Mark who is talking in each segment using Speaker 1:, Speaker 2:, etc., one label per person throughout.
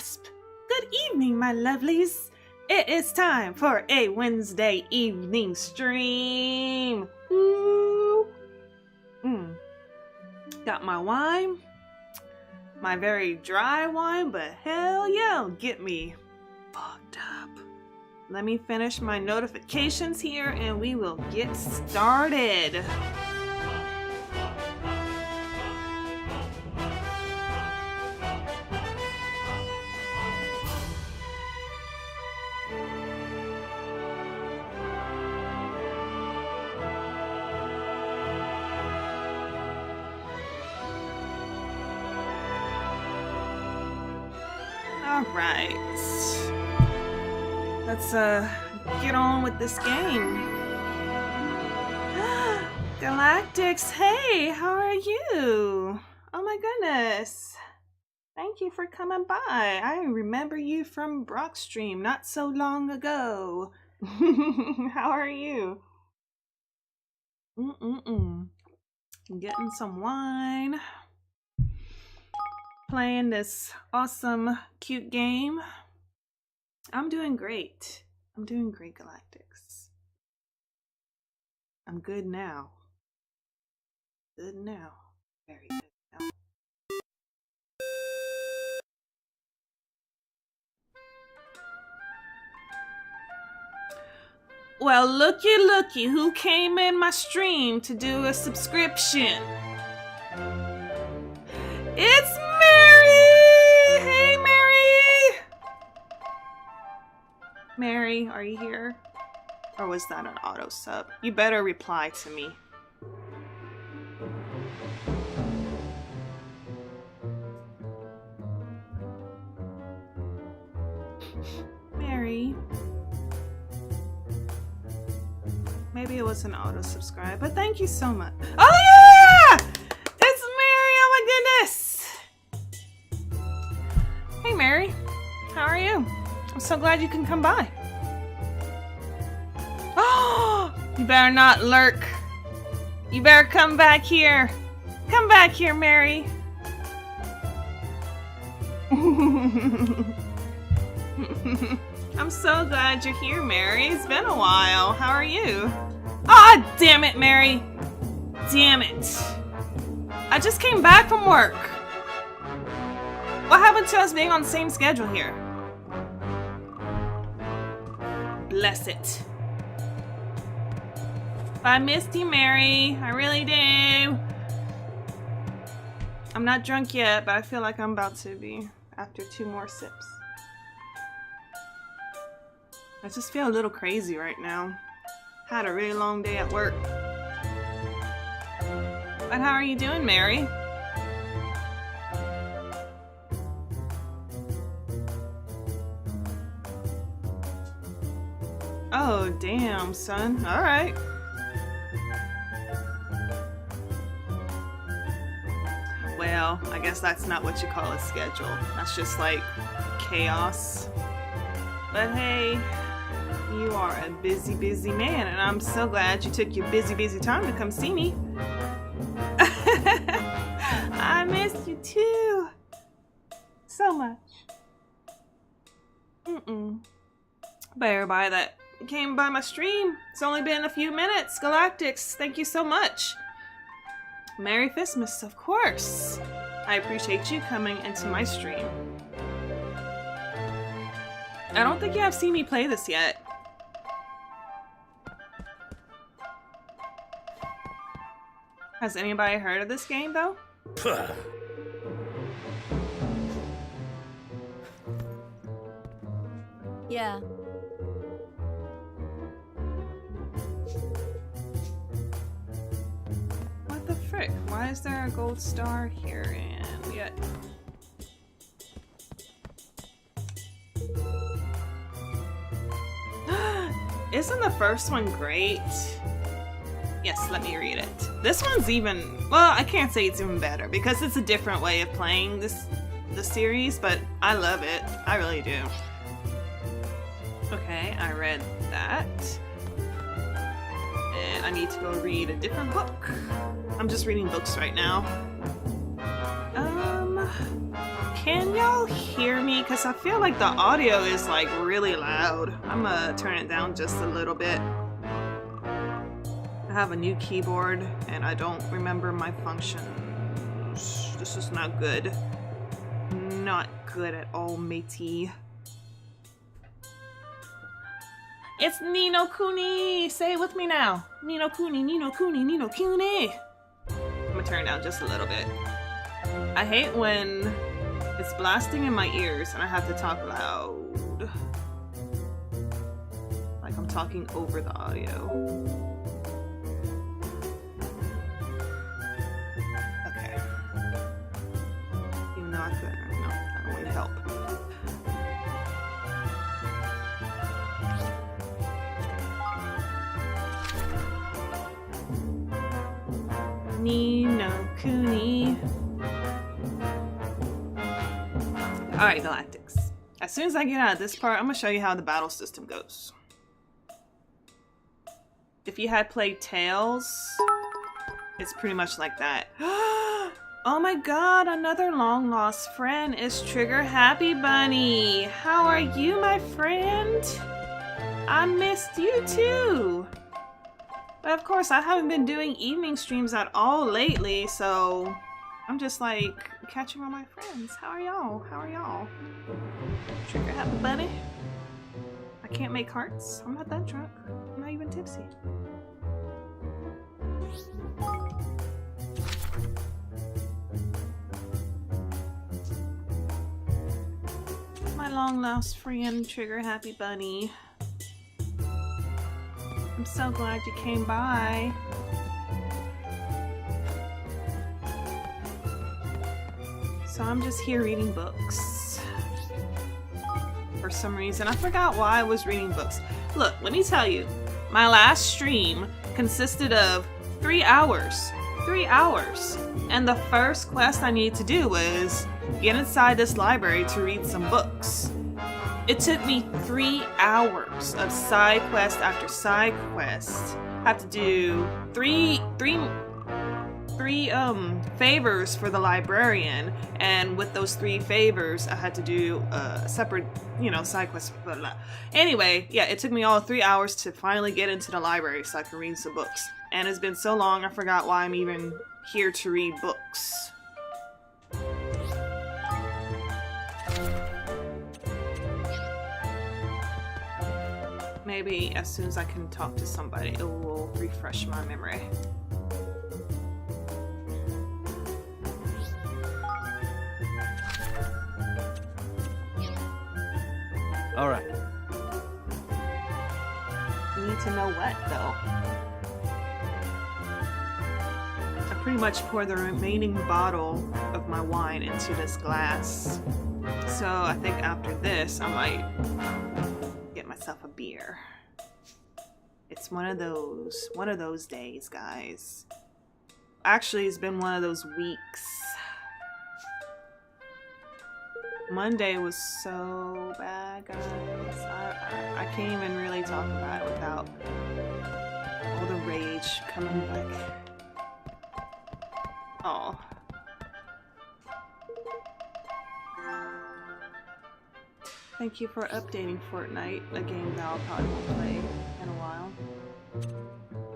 Speaker 1: gasp! Good evening, my lovelies! It is time for a Wednesday evening stream! Woo! Got my wine. My very dry wine, but hell yeah, it'll get me fucked up. Let me finish my notifications here and we will get started. Alright. Let's get on with this game. Galactics, hey, how are you? Oh my goodness. Thank you for coming by. I remember you from Brock's stream not so long ago. How are you? I'm getting some wine. Playing this awesome, cute game. I'm doing great. I'm doing great, Galactics. I'm good now. Good now. Very good now. Well, looky, who came in my stream to do a subscription? It's Mary! Hey, Mary! Mary, are you here? Or was that an auto sub? You better reply to me. Mary. Maybe it was an auto subscribe, but thank you so much. Oh yeah! It's Mary! Oh my goodness! Hey Mary, how are you? I'm so glad you can come by. Oh! You better not lurk. You better come back here. Come back here, Mary. I'm so glad you're here, Mary. It's been a while. How are you? Ah, damn it, Mary. Damn it. I just came back from work. What happened to us being on the same schedule here? Bless it. I missed you, Mary. I really do. I'm not drunk yet, but I feel like I'm about to be after 2 more sips. I just feel a little crazy right now. Had a really long day at work. But how are you doing, Mary? Oh, damn, son. Alright. Well, I guess that's not what you call a schedule. That's just like chaos. But hey, you are a busy, busy man, and I'm so glad you took your busy, busy time to come see me. I missed you too. So much. But everybody that came by my stream, it's only been a few minutes. Galactics, thank you so much. Merry Christmas, of course. I appreciate you coming into my stream. I don't think you have seen me play this yet. Has anybody heard of this game, though?
Speaker 2: Yeah.
Speaker 1: What the frick? Why is there a gold star here and yet? Isn't the first one great? Yes, let me read it. This one's even, well, I can't say it's even better because it's a different way of playing the series, but I love it. I really do. Okay, I read that. And I need to go read a different book. I'm just reading books right now. Can y'all hear me? Because I feel like the audio is like really loud. I'm gonna turn it down just a little bit. I have a new keyboard and I don't remember my functions. This is not good. Not good at all, matey. It's Ni No Kuni! Say it with me now. Ni No Kuni, Ni No Kuni, Ni No Kuni! I'm gonna turn it down just a little bit. I hate when it's blasting in my ears and I have to talk loud. Like I'm talking over the audio. Okay. Even though I couldn't. No, I don't want to help. Ni No Kuni. Alright, Galactics. As soon as I get out of this part, I'm gonna show you how the battle system goes. If you had played Tales, it's pretty much like that. Oh my god, another long lost friend is Trigger Happy Bunny. How are you, my friend? I missed you too. But of course, I haven't been doing evening streams at all lately, so I'm just like catching all my friends. How are y'all? How are y'all? Trigger Happy Bunny? I can't make hearts. I'm not that drunk. I'm not even tipsy. My long lost friend, Trigger Happy Bunny. I'm so glad you came by. So I'm just here reading books. For some reason. I forgot why I was reading books. Look, let me tell you. My last stream consisted of 3 hours. 3 hours. And the first quest I needed to do was get inside this library to read some books. It took me 3 hours of side quest after side quest. I have to do three favors for the librarian, and with those 3 favors I had to do separate, you know, side quests. Blah, blah. Anyway, yeah, it took me all 3 hours to finally get into the library so I could read some books. And it's been so long I forgot why I'm even here to read books. Maybe as soon as I can talk to somebody, it will refresh my memory.
Speaker 2: All right.
Speaker 1: Need to know what, though? I pretty much pour the remaining bottle of my wine into this glass. So I think after this, I might get myself a beer. It's one of those days, guys. Actually, it's been one of those weeks. Monday was so bad, guys. I can't even really talk about it without all the rage coming back. Oh. Thank you for updating Fortnite, a game that I'll probably won't play in a while.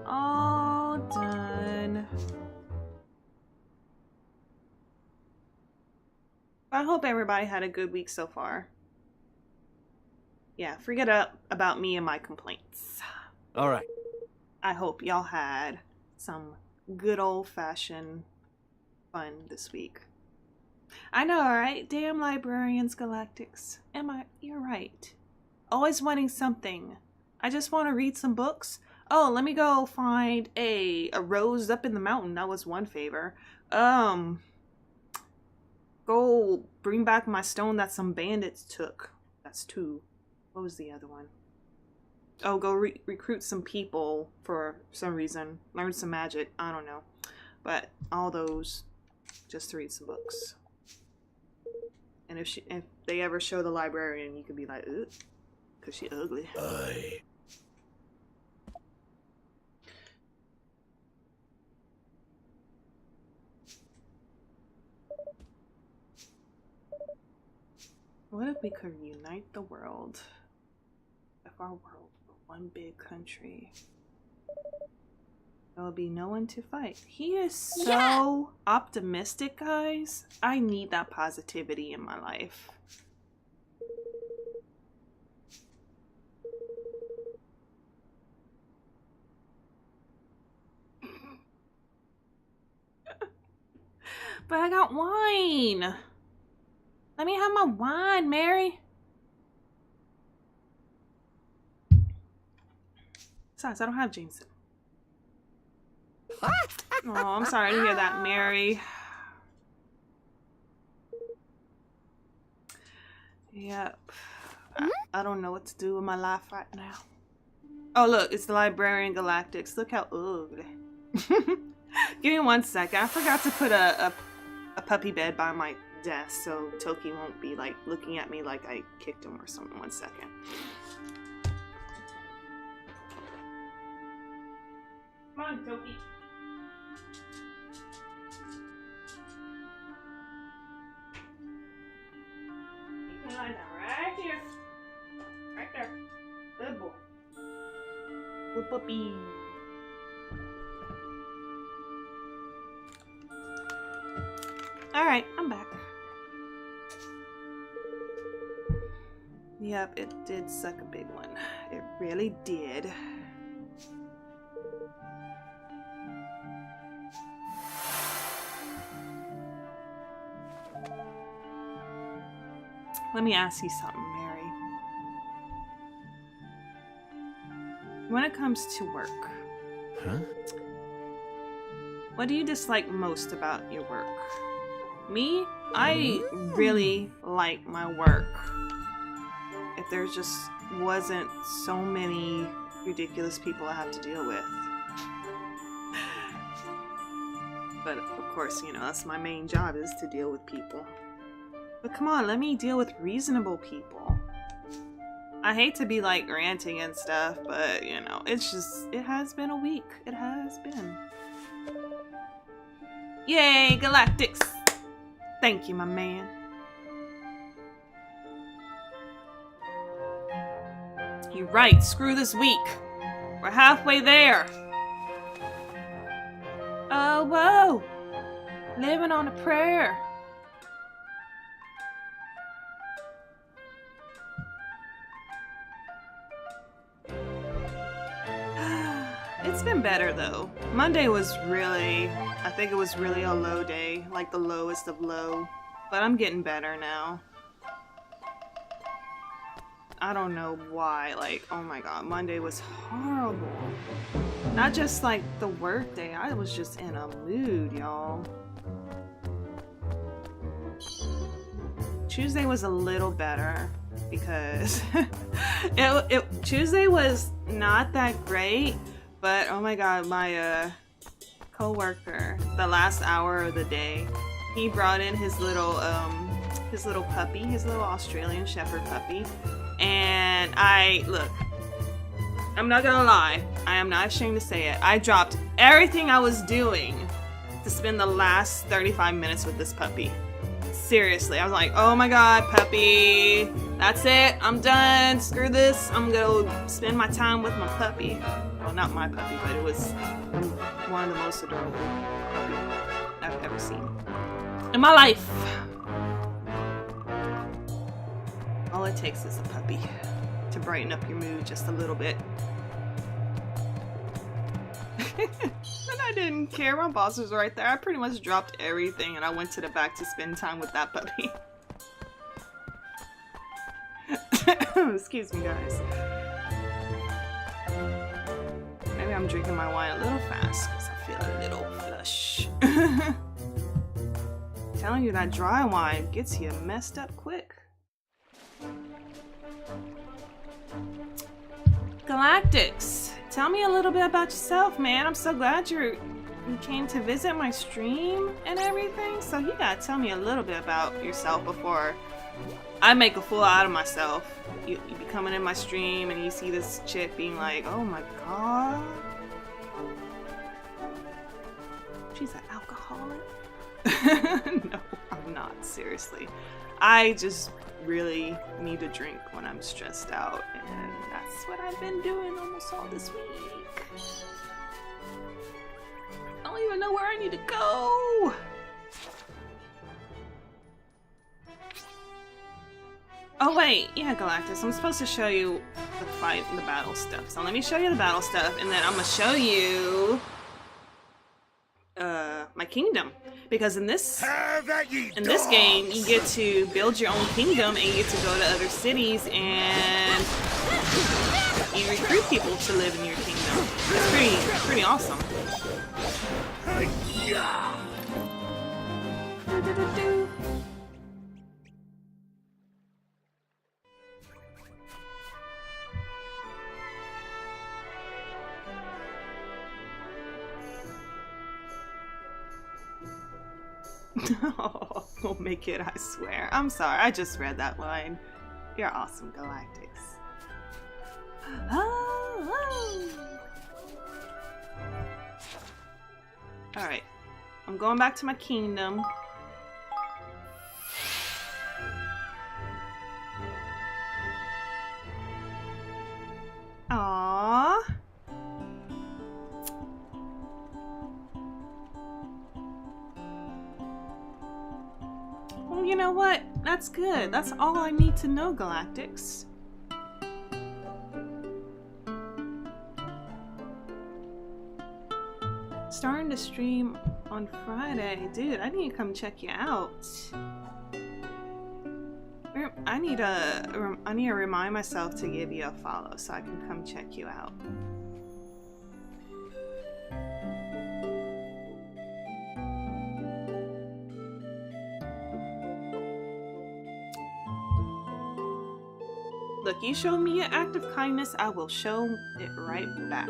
Speaker 1: All done. I hope everybody had a good week so far. Yeah, forget about me and my complaints.
Speaker 2: All right.
Speaker 1: I hope y'all had some good old-fashioned fun this week. I know, right? Damn librarians, Galactics. You're right. Always wanting something. I just want to read some books. Oh, let me go find a rose up in the mountain. That was one favor. Go bring back my stone that some bandits took. That's 2. What was the other one? Oh, go recruit some people for some reason. Learn some magic. I don't know. But all those just to read some books. And if they ever show the librarian, you could be like, ugh, because she ugly. What if we could unite the world? If our world were one big country, there would be no one to fight. He is so optimistic, guys. I need that positivity in my life. But I got wine. Let me have my wine, Mary. Besides, I don't have Jameson. Oh, I'm sorry to hear that, Mary. Yep. I don't know what to do with my life right now. Oh, look, it's the Librarian Galactics. Look how ugly. Give me 1 second. I forgot to put a puppy bed by my desk so Toki won't be like looking at me like I kicked him or something. 1 second. Come on, Toki. You can lie down right here. Right there. Good boy. Good puppy. Alright, I'm back. Yep, it did suck a big one. It really did. Let me ask you something, Mary. When it comes to work, what do you dislike most about your work? Me, I really like my work. If there just wasn't so many ridiculous people I have to deal with. But of course, you know, that's my main job, is to deal with people. But come on, let me deal with reasonable people. I hate to be like ranting and stuff, but you know, it's just, it has been a week. It has been. Yay, Galactics! Thank you, my man. You're right, screw this week. We're halfway there. Oh, whoa! Living on a prayer. It's been better though. Monday was really, I think it was really a low day, like the lowest of low. But I'm getting better now. I don't know why, like, oh my god, Monday was horrible. Not just like the work day, I was just in a mood, y'all. Tuesday was a little better because Tuesday was not that great. But oh my god, my co-worker, the last hour of the day, he brought in his little puppy, his little Australian Shepherd puppy. And look, I'm not gonna lie, I am not ashamed to say it. I dropped everything I was doing to spend the last 35 minutes with this puppy. Seriously, I was like, oh my god, puppy, that's it, I'm done, screw this, I'm gonna spend my time with my puppy. Well, not my puppy, but it was one of the most adorable puppies I've ever seen in my life. All it takes is a puppy to brighten up your mood just a little bit. And I didn't care, my boss was right there. I pretty much dropped everything and I went to the back to spend time with that puppy. Excuse me, guys. Maybe I'm drinking my wine a little fast because I feel a little flush. Telling you, that dry wine gets you messed up quick. Galactics, tell me a little bit about yourself, man. I'm so glad you came to visit my stream and everything. So you gotta tell me a little bit about yourself before I make a fool out of myself. You be coming in my stream and you see this chick being like, oh my god, she's an alcoholic. No, I'm I'm not, seriously. I just really need a drink when I'm stressed out, and that's what I've been doing almost all this week. I don't even know where I need to go. Oh wait, yeah, Galactus, I'm supposed to show you the fight and the battle stuff. So let me show you the battle stuff, and then I'm gonna show you my kingdom. Because in this game, you get to build your own kingdom, and you get to go to other cities, and you recruit people to live in your kingdom. It's pretty awesome. Oh, we'll make it, I swear. I'm sorry, I just read that line. You're awesome, Galactics. Oh. Alright, I'm going back to my kingdom. Aww. Well, you know what? That's good. That's all I need to know, Galactics. Starting to stream on Friday. Dude, I need to come check you out. I need to remind myself to give you a follow so I can come check you out. Look, you show me an act of kindness, I will show it right back.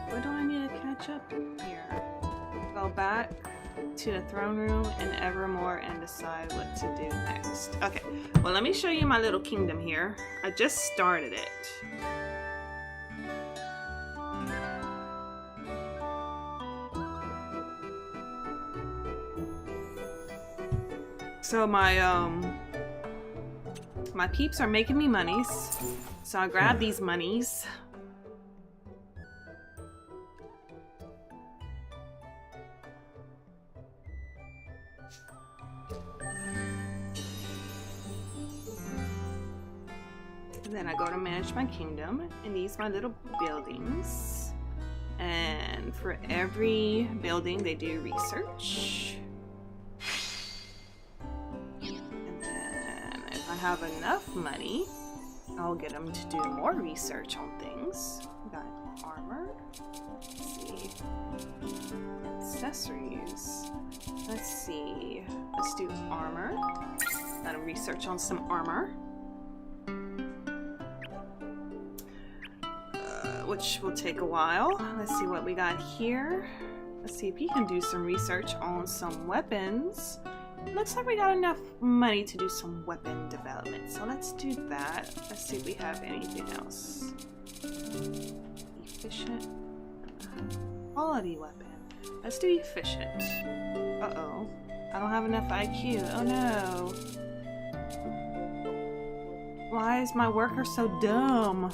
Speaker 1: Where do I need to catch up here? Go back to the throne room and Evermore and decide what to do next. Okay, well, let me show you my little kingdom here. I just started it. So my peeps are making me monies, so I grab these monies. And then I go to manage my kingdom, and these are my little buildings. And for every building, they do research. I have enough money, I'll get them to do more research on things. We got armor. Let's see. Accessories. Let's see. Let's do armor. Let them research on some armor. Which will take a while. Let's see what we got here. Let's see if he can do some research on some weapons. Looks like we got enough money to do some weapon development, so let's do that. Let's see if we have anything else. Efficient. Quality weapon. Let's do efficient. Uh-oh. I don't have enough IQ. Oh no. Why is my worker so dumb?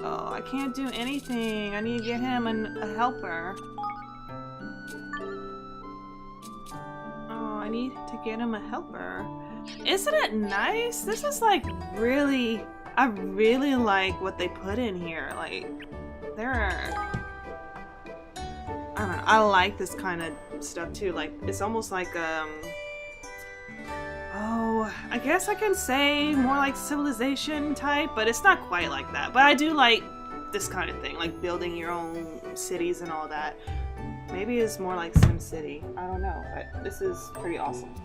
Speaker 1: Oh, I can't do anything. I need to get him a helper. I need to get him a helper. Isn't it nice? This is like really, I really like what they put in here. Like, there are, I don't know, I like this kind of stuff too. Like, it's almost like, oh, I guess I can say more like civilization type, but it's not quite like that. But I do like this kind of thing, like building your own cities and all that. Maybe it's more like SimCity. I don't know, but this is pretty awesome.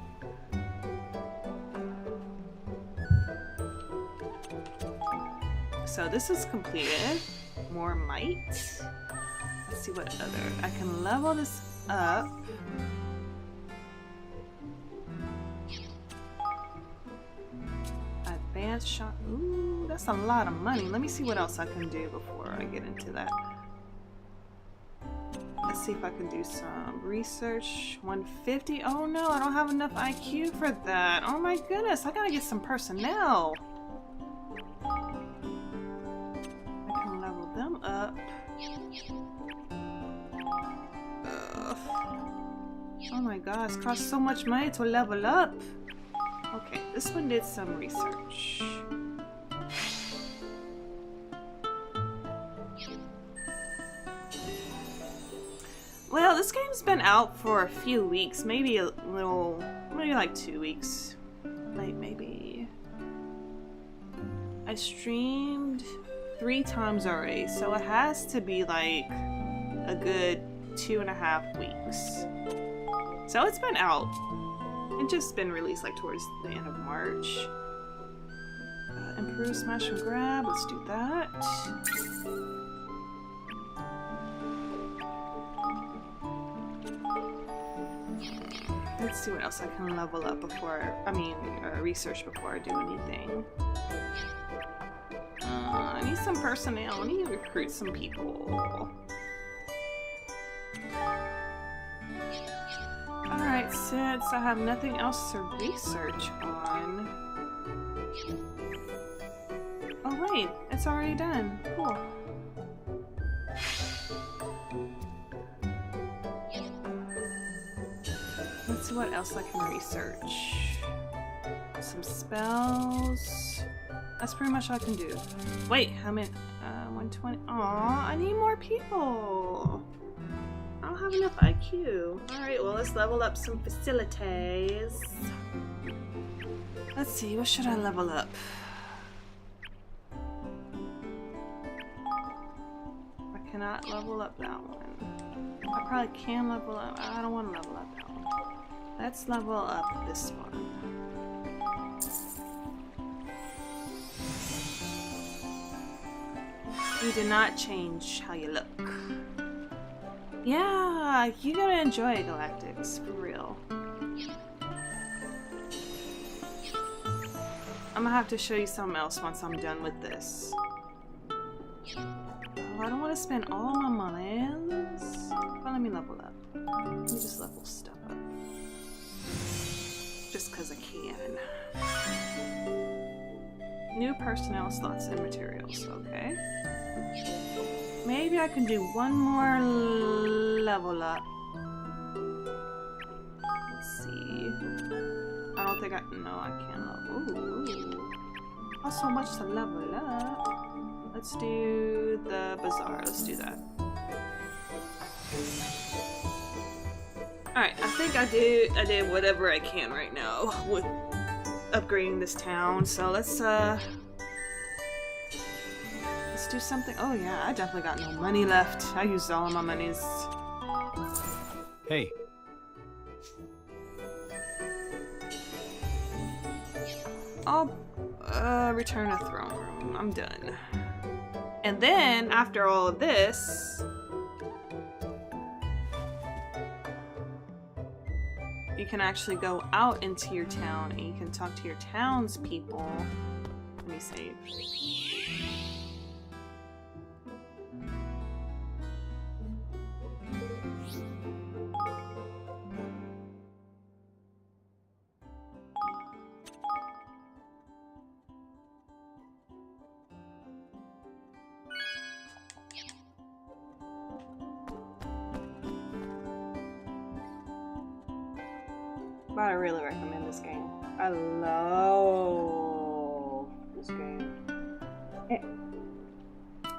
Speaker 1: So this is completed. More might. Let's see what other. I can level this up. Advanced shot. Ooh, That's a lot of money. Let me see what else I can do before I get into that. Let's see if I can do some research. 150. Oh no, I don't have enough IQ for that. Oh my goodness, I gotta get some personnel. I can level them up. Ugh. Oh my gosh, it costs so much money to level up. Okay, this one did some research. Well, this game's been out for a few weeks, maybe a little, maybe like 2 weeks. Like maybe. I streamed 3 times already, so it has to be like a good 2.5 weeks. So it's been out. It's just been released like towards the end of March. Improve smash and grab, let's do that. Let's see what else I can level up before, research before I do anything. I need some personnel, I need to recruit some people. Alright, since I have nothing else to research on... Oh wait, it's already done. Cool. Let's see what else I can research. Some spells. That's pretty much all I can do. Wait, how many? 120. Aw, I need more people. I don't have enough IQ. Alright, well, let's level up some facilities. Let's see, what should I level up? I cannot level up that one. I probably can level up. I don't want to level up that one. Let's level up this one. You did not change how you look. Yeah, you gotta enjoy Galactics, for real. I'm gonna have to show you something else once I'm done with this. Oh, I don't want to spend all my money. Well, let me level up. Let me just level stuff up. Just because I can. New personnel slots and materials, okay. Maybe I can do one more level up. Let's see. I don't think no, I can't level. Ooh. Not so much to level up. Let's do the bazaar. Let's do that. Alright, I think I did whatever I can right now with upgrading this town. So let's do something. Oh yeah, I definitely got no money left. I used all of my monies.
Speaker 2: Hey.
Speaker 1: I'll return to throne room. I'm done. And then after all of this, you can actually go out into your town and you can talk to your townspeople. Let me save. But I really recommend this game. I love this game. Yeah.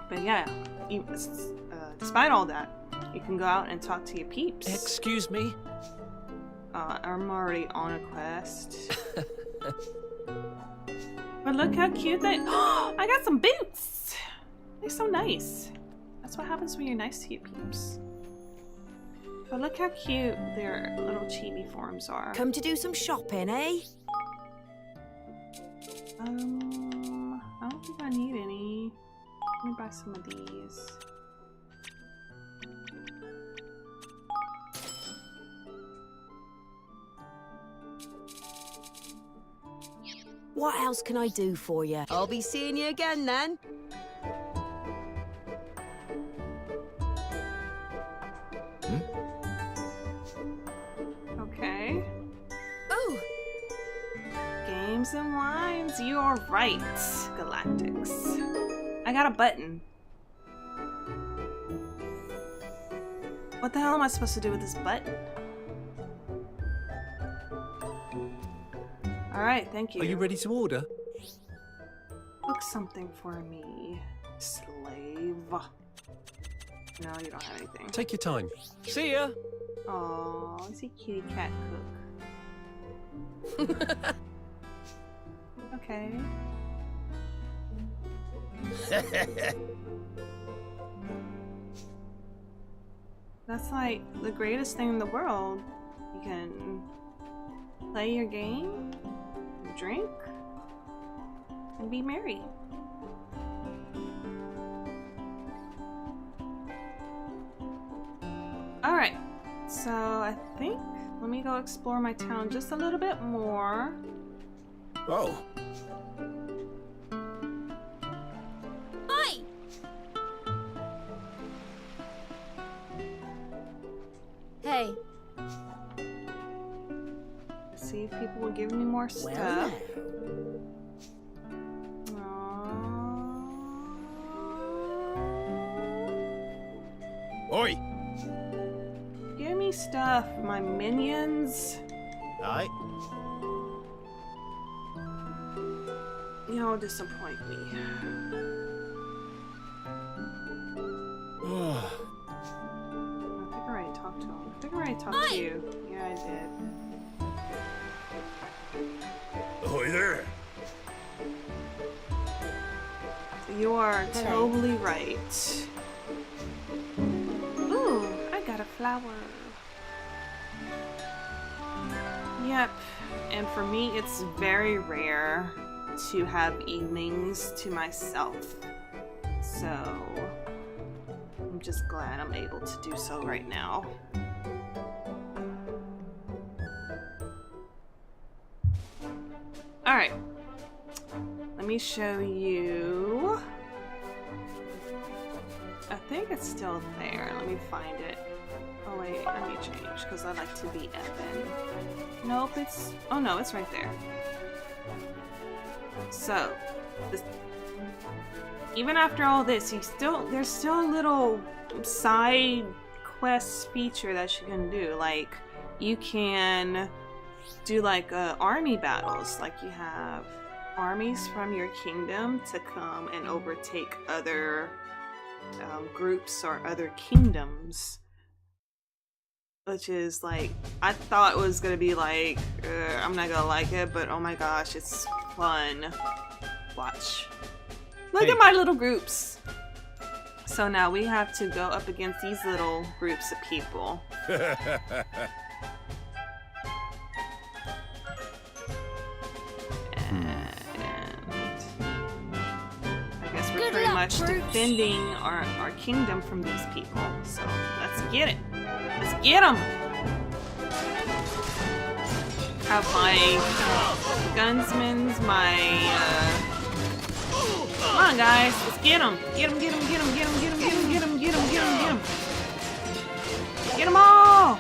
Speaker 1: But yeah, despite all that, you can go out and talk to your peeps.
Speaker 2: Excuse me?
Speaker 1: I'm already on a quest. But look how cute they... I got some boots! They're so nice. That's what happens when you're nice to your peeps. But look how cute their little chibi forms are.
Speaker 3: Come to do some shopping, eh?
Speaker 1: I don't think I need any. Let me buy some of these.
Speaker 3: What else can I do for you? I'll be seeing you again then.
Speaker 1: Okay.
Speaker 3: Oh,
Speaker 1: Games and wines, you are right, Galactics. I got a button. What the hell am I supposed to do with this button? Alright, thank you.
Speaker 2: Are you ready to order?
Speaker 1: Cook something for me, slave. No, you don't have anything.
Speaker 2: Take your time. See ya.
Speaker 1: Oh, is he kitty cat cook? Okay. That's like the greatest thing in the world. You can play your game, drink, and be merry. Alright, so I think let me go explore my town just a little bit more.
Speaker 2: Oh.
Speaker 3: hi. Hey.
Speaker 1: See if people will give me more stuff.
Speaker 2: Oi.
Speaker 1: Give me stuff, my minions.
Speaker 2: Aye.
Speaker 1: Y'all disappoint me. I think I already talked to him. I think I already talked to you. Yeah, I did.
Speaker 2: Oi there.
Speaker 1: You are totally right. Ooh, I got a flower. Yep, and for me it's very rare to have evenings to myself. So, I'm just glad I'm able to do so right now. Alright, let me show you. I think it's still there. Let me find it. Oh wait, let me change because I like to be Evan. Nope, it's... oh no, it's right there. So, this, even after all this, there's still a little side quest feature that you can do. Like, you can do like army battles. Like you have armies from your kingdom to come and overtake other groups or other kingdoms. Which is like, I thought it was gonna be like, I'm not gonna like it, but oh my gosh, it's fun. Watch. Look at my little groups. So now we have to go up against these little groups of people. And I guess we're pretty much defending our kingdom from these people. So let's get it. Let's get them! Have my gunsmans, my come on guys, let's get them! Get them, get them, get them, get them, get them, get them, get them, get them, get them, get them! Get them all!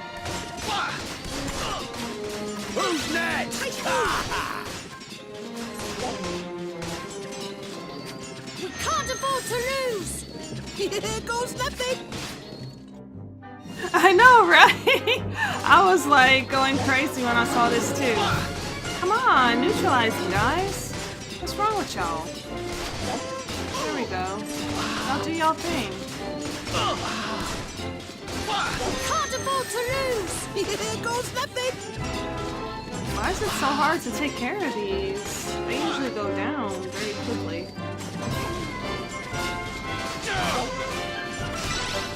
Speaker 2: Who's next?
Speaker 3: We can't afford to lose. Here goes nothing.
Speaker 1: I know, right? I was like going crazy when I saw this too. Come on, neutralize them, guys. What's wrong with y'all? There we go. Y'all do y'all thing.
Speaker 3: Can't afford to lose. Here goes nothing.
Speaker 1: Why is it so hard to take care of these? They usually go down very quickly.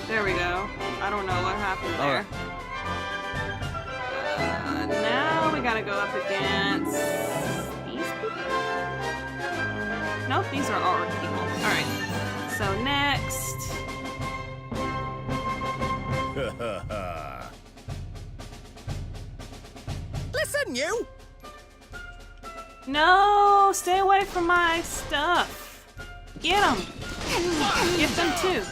Speaker 1: There we go. I don't know what happened there. Now we gotta go up against these people? Nope, these are our people. Alright. So next.
Speaker 4: Listen, you!
Speaker 1: No, stay away from my stuff. Get them. Get them too.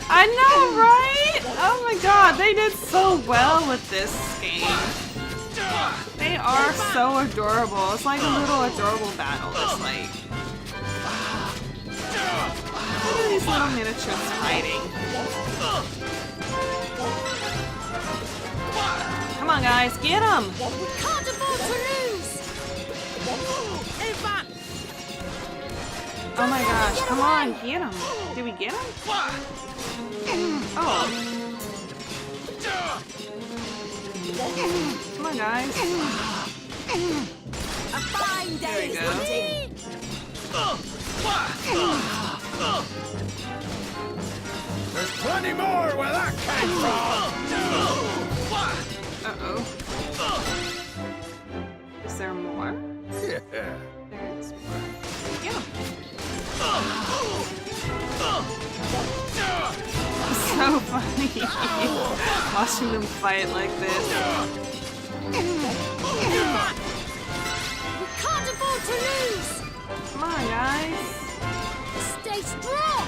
Speaker 1: I know, right? Oh my god, they did so well with this game. They are so adorable. It's like a little adorable battle. It's like... Look at these little miniatures fighting. Come on, guys, get them!
Speaker 3: We can't afford to lose!
Speaker 1: Oh my gosh, come on, get them! Did we get them? Oh. Come on, guys.
Speaker 3: A fine
Speaker 1: There we
Speaker 3: day,
Speaker 1: go.
Speaker 2: There's plenty more where that came from!
Speaker 1: Uh-oh. Is there more?
Speaker 2: Yeah.
Speaker 1: There is more. Yeah. So funny. Watching them fight like this.
Speaker 3: We can't afford to lose!
Speaker 1: Come on, guys.
Speaker 3: Stay strong!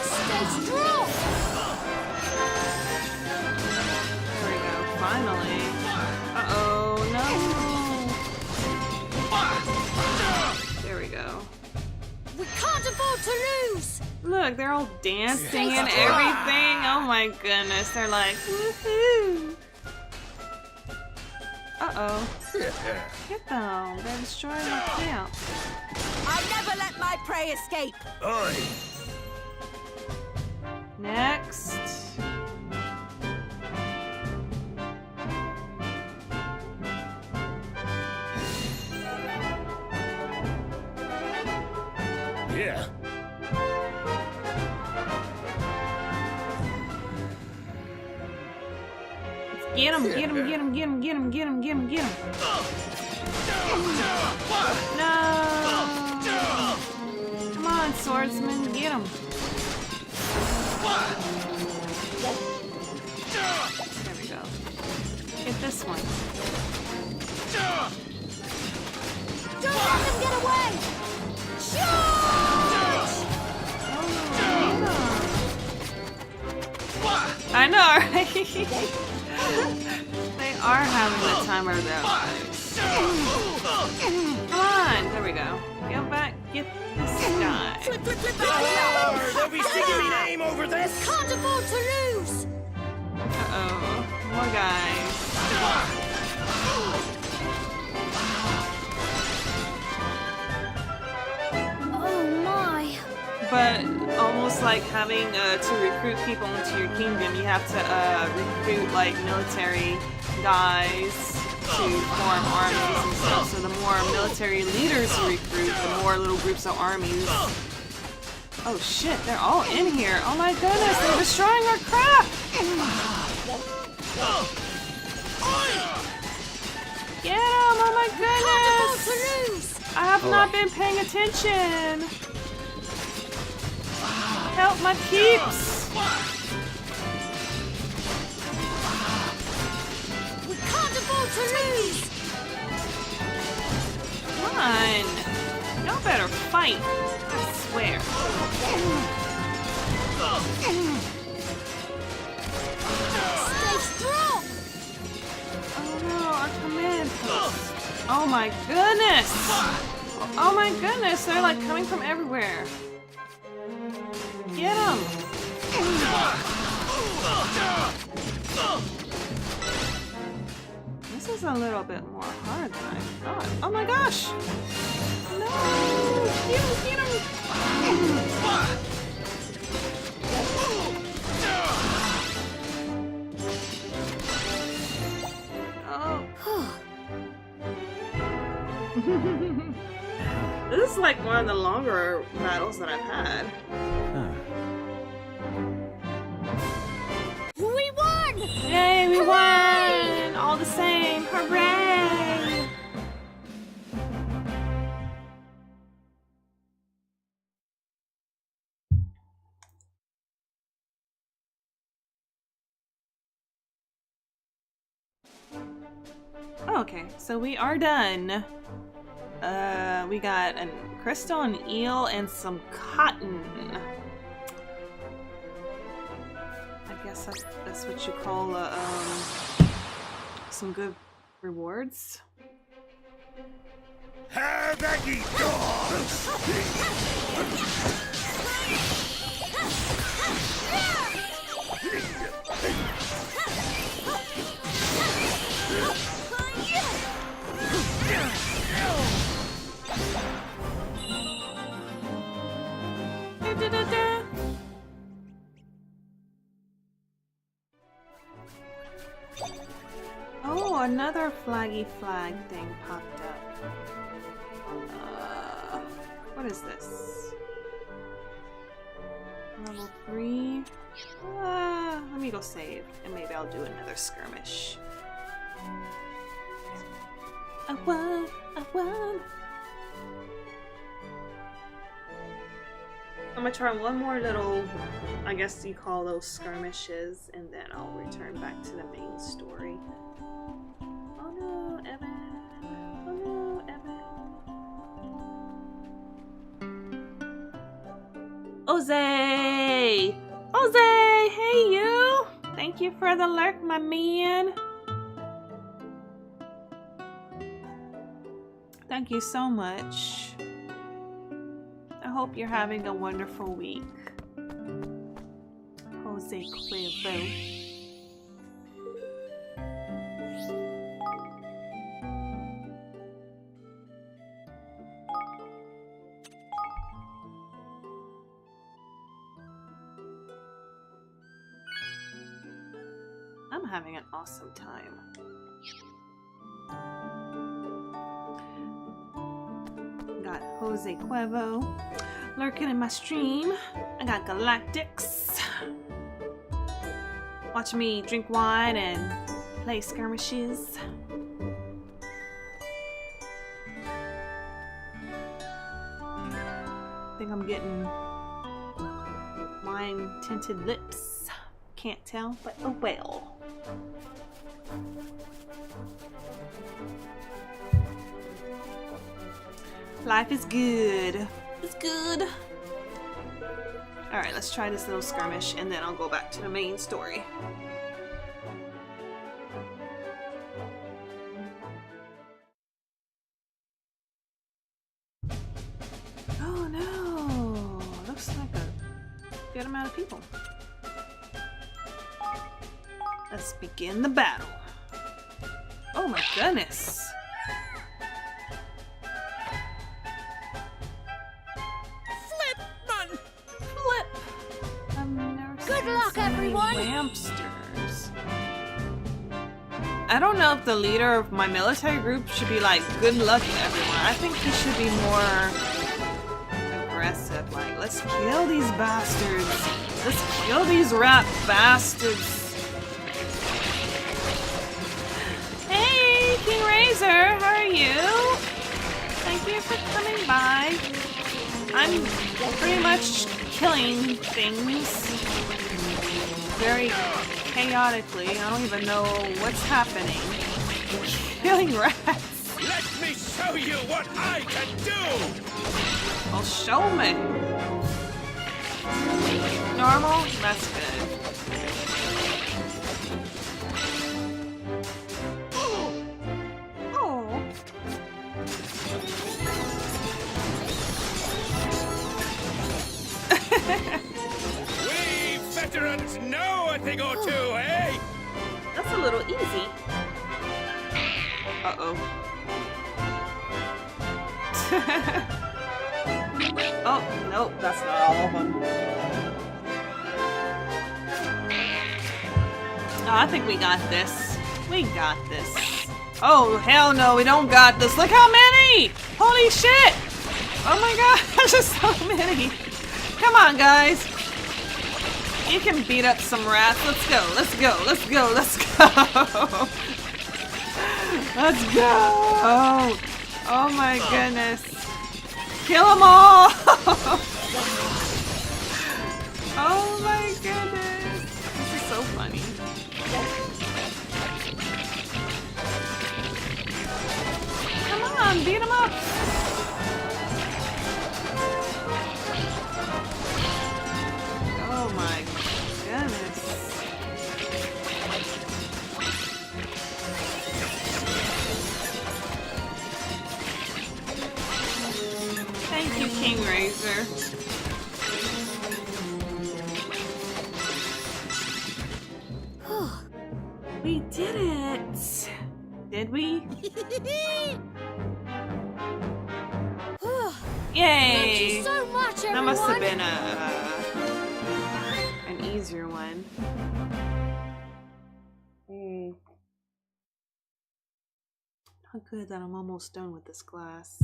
Speaker 3: Stay strong!
Speaker 1: There we go. Finally. Uh-oh, no. There we go.
Speaker 3: We can't afford to lose!
Speaker 1: Look, they're all dancing and everything. Oh my goodness. They're like, woohoo. Uh-oh.
Speaker 2: Yeah.
Speaker 1: Get them. They're destroying the camp.
Speaker 3: I never let my prey escape!
Speaker 2: Oi.
Speaker 1: Next.
Speaker 2: Yeah.
Speaker 1: Get him, get him, get him, get him, get him, get him, get him, get him. No. Come on, swordsman, get him. There we go. Get this one.
Speaker 3: Don't let them get away! Charge!
Speaker 1: I know, right? They are having the time of their lives. Come on, there we go. Get back, get this guy.
Speaker 3: Flip, flip, flip,
Speaker 2: They'll be singing me name over this!
Speaker 3: Can't afford to lose!
Speaker 1: Uh-oh, more guys.
Speaker 3: Oh my!
Speaker 1: But almost like having to recruit people into your kingdom, you have to recruit like military guys to form armies and stuff. So the more military leaders you recruit, the more little groups of armies. Oh shit, they're all in here. Oh my goodness, they're destroying our crap! Get him! Oh my
Speaker 3: Can't afford to
Speaker 1: goodness!
Speaker 3: lose!
Speaker 1: I have not been paying attention. Help my peeps!
Speaker 3: We can't afford to lose!
Speaker 1: Come on! Y'all better fight! I swear.
Speaker 3: Stay strong!
Speaker 1: Oh no, our command post. Oh my goodness! Oh my goodness, they're like coming from everywhere. Get them! This is a little bit more hard than I thought. Oh my gosh! No! Get him! Get him! Oh. This is like one of the longer battles that I've had.
Speaker 3: We won!
Speaker 1: Yay, we won! All the same, hooray! Okay, so we are done. We got a crystal, an eel, and some cotton. I guess that's what you call some good rewards.
Speaker 2: Have at ye, dogs!
Speaker 1: Oh, another flaggy flag thing popped up. What is this? Level 3. Let me go save, and maybe I'll do another skirmish. I won! I'm gonna try one more little, I guess you call those skirmishes, and then I'll return back to the main story. Oh no, Evan! Oh no, Evan! Jose! Jose! Hey you! Thank you for the lurk, my man! Thank you so much. I hope you're having a wonderful week. Jose Cuervo. I'm having an awesome time. Got Jose Cuervo lurking in my stream. I got Galactics watch me drink wine and play skirmishes. I think I'm getting wine tinted lips. Can't tell, but oh well. Life is good. It's good. Alright, let's try this little skirmish and then I'll go back to the main story. Oh no! Looks like a good amount of people. Let's begin the battle. Oh my goodness!
Speaker 3: Good luck, everyone!
Speaker 1: Lampsters. I don't know if the leader of my military group should be like, good luck everyone. I think he should be more aggressive. Like, let's kill these bastards. Let's kill these rat bastards. Hey, King Razor, how are you? Thank you for coming by. I'm pretty much killing things very chaotically. I don't even know what's happening. Killing rats.
Speaker 2: Let me show you what I can do!
Speaker 1: Well, show me. Normal? That's good. Oh.
Speaker 2: We veterans know a thing or two, eh?
Speaker 1: That's a little easy. Uh-oh. Oh, nope, that's not all of them. Oh, I think we got this. We got this. Oh, hell no, we don't got this. Look how many! Holy shit! Oh my god, there's just so many. Come on, guys. You can beat up some rats. Let's go, let's go, let's go, let's go. Let's go. Oh my goodness. Kill them all. Oh my goodness. This is so funny. on, beat him up! Oh my goodness. Thank you, King Razor. We did it! Did we? Yay!
Speaker 3: Thank you so much, everyone.
Speaker 1: That must have been an easier one. How good that I'm almost done with this class.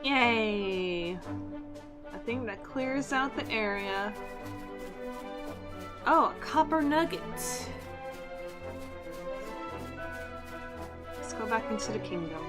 Speaker 1: Yay! I think that clears out the area. Oh, a copper nugget. Let's go back into the kingdom.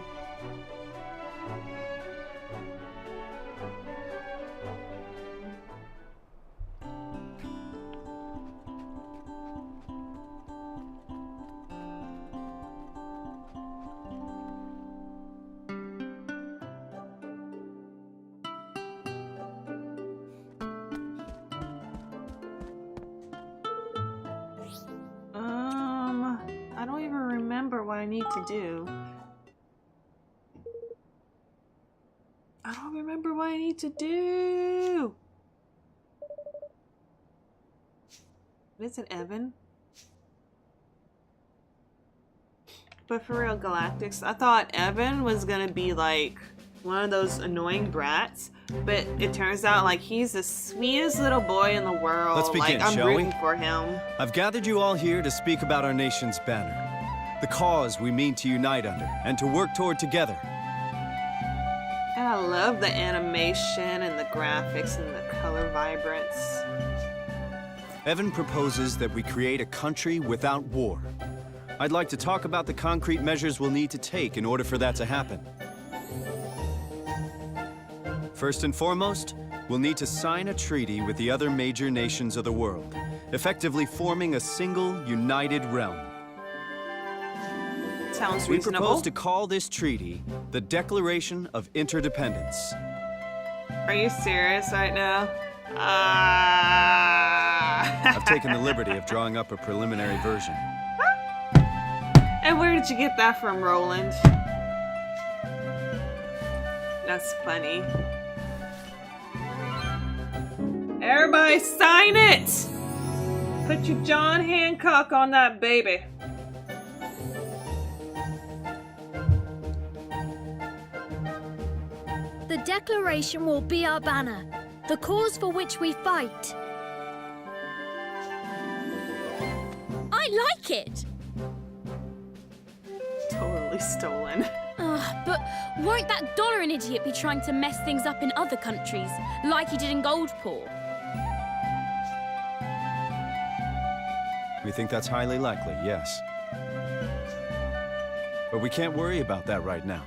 Speaker 1: I don't even remember what I need to do. I don't remember what I need to do. Is it Evan? But for real, Galactics, I thought Evan was gonna be like one of those annoying brats, but it turns out like he's the sweetest little boy in the world.
Speaker 4: Let's begin,
Speaker 1: like, I'm
Speaker 4: shall
Speaker 1: rooting
Speaker 4: we?
Speaker 1: for him.
Speaker 4: I've gathered you all here to speak about our nation's banner, the cause we mean to unite under and to work toward together.
Speaker 1: And I love the animation and the graphics and the color vibrance.
Speaker 4: Evan proposes that we create a country without war. I'd like to talk about the concrete measures we'll need to take in order for that to happen. First and foremost, we'll need to sign a treaty with the other major nations of the world, effectively forming a single, united realm.
Speaker 1: Sounds
Speaker 4: We
Speaker 1: reasonable.
Speaker 4: propose to call this treaty the Declaration of Interdependence.
Speaker 1: Are you serious right now?
Speaker 4: I've taken the liberty of drawing up a preliminary version.
Speaker 1: And where did you get that from, Roland? That's funny. Everybody sign it! Put your John Hancock on that baby.
Speaker 3: The Declaration will be our banner, the cause for which we fight. I like it!
Speaker 1: Totally stolen.
Speaker 5: But won't that dollar an idiot be trying to mess things up in other countries, like he did in Goldpaw?
Speaker 4: We think that's highly likely, yes. But we can't worry about that right now.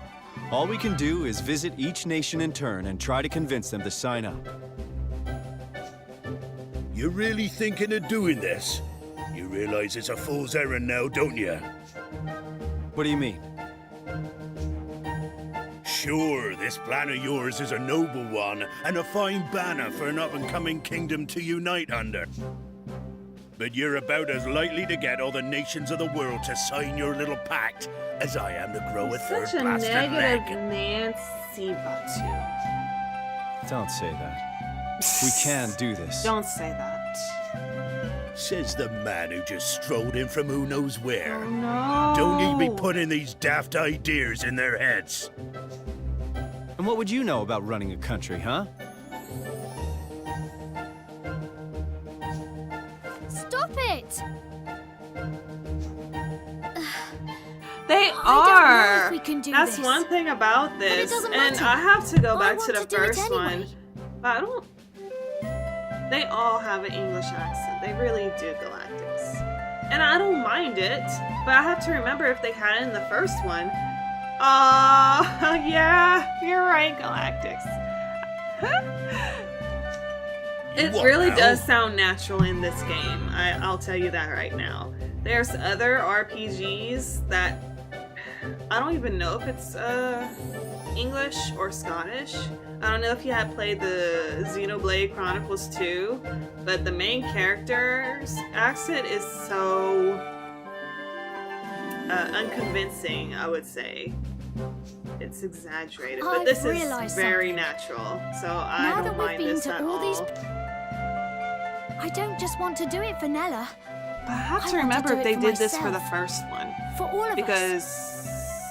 Speaker 4: All we can do is visit each nation in turn and try to convince them to sign up.
Speaker 2: You're really thinking of doing this? You realize it's a fool's errand now, don't you?
Speaker 4: What do you mean?
Speaker 2: Sure, this plan of yours is a noble one and a fine banner for an up-and-coming kingdom to unite under. But you're about as likely to get all the nations of the world to sign your little pact as I am to grow a third
Speaker 1: Such a
Speaker 2: blasted
Speaker 1: negative
Speaker 2: leg.
Speaker 1: Nancy Batu.
Speaker 4: Don't say that. We can do this.
Speaker 1: Don't say that.
Speaker 2: Says the man who just strolled in from who knows where.
Speaker 1: Oh no.
Speaker 2: Don't need me putting these daft ideas in their heads.
Speaker 4: And what would you know about running a country, huh?
Speaker 3: Stop it!
Speaker 1: They
Speaker 3: I don't know
Speaker 1: are.
Speaker 3: if we can do
Speaker 1: That's
Speaker 3: this.
Speaker 1: one thing about this,
Speaker 3: doesn't
Speaker 1: and
Speaker 3: matter.
Speaker 1: I have to go
Speaker 3: I
Speaker 1: back to
Speaker 3: want
Speaker 1: the
Speaker 3: to do it
Speaker 1: first one.
Speaker 3: anyway.
Speaker 1: But I don't. They all have an English accent. They really do, Galactics, and I don't mind it. But I have to remember if they had it in the first one. Yeah, you're right, Galactics. It
Speaker 2: What
Speaker 1: really
Speaker 2: now?
Speaker 1: does sound natural in this game. I'll tell you that right now. There's other RPGs that I don't even know if it's English or Scottish. I don't know if you have played the Xenoblade Chronicles 2, but the main character's accent is so unconvincing, I would say. It's exaggerated, but
Speaker 3: I've
Speaker 1: this is
Speaker 3: realised
Speaker 1: very
Speaker 3: something.
Speaker 1: natural, so I
Speaker 3: Now
Speaker 1: don't
Speaker 3: that we've
Speaker 1: mind
Speaker 3: been
Speaker 1: this
Speaker 3: to
Speaker 1: at
Speaker 3: all these-
Speaker 1: all.
Speaker 3: I don't just want to do it for Nella.
Speaker 1: But I have
Speaker 3: I
Speaker 1: to
Speaker 3: want to
Speaker 1: remember
Speaker 3: do
Speaker 1: if
Speaker 3: it
Speaker 1: they
Speaker 3: for
Speaker 1: did this for the
Speaker 3: myself.
Speaker 1: first one,
Speaker 3: For all of us.
Speaker 1: because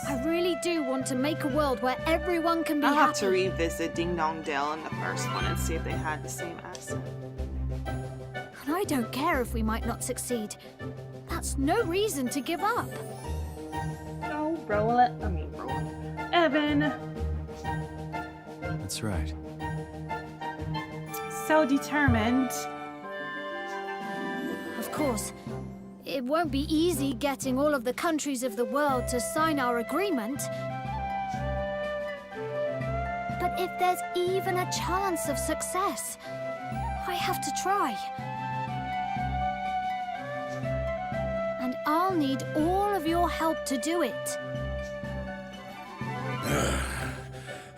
Speaker 3: I really do want to make a world where everyone can be
Speaker 1: I'll
Speaker 3: happy.
Speaker 1: have to revisit Ding Dong Dell in the first one and see if they had the same accent.
Speaker 3: And I don't care if we might not succeed. That's no reason to give up.
Speaker 1: No, Roland. I mean, Roland. Evan.
Speaker 4: That's right.
Speaker 1: So determined.
Speaker 3: Of course, it won't be easy getting all of the countries of the world to sign our agreement. But if there's even a chance of success, I have to try. And I'll need all of your help to do it.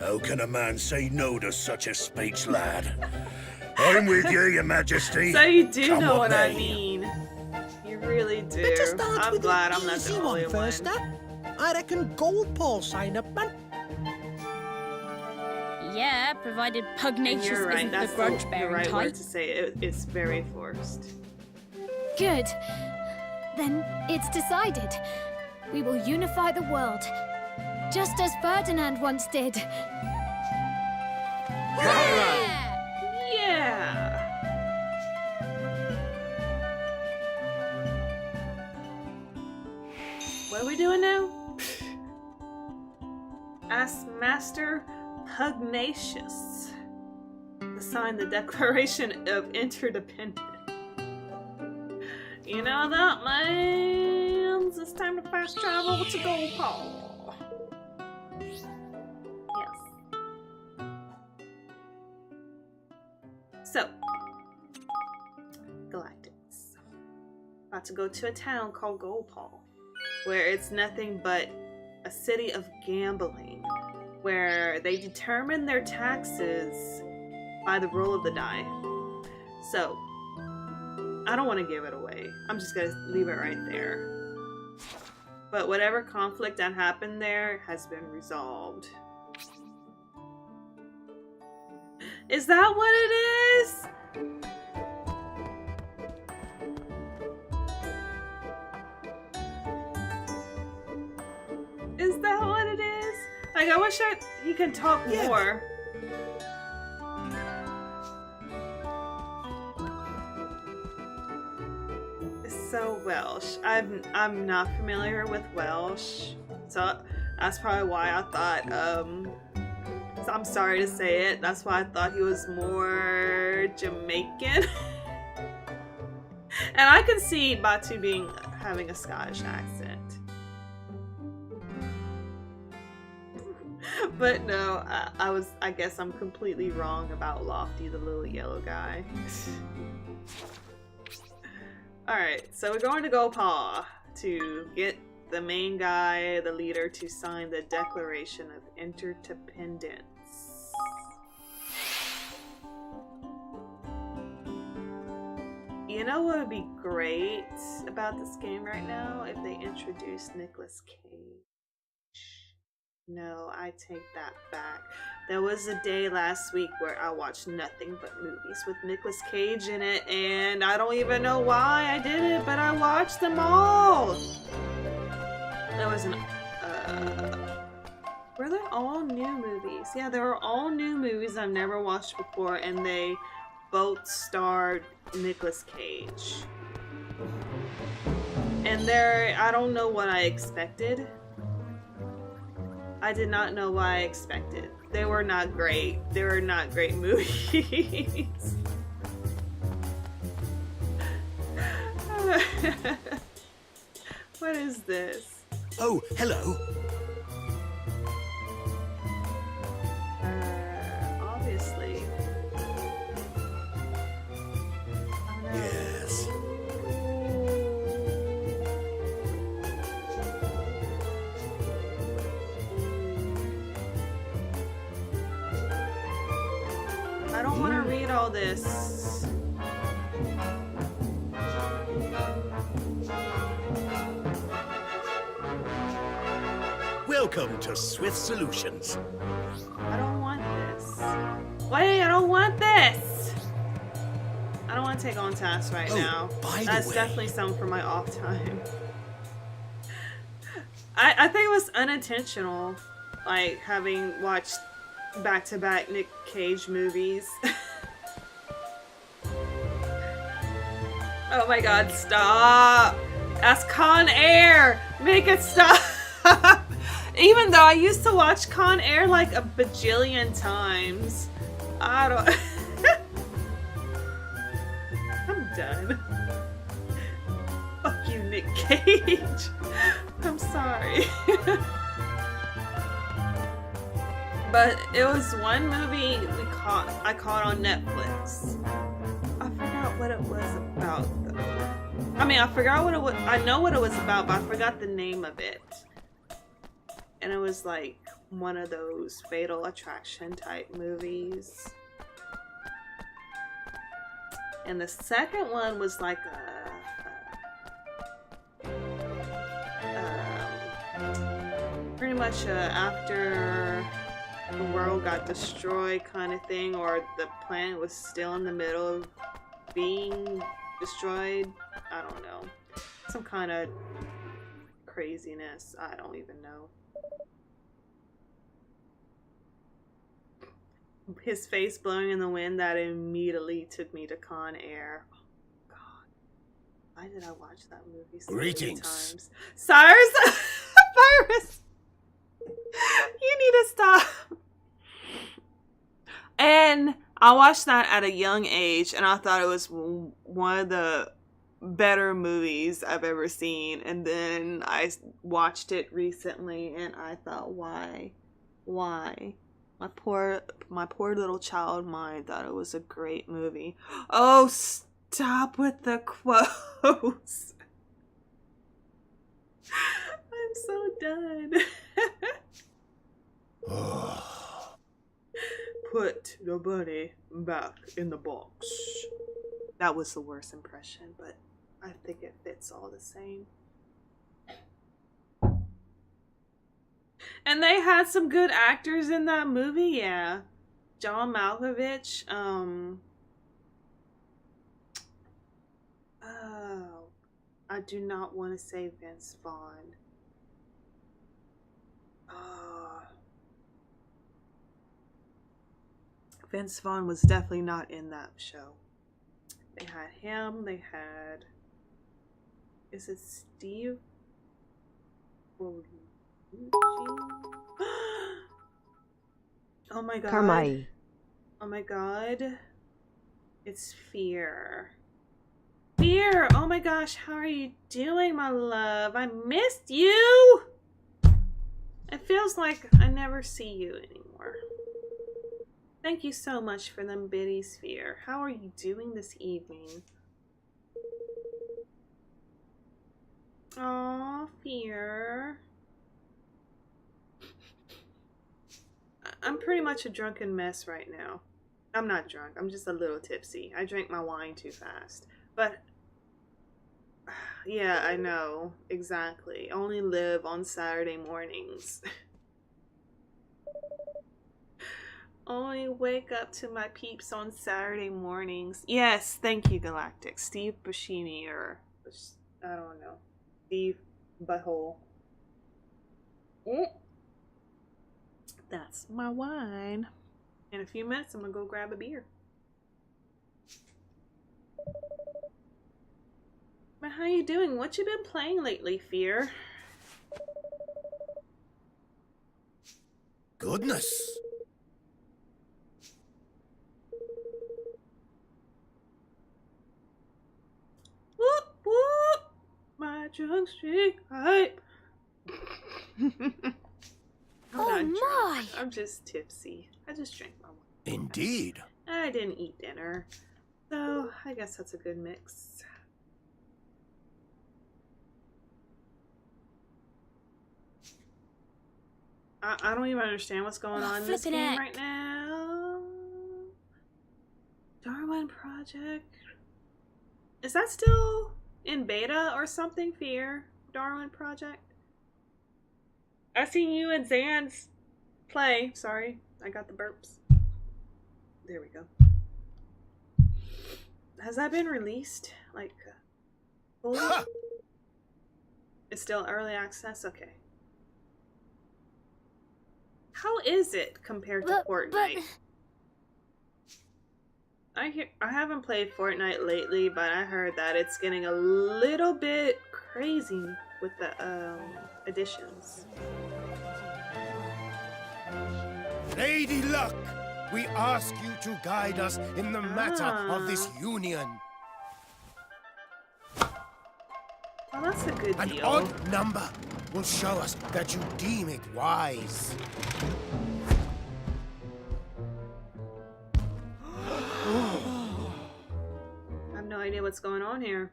Speaker 2: How can a man say no to such a speech, lad? I'm with you, Your Majesty.
Speaker 1: So you do
Speaker 2: Come
Speaker 1: know
Speaker 2: on,
Speaker 1: what I
Speaker 2: mate.
Speaker 1: mean. You really do.
Speaker 6: Better start
Speaker 1: I'm
Speaker 6: with
Speaker 1: glad
Speaker 6: an
Speaker 1: I'm not
Speaker 6: easy
Speaker 1: the only
Speaker 6: one first,
Speaker 1: one.
Speaker 6: I reckon Gold Paul sign up, man.
Speaker 5: Yeah, provided
Speaker 1: And
Speaker 5: pugnacious
Speaker 1: you're right.
Speaker 5: isn't the
Speaker 1: That's
Speaker 5: grudge
Speaker 1: the
Speaker 5: bearing
Speaker 1: right word
Speaker 5: type.
Speaker 1: to say. It's very forced.
Speaker 3: Good. Then it's decided. We will unify the world, just as Ferdinand once did.
Speaker 1: Yeah. What are we doing now? Ask Master Pugnacious to sign the Declaration of Interdependence. You know that means it's time to fast travel to Gold Paul. Yes. So, Galactics. About to go to a town called Gold Paul, where it's nothing but a city of gambling, where they determine their taxes by the roll of the die. So, I don't want to give it away. I'm just gonna leave it right there. But whatever conflict that happened there has been resolved. Is that what it is? Is that what it is? Like, I wish he could talk
Speaker 6: Yeah.
Speaker 1: more. So Welsh. I'm not familiar with Welsh, so that's probably why I thought. I'm sorry to say it. That's why I thought he was more Jamaican. And I can see Batu having a Scottish accent. But no, I guess I'm completely wrong about Lofty, the little yellow guy. Alright, so we're going to Gopal to get the main guy, the leader, to sign the Declaration of Interdependence. You know what would be great about this game right now? If they introduced Nicolas Cage. No, I take that back. There was a day last week where I watched nothing but movies with Nicolas Cage in it, and I don't even know why I did it, but I watched them all! There was an, were they all new movies? Yeah, they were all new movies I've never watched before, and they both starred Nicolas Cage. And I don't know what I expected. I did not know what I expected. They were not great. They were not great movies. What is this?
Speaker 2: Oh, hello.
Speaker 1: Obviously. all this?
Speaker 2: Welcome to Swift Solutions.
Speaker 1: I don't want this. Wait, I don't want this. I don't want to take on tasks right now.
Speaker 2: By the
Speaker 1: That's
Speaker 2: way,
Speaker 1: definitely something for my off time. I think it was unintentional, like having watched back-to-back Nick Cage movies. Oh my god, stop! That's Con Air! Make it stop! Even though I used to watch Con Air like a bajillion times. I don't... I'm done. Fuck you, Nick Cage. I'm sorry. But it was one movie I caught on Netflix. I forgot what it was about though. I mean, I forgot what it was. I know what it was about, but I forgot the name of it. And it was like one of those Fatal Attraction type movies. And the second one was like pretty much after the world got destroyed kind of thing, or the planet was still in the middle of being destroyed. I don't know. Some kind of craziness. I don't even know. His face blowing in the wind, that immediately took me to Con Air. Oh god. Why did I watch that movie so many times? Cyrus! Virus! You need to stop. And I watched that at a young age, and I thought it was one of the better movies I've ever seen. And then I watched it recently, and I thought, why? Why? My poor little child mind thought it was a great movie. Oh, stop with the quotes. I'm so done. Put the bunny back in the box. That was the worst impression, but I think it fits all the same. And they had some good actors in that movie, yeah. John Malkovich, I do not want to say Vince Vaughn. Vince Vaughn was definitely not in that show. They had him, they had... Is it Steve? Oh my god.
Speaker 7: Carmine.
Speaker 1: Oh my god. It's Fear. Fear! Oh my gosh, how are you doing, my love? I missed you! It feels like I never see you anymore. Thank you so much for them biddies, Fear. How are you doing this evening? Aw, Fear. I'm pretty much a drunken mess right now. I'm not drunk, I'm just a little tipsy. I drank my wine too fast. But, yeah, I know. Exactly. Only live on Saturday mornings. Only wake up to my peeps on Saturday mornings. Yes, thank you, Galactic. Steve Buscemi, or I don't know. Steve Butthole. That's my wine. In a few minutes, I'm gonna go grab a beer. But how you doing? What you been playing lately, Fear?
Speaker 2: Goodness.
Speaker 1: Whoop whoop! My drunk streak hype.
Speaker 3: Oh my!
Speaker 1: I'm just tipsy. I just drank my wine.
Speaker 2: Indeed.
Speaker 1: I didn't eat dinner, so I guess that's a good mix. I don't even understand what's going on in this game right now. Dark Project. Is that still in beta or something, Fear? Darwin Project? I seen you and Zan's play. Sorry, I got the burps. There we go. Has that been released? Like, fully? It's still early access? Okay. How is it compared to Fortnite? I haven't played Fortnite lately, but I heard that it's getting a little bit crazy with the additions.
Speaker 7: Lady Luck, we ask you to guide us in the matter of this union.
Speaker 1: Well, that's a good
Speaker 7: An
Speaker 1: deal.
Speaker 7: odd number will show us that you deem it wise.
Speaker 1: I have no idea what's going on here.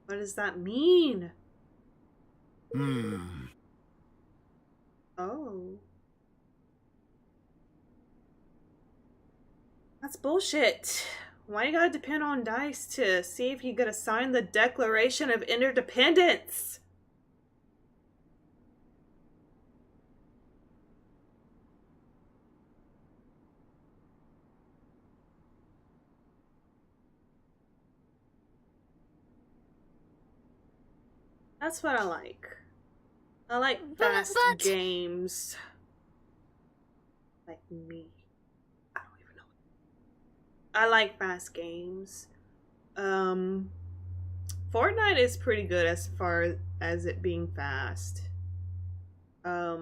Speaker 1: What does that mean? Oh. That's bullshit. Why you gotta depend on dice to see if you gotta sign the Declaration of Interdependence? That's what I like. I like fast games. Like me. I don't even know. I like fast games. Fortnite is pretty good as far as it being fast. I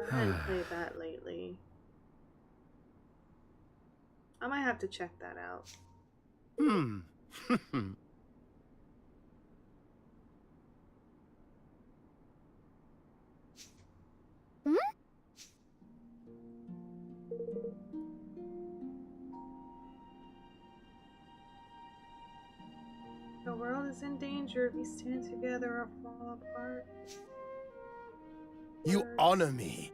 Speaker 1: hadn't played that lately. I might have to check that out. The world is in danger if we stand together or fall apart.
Speaker 7: You honor me.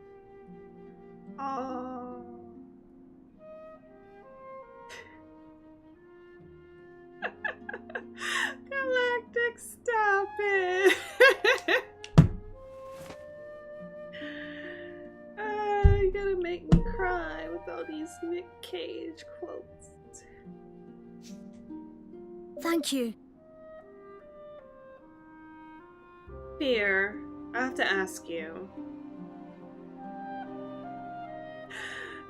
Speaker 1: Oh. Galactic, stop it. You gotta make me cry with all these Nick Cage quotes.
Speaker 3: Thank you.
Speaker 1: Fear, I have to ask you.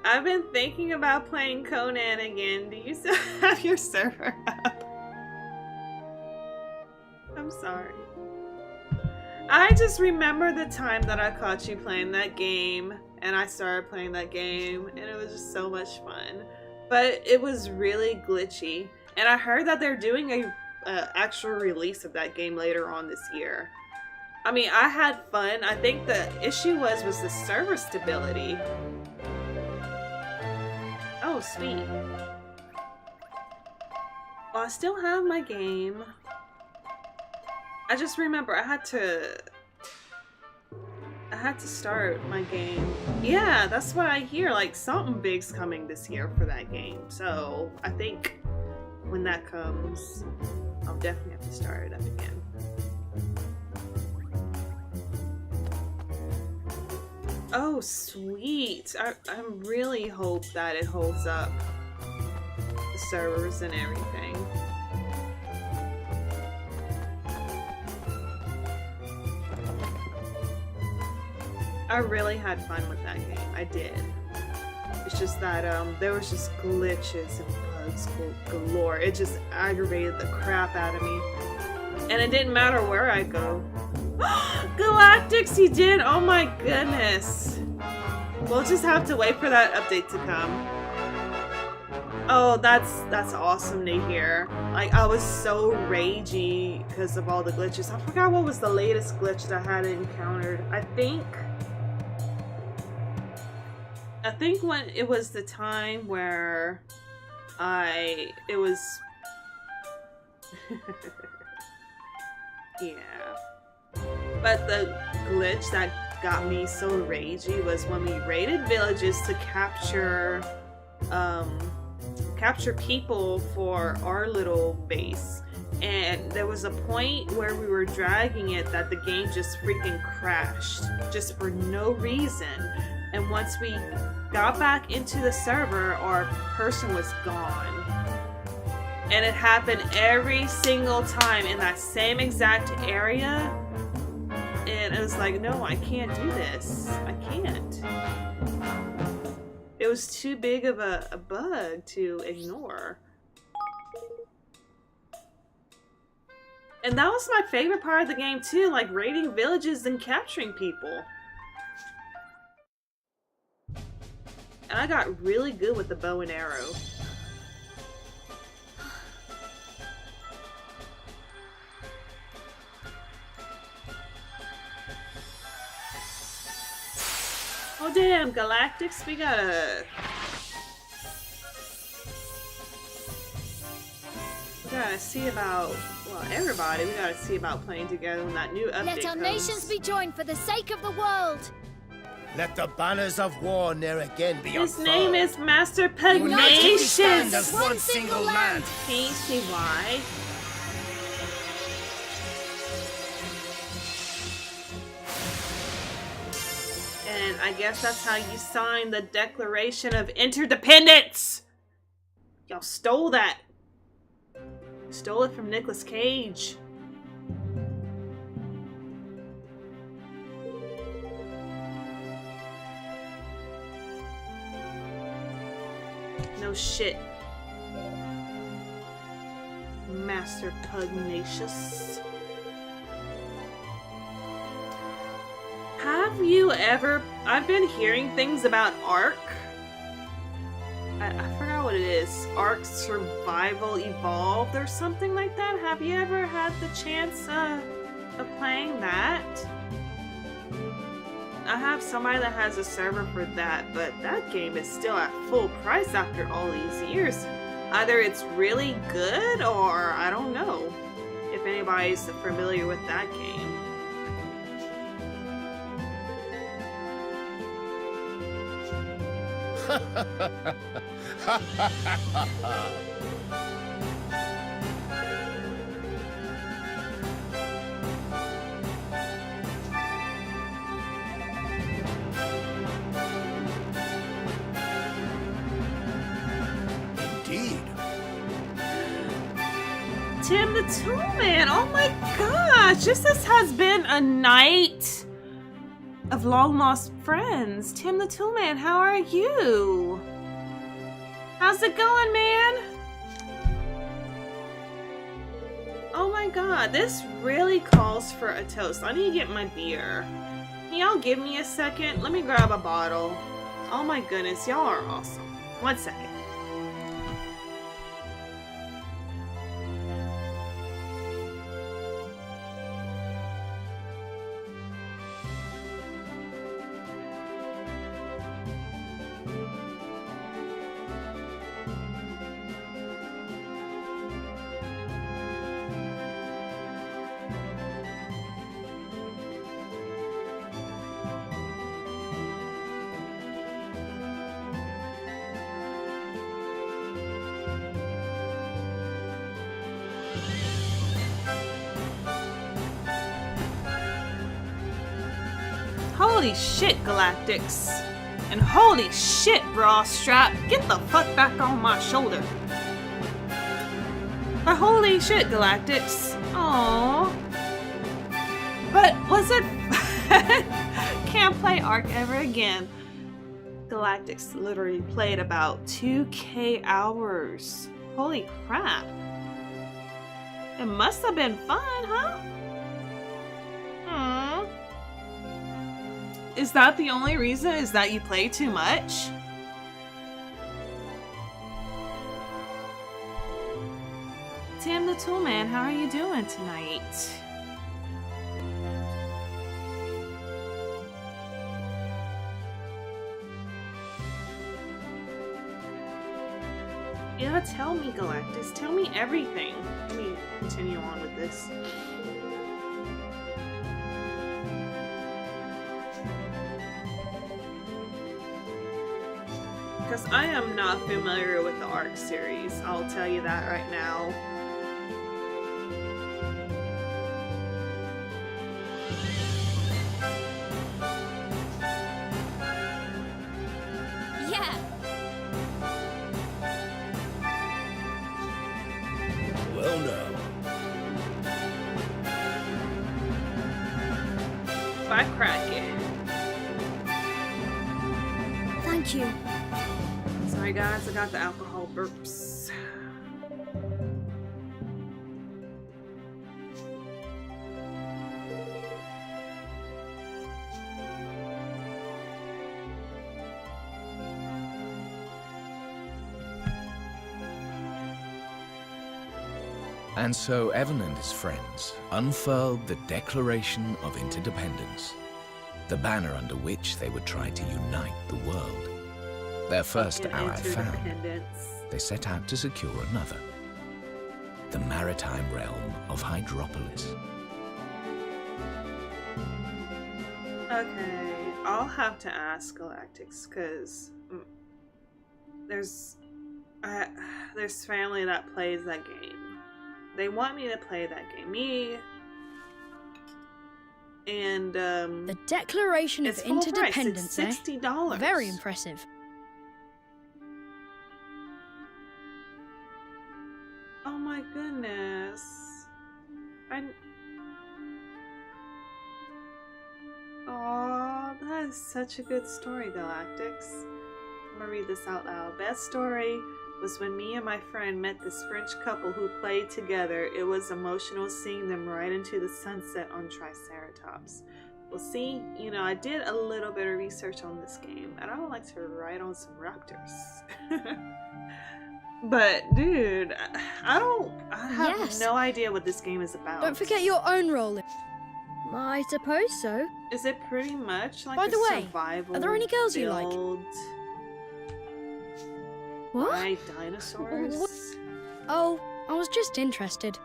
Speaker 1: I've been thinking about playing Conan again. Do you still have your server up? I'm sorry. I just remember the time that I caught you playing that game, and I started playing that game, and it was just so much fun. But it was really glitchy, and I heard that they're doing a actual release of that game later on this year. I mean, I had fun. I think the issue was the server stability. Oh, sweet. Well, I still have my game. I just remember I had to start my game. Yeah, that's what I hear. Like, something big's coming this year for that game. So, I think when that comes, I'll definitely have to start it up again. Oh, sweet. I really hope that it holds up. The servers and everything. I really had fun with that game. I did. It's just that there was just glitches and bugs galore. It just aggravated the crap out of me. And it didn't matter where I go. Galactics, he did! Oh my goodness. We'll just have to wait for that update to come. Oh, that's awesome to hear. Like, I was so ragey because of all the glitches. I forgot what was the latest glitch that I had encountered. I think when it was the time where it was yeah. But the glitch that got me so ragey was when we raided villages to capture people for our little base. And there was a point where we were dragging it that the game just freaking crashed, just for no reason. And once we got back into the server, our person was gone. And it happened every single time in that same exact area. And it was like, no, I can't do this. I can't. It was too big of a bug to ignore. And that was my favorite part of the game too, like raiding villages and capturing people. And I got really good with the bow and arrow. Oh damn, Galactics, we gotta see about, well, everybody, we gotta see about playing together when that new update
Speaker 3: Let our
Speaker 1: comes.
Speaker 3: nations be joined for the sake of the world.
Speaker 7: Let the banners of war ne'er again be
Speaker 1: His
Speaker 7: unfurled.
Speaker 1: name is Master
Speaker 7: United we stand
Speaker 1: Pugnacious!
Speaker 7: as one single land.
Speaker 1: Can't you see why? And I guess that's how you sign the Declaration of Interdependence! Y'all stole that. Stole it from Nicolas Cage. No shit. Master Pugnacious. Have you ever... I've been hearing things about Ark. I forgot what it is. Ark Survival Evolved or something like that. Have you ever had the chance of playing that? I have somebody that has a server for that, but that game is still at full price after all these years. Either it's really good or I don't know if anybody's familiar with that game.
Speaker 7: Indeed.
Speaker 1: Tim the Toolman, oh my gosh, this has been a night of long lost friends. Tim the Toolman, how are you? How's it going, man? Oh my god, this really calls for a toast. I need to get my beer. Can y'all give me a second? Let me grab a bottle. Oh my goodness, y'all are awesome. 1 second. Holy shit, Galactics. And holy shit, Bra Strap. Get the fuck back on my shoulder. But holy shit, Galactics. Aww. But was it... Can't play Ark ever again. Galactics literally played about 2K hours. Holy crap. It must have been fun, huh? Is that the only reason? Is that you play too much? Tim the Toolman, how are you doing tonight? Yeah, tell me, Galactus. Tell me everything. Let me continue on with this. Because I am not familiar with the Ark series. I'll tell you that right now.
Speaker 5: Yeah.
Speaker 2: Well, now.
Speaker 1: By Kraken.
Speaker 3: Thank you.
Speaker 1: Sorry guys, I got the alcohol burps.
Speaker 8: And so Evan and his friends unfurled the Declaration of Interdependence, the banner under which they would try to unite the world. Their first ally found,
Speaker 1: Interdependence.
Speaker 8: they set out to secure another, the maritime realm of Hydropolis.
Speaker 1: Okay, I'll have to ask Galactics because there's family that plays that game. They want me to play that game. Me and
Speaker 9: The Declaration of
Speaker 1: it's full price.
Speaker 9: Interdependence,
Speaker 1: It's $60.
Speaker 9: Very impressive.
Speaker 1: Oh my goodness. Oh, that is such a good story, Galactics. I'm gonna read this out loud. Best story was when me and my friend met this French couple who played together. It was emotional seeing them ride into the sunset on Triceratops. Well, see, you know, I did a little bit of research on this game, and I would like to ride on some raptors. But, dude, I have
Speaker 9: Yes.
Speaker 1: no idea what this game is about.
Speaker 9: Don't forget your own role. I suppose so.
Speaker 1: Is it pretty much like
Speaker 9: By
Speaker 1: a
Speaker 9: the way,
Speaker 1: survival
Speaker 9: are there any girls you like?
Speaker 1: build
Speaker 9: What?
Speaker 1: by dinosaurs?
Speaker 9: Oh, I was just interested.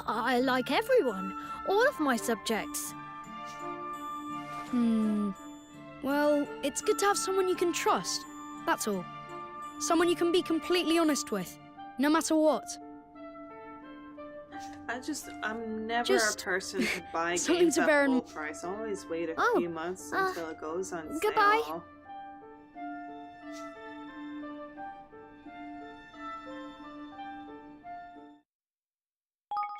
Speaker 3: I like everyone. All of my subjects.
Speaker 9: Well, it's good to have someone you can trust. That's all. Someone you can be completely honest with, no matter what.
Speaker 1: I'm never
Speaker 9: Just
Speaker 1: a person to buy
Speaker 9: something
Speaker 1: games
Speaker 9: to
Speaker 1: at
Speaker 9: bear in-
Speaker 1: full price. I always wait a
Speaker 3: Oh,
Speaker 1: few months until it goes on
Speaker 3: goodbye.
Speaker 1: sale.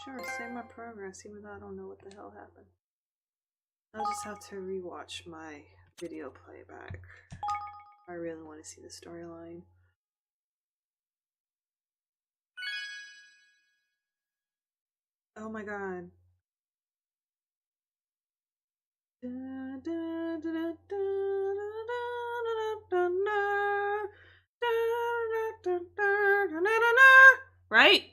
Speaker 1: Sure, save my progress even though I don't know what the hell happened. I'll just have to rewatch my video playback. I really want to see the storyline. Oh my god. Right?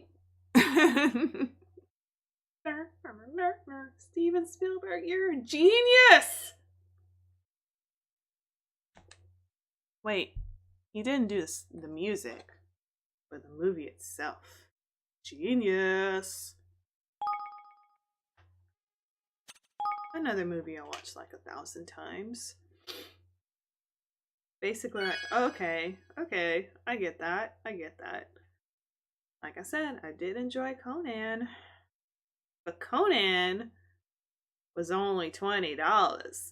Speaker 1: Steven Spielberg, you're a genius! Wait, he didn't do the music, but the movie itself. Genius! Another movie I watched like 1,000 times. Basically, okay, I get that. Like I said, I did enjoy Conan. But Conan was only $20.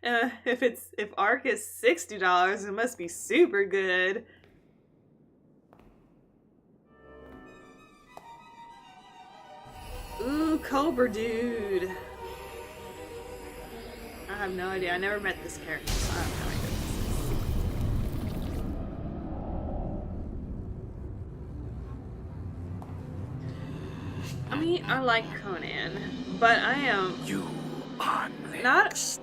Speaker 1: If Ark is $60, it must be super good. Ooh, Cobra Dude. I have no idea. I never met this character, so I have no idea. I mean, I like Conan, but I am
Speaker 8: You are
Speaker 1: not.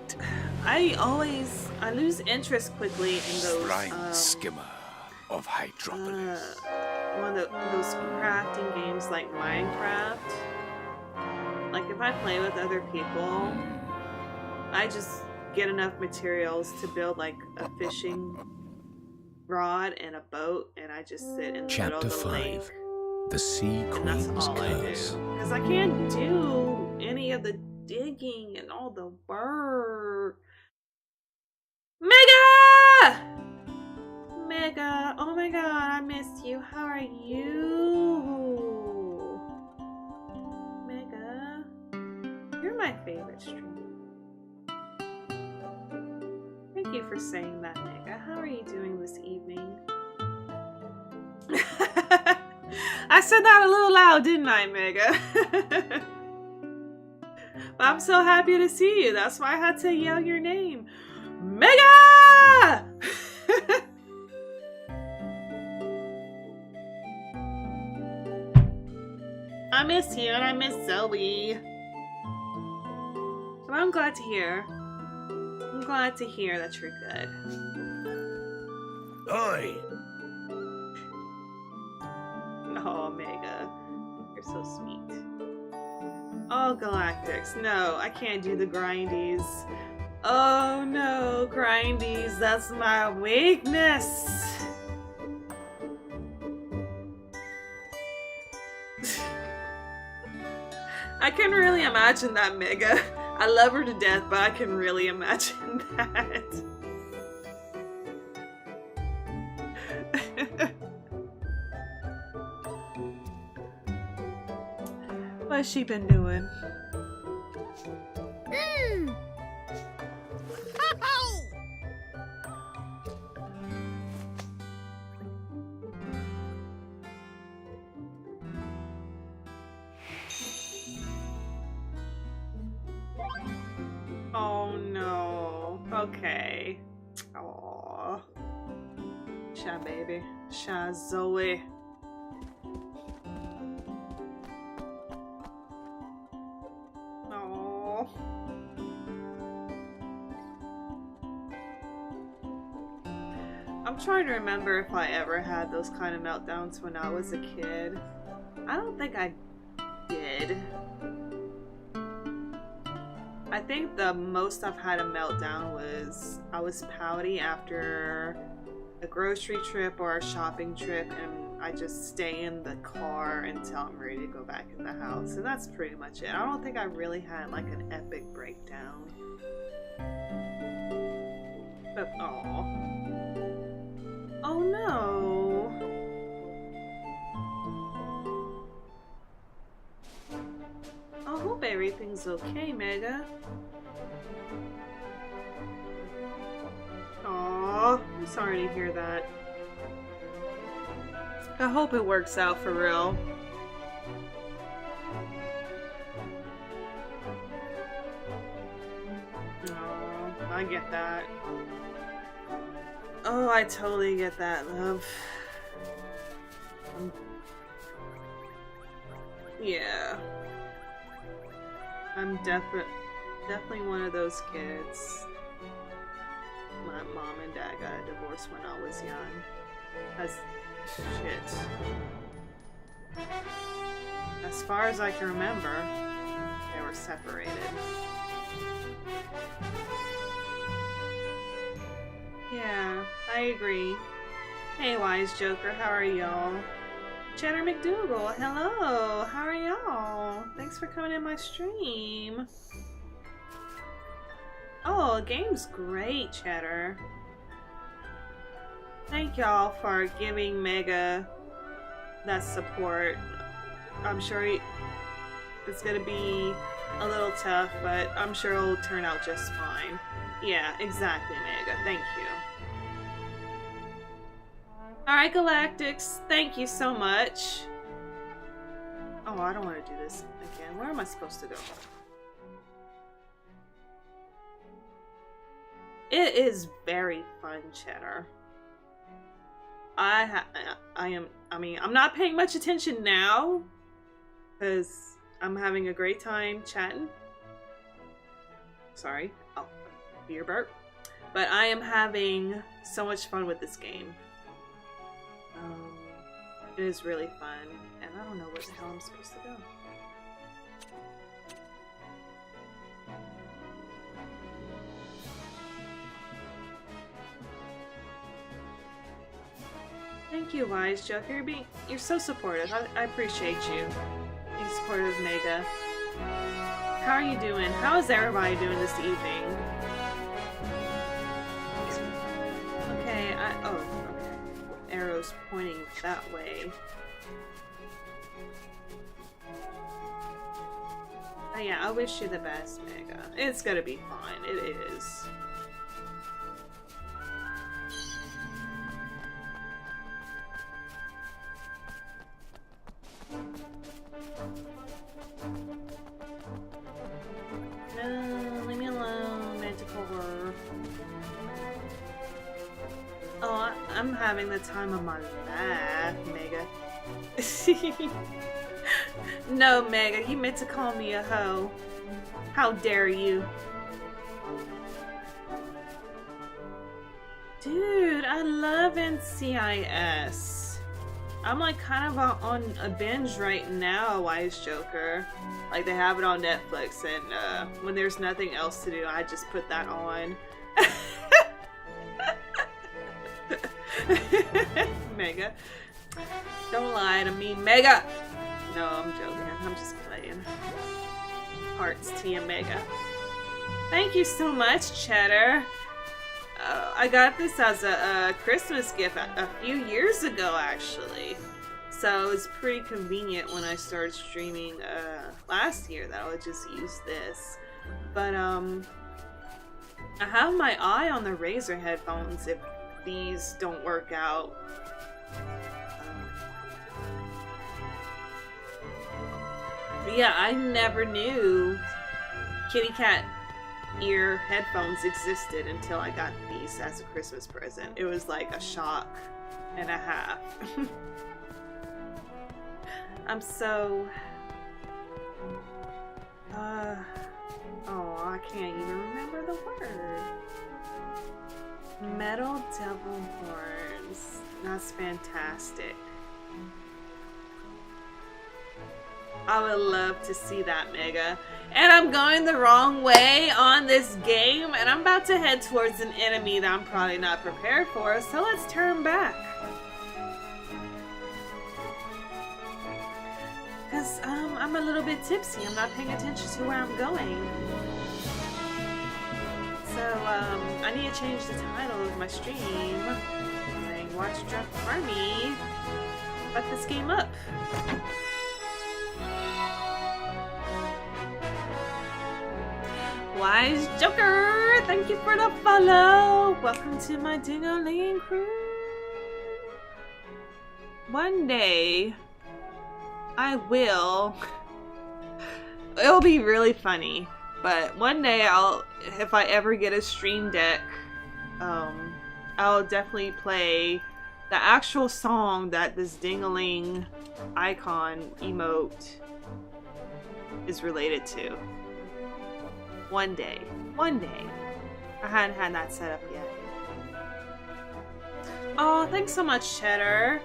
Speaker 1: I lose interest quickly in those.
Speaker 8: Flying skimmer of Hydropolis.
Speaker 1: One of those crafting games like Minecraft. Like if I play with other people, I just get enough materials to build like a fishing rod and a boat, and I just sit in the middle of
Speaker 8: Chapter
Speaker 1: the
Speaker 8: 5.
Speaker 1: lake.
Speaker 8: The Sea
Speaker 1: And that's
Speaker 8: Queen's
Speaker 1: all I do.
Speaker 8: Curse.
Speaker 1: Because I can't do any of the digging and all the work. Mega! Mega, oh my god, I missed you. How are you? Mega, you're my favorite streamer. Thank you for saying that, Mega. How are you doing this evening? I said that a little loud, didn't I, Mega? But I'm so happy to see you. That's why I had to yell your name. Mega! I miss you and I miss Zoe. But I'm glad to hear. I'm glad to hear that you're good.
Speaker 2: Oi!
Speaker 1: Oh, Mega. You're so sweet. Oh, Galactics. No, I can't do the grindies. Oh no, grindies. That's my weakness. I can really imagine that, Mega. I love her to death, but I can really imagine that. What's she been doing? Oh no. Okay. Aww. Shy baby. Shy Zoe. Aww. I'm trying to remember if I ever had those kind of meltdowns when I was a kid. I don't think I did. I think the most I've had a meltdown was I was pouty after a grocery trip or a shopping trip, and I just stay in the car until I'm ready to go back in the house. And that's pretty much it. I don't think I really had like an epic breakdown. But oh no. I hope everything's okay, Mega. Aw, I'm sorry to hear that. I hope it works out for real. Oh, I get that. Oh, I totally get that, love. Yeah. I'm definitely one of those kids. My mom and dad got a divorce when I was young. Shit. As far as I can remember, they were separated. Yeah, I agree. Hey, Wise Joker, how are y'all? Cheddar McDougal, hello! How are y'all? Thanks for coming in my stream. Oh, the game's great, Cheddar. Thank y'all for giving Mega that support. I'm sure it's gonna be a little tough, but I'm sure it'll turn out just fine. Yeah, exactly, Mega. Thank you. Alright, Galactics. Thank you so much. Oh, I don't want to do this again. Where am I supposed to go? It is very fun, Cheddar. I'm not paying much attention now because I'm having a great time chatting. Sorry. Oh, beer burp. But I am having so much fun with this game. It is really fun, and I don't know where the hell I'm supposed to go. Thank you, Wise Joker. You're so supportive. I appreciate you. Being supportive of Mega. How are you doing? How is everybody doing this evening? Okay, oh, okay. Arrows pointing that way. But yeah, I wish you the best, Mega. It's gonna be fine. It is. No, leave me alone, Manticore. Oh, I'm having the time of my life, Mega. No, Mega, you meant to call me a hoe. How dare you? Dude, I love NCIS. I'm like kind of on a binge right now, Wise Joker. Like they have it on Netflix, and when there's nothing else to do, I just put that on. Mega. Don't lie to me, Mega! No, I'm joking. I'm just playing. Hearts to you, Mega. Thank you so much, Cheddar. I got this as a Christmas gift a few years ago, actually. So it was pretty convenient when I started streaming last year that I would just use this. But I have my eye on the Razer headphones if these don't work out. But yeah, I never knew kitty cat ear headphones existed until I got these as a Christmas present. It was like a shock and a half. I'm so... oh, I can't even remember the word. Metal devil horns. That's fantastic. I would love to see that, Mega. And I'm going the wrong way on this game, and I'm about to head towards an enemy that I'm probably not prepared for, so let's turn back. Because I'm a little bit tipsy. I'm not paying attention to where I'm going. So, I need to change the title of my stream. Saying, watch Drunk Army. Fuck this game up. Wise Joker, thank you for the follow. Welcome to my Ding-a-ling crew. One day, I will. It'll be really funny, but one day if I ever get a stream deck, I'll definitely play the actual song that this Ding-a-ling icon emote is related to. One day. I hadn't had that set up yet. Oh, thanks so much, Cheddar.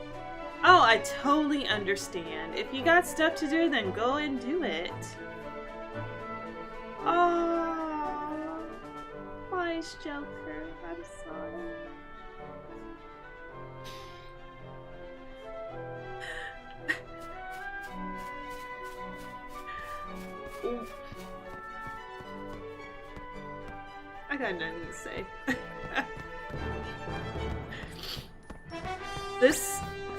Speaker 1: Oh, I totally understand. If you got stuff to do, then go and do it. Oh, Wise Joker. I'm sorry. Ooh. I got nothing to say.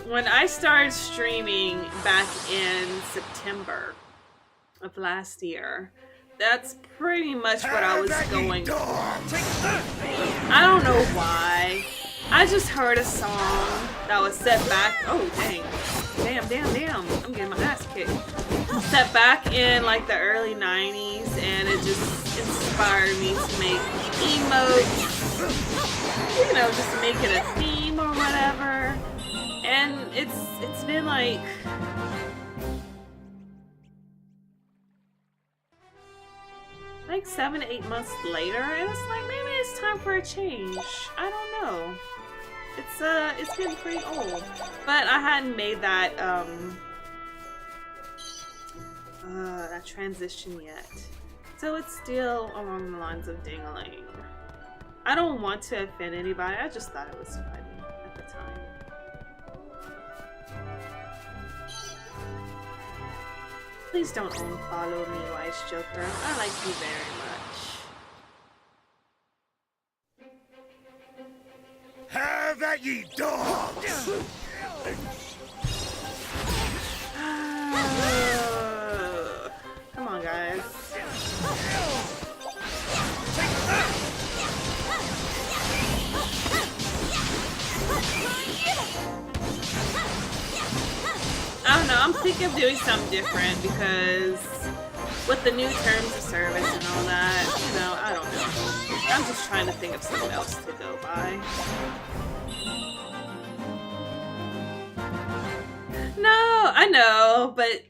Speaker 1: When I started streaming back in September of last year, that's pretty much what I was going for. I don't know why. I just heard a song that was set back. Oh, dang. Damn. I'm getting my ass kicked. Set back in like the early 90s, and it just inspired me to make emotes, you know, just make it a theme or whatever. And it's been like like 7 to 8 months later, and it's like maybe it's time for a change. I don't know. It's getting pretty old, but I hadn't made that that transition yet. So it's still along the lines of Ding-a-ling. I don't want to offend anybody, I just thought it was funny at the time. Please don't unfollow me, Wise Joker. I like you very much.
Speaker 2: Have at ye, dogs!
Speaker 1: Come on, guys. I don't know, I'm thinking of doing something different because with the new terms of service and all that, you know, I don't know. I'm just trying to think of something else to go by. No, I know, but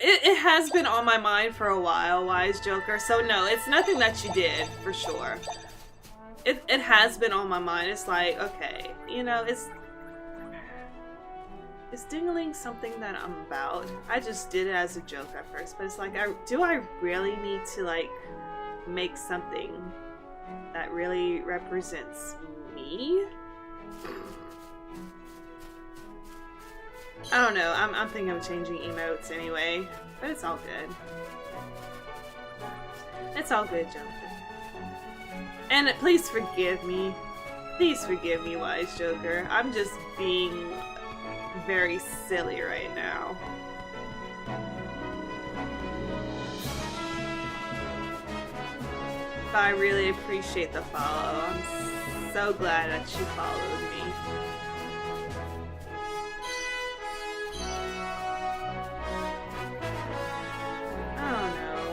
Speaker 1: it has been on my mind for a while, Wise Joker. So no, it's nothing that you did, for sure. It has been on my mind. It's like, okay, you know, is dingling something that I'm about? I just did it as a joke at first, but it's like, do I really need to like make something that really represents me? I don't know. I'm thinking of changing emotes anyway, but it's all good. It's all good, Joker. And please forgive me. Please forgive me, Wise Joker. I'm just being very silly right now. But I really appreciate the follow. I'm so glad that you followed me. I don't know.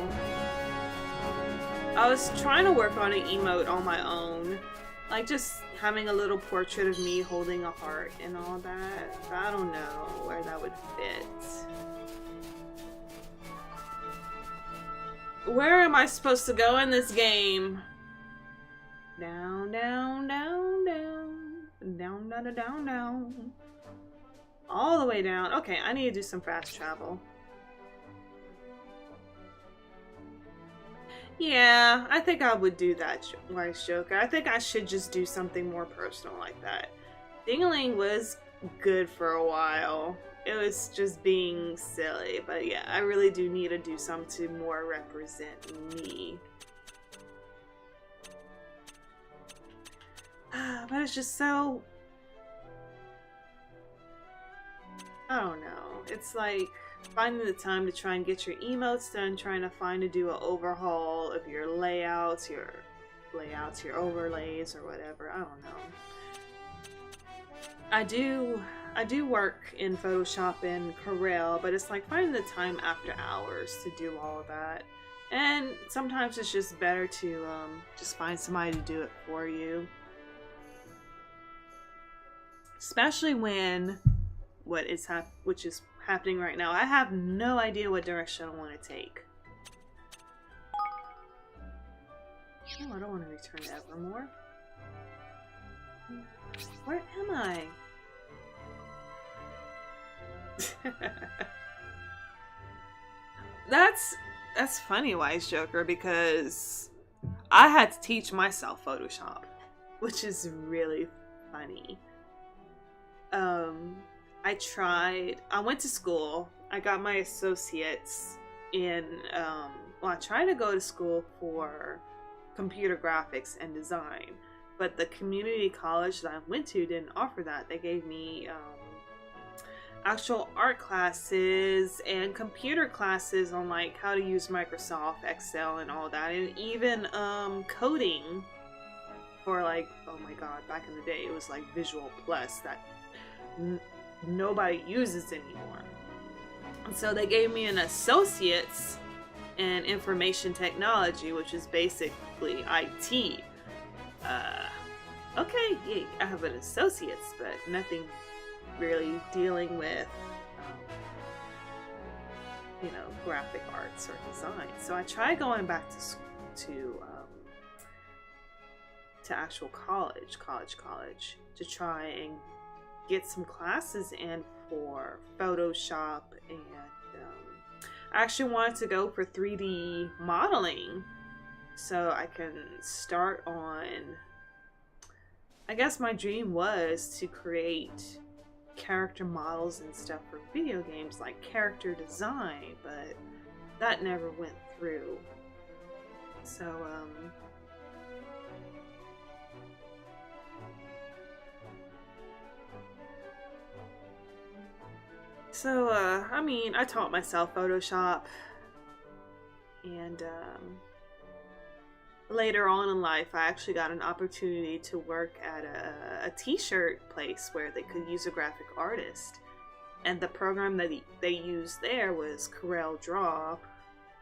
Speaker 1: I was trying to work on an emote on my own. Like just having a little portrait of me holding a heart and all that. But I don't know where that would fit. Where am I supposed to go in this game? Down, down, down, down. Down, down, down, down, down. All the way down. Okay, I need to do some fast travel. Yeah, I think I would do that, Wise Joker. I think I should just do something more personal like that. Dingling was good for a while. It was just being silly, but yeah, I really do need to do something to more represent me. But it's just so... I don't know. It's like finding the time to try and get your emotes done, trying to do an overhaul of your layouts, your overlays, or whatever. I don't know. I do work in Photoshop and Corel, but it's like finding the time after hours to do all of that. And sometimes it's just better to just find somebody to do it for you. Especially when which is happening right now. I have no idea what direction I want to take. Oh, I don't want to return to Evermore. Where am I? That's funny, Wise Joker, because I had to teach myself Photoshop, which is really funny. I went to school. I got my associates in, I tried to go to school for computer graphics and design, but the community college that I went to didn't offer that. They gave me actual art classes and computer classes on like how to use Microsoft Excel and all that, and even coding for like, oh my god, back in the day it was like Visual Plus that nobody uses anymore. And so they gave me an associate's in information technology, which is basically IT. Okay, yeah, I have an associate's, but nothing really dealing with graphic arts or design. So I tried going back to actual college to try and get some classes in for Photoshop, and I actually wanted to go for 3D modeling so I can start on, I guess my dream was to create character models and stuff for video games, like character design, but that never went through. So, I mean, I taught myself Photoshop, and later on in life, I actually got an opportunity to work at a t-shirt place where they could use a graphic artist. And the program that they used there was CorelDRAW,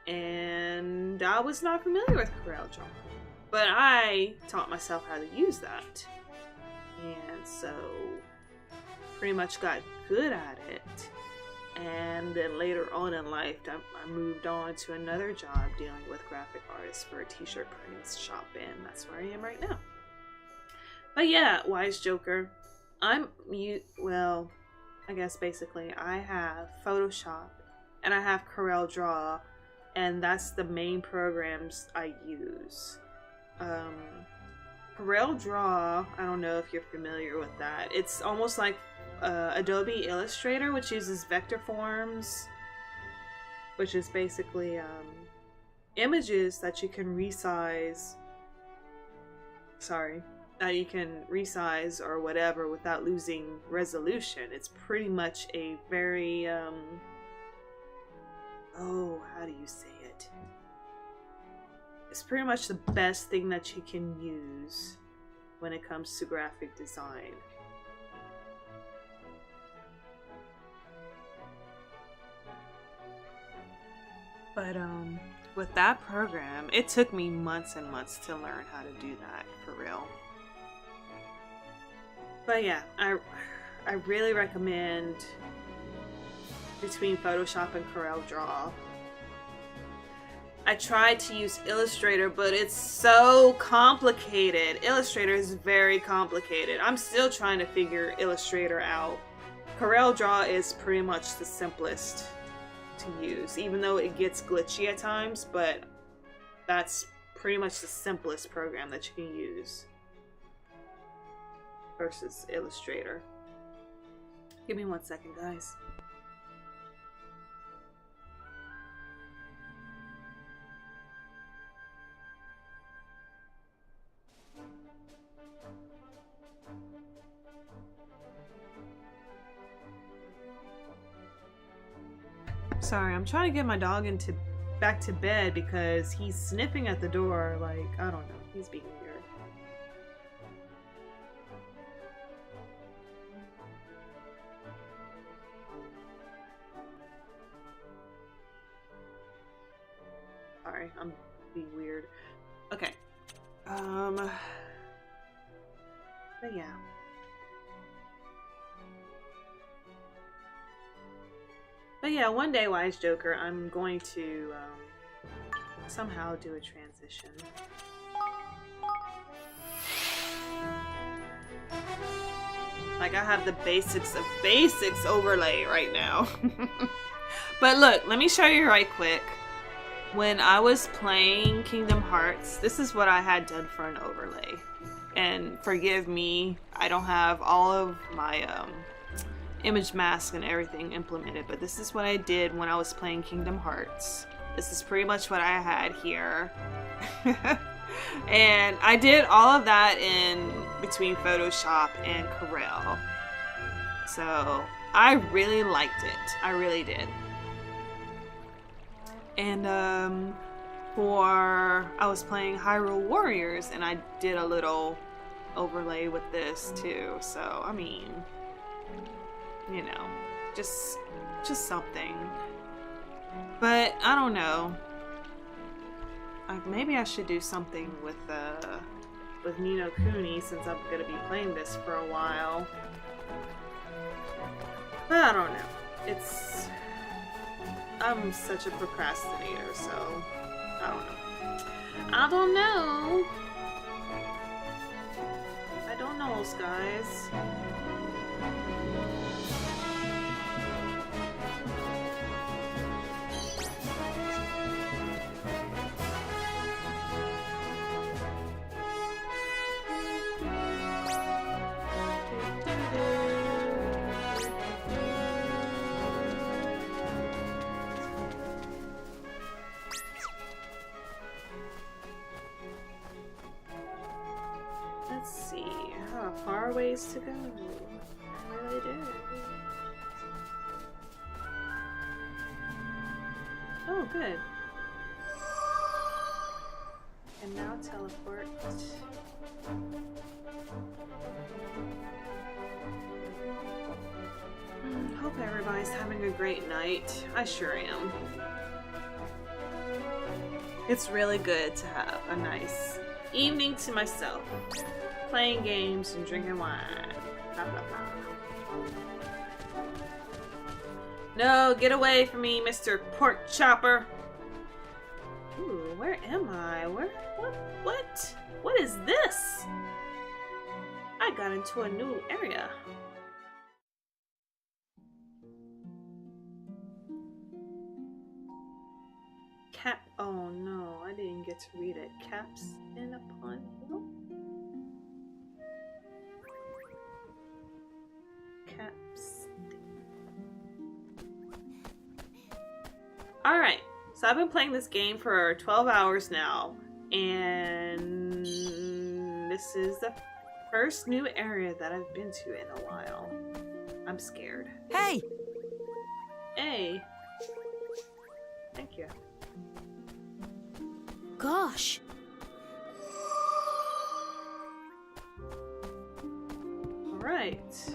Speaker 1: and I was not familiar with CorelDRAW. But I taught myself how to use that. And so, pretty much got good at it. And then later on in life, I moved on to another job dealing with graphic artists for a t-shirt printing shop, and that's where I am right now. But yeah, Wise Joker, well, I guess basically I have Photoshop and I have CorelDRAW, and that's the main programs I use. CorelDRAW, I don't know if you're familiar with that. It's almost like Adobe Illustrator, which uses vector forms, which is basically images that you can resize. That you can resize or whatever without losing resolution. It's pretty much a very how do you say it? It's pretty much the best thing that you can use when it comes to graphic design. But with that program, it took me months and months to learn how to do that for real. But yeah, I really recommend between Photoshop and CorelDRAW. I tried to use Illustrator, but it's so complicated. Illustrator is very complicated. I'm still trying to figure Illustrator out. CorelDRAW is pretty much the simplest to use, even though it gets glitchy at times, but that's pretty much the simplest program that you can use versus Illustrator. Give me 1 second, guys. Sorry, I'm trying to get my dog back to bed because he's sniffing at the door like, I don't know, he's being weird. Sorry, I'm being weird. Okay. But yeah. But yeah, one day, Wise Joker, I'm going to somehow do a transition. Like, I have the basics of basics overlay right now. But look, let me show you right quick. When I was playing Kingdom Hearts, this is what I had done for an overlay. And forgive me, I don't have all of my image mask and everything implemented, but this is what I did when I was playing Kingdom Hearts. This is pretty much what I had here. And I did all of that in between Photoshop and Corel. So I really liked it. I really did. And I was playing Hyrule Warriors, and I did a little overlay with this too. So I mean, you know, just something. But I don't know. Maybe I should do something with Ni No Kuni, since I'm gonna be playing this for a while. But I don't know. I'm such a procrastinator, so I don't know. I don't know. I don't know, guys. far ways to go. I really do. Oh, good. And now teleport. Hope everybody's having a great night. I sure am. It's really good to have a nice evening to myself. Playing games and drinking wine. Blah, blah, blah. No, get away from me, Mr. Pork Chopper. Ooh, where am I? What is this? I got into a new area. Oh no, I didn't get to read it. Caps in upon hill? Caps. Alright, so I've been playing this game for 12 hours now, and this is the first new area that I've been to in a while. I'm scared.
Speaker 6: Hey!
Speaker 1: Hey! Thank you.
Speaker 3: Gosh.
Speaker 1: Alright.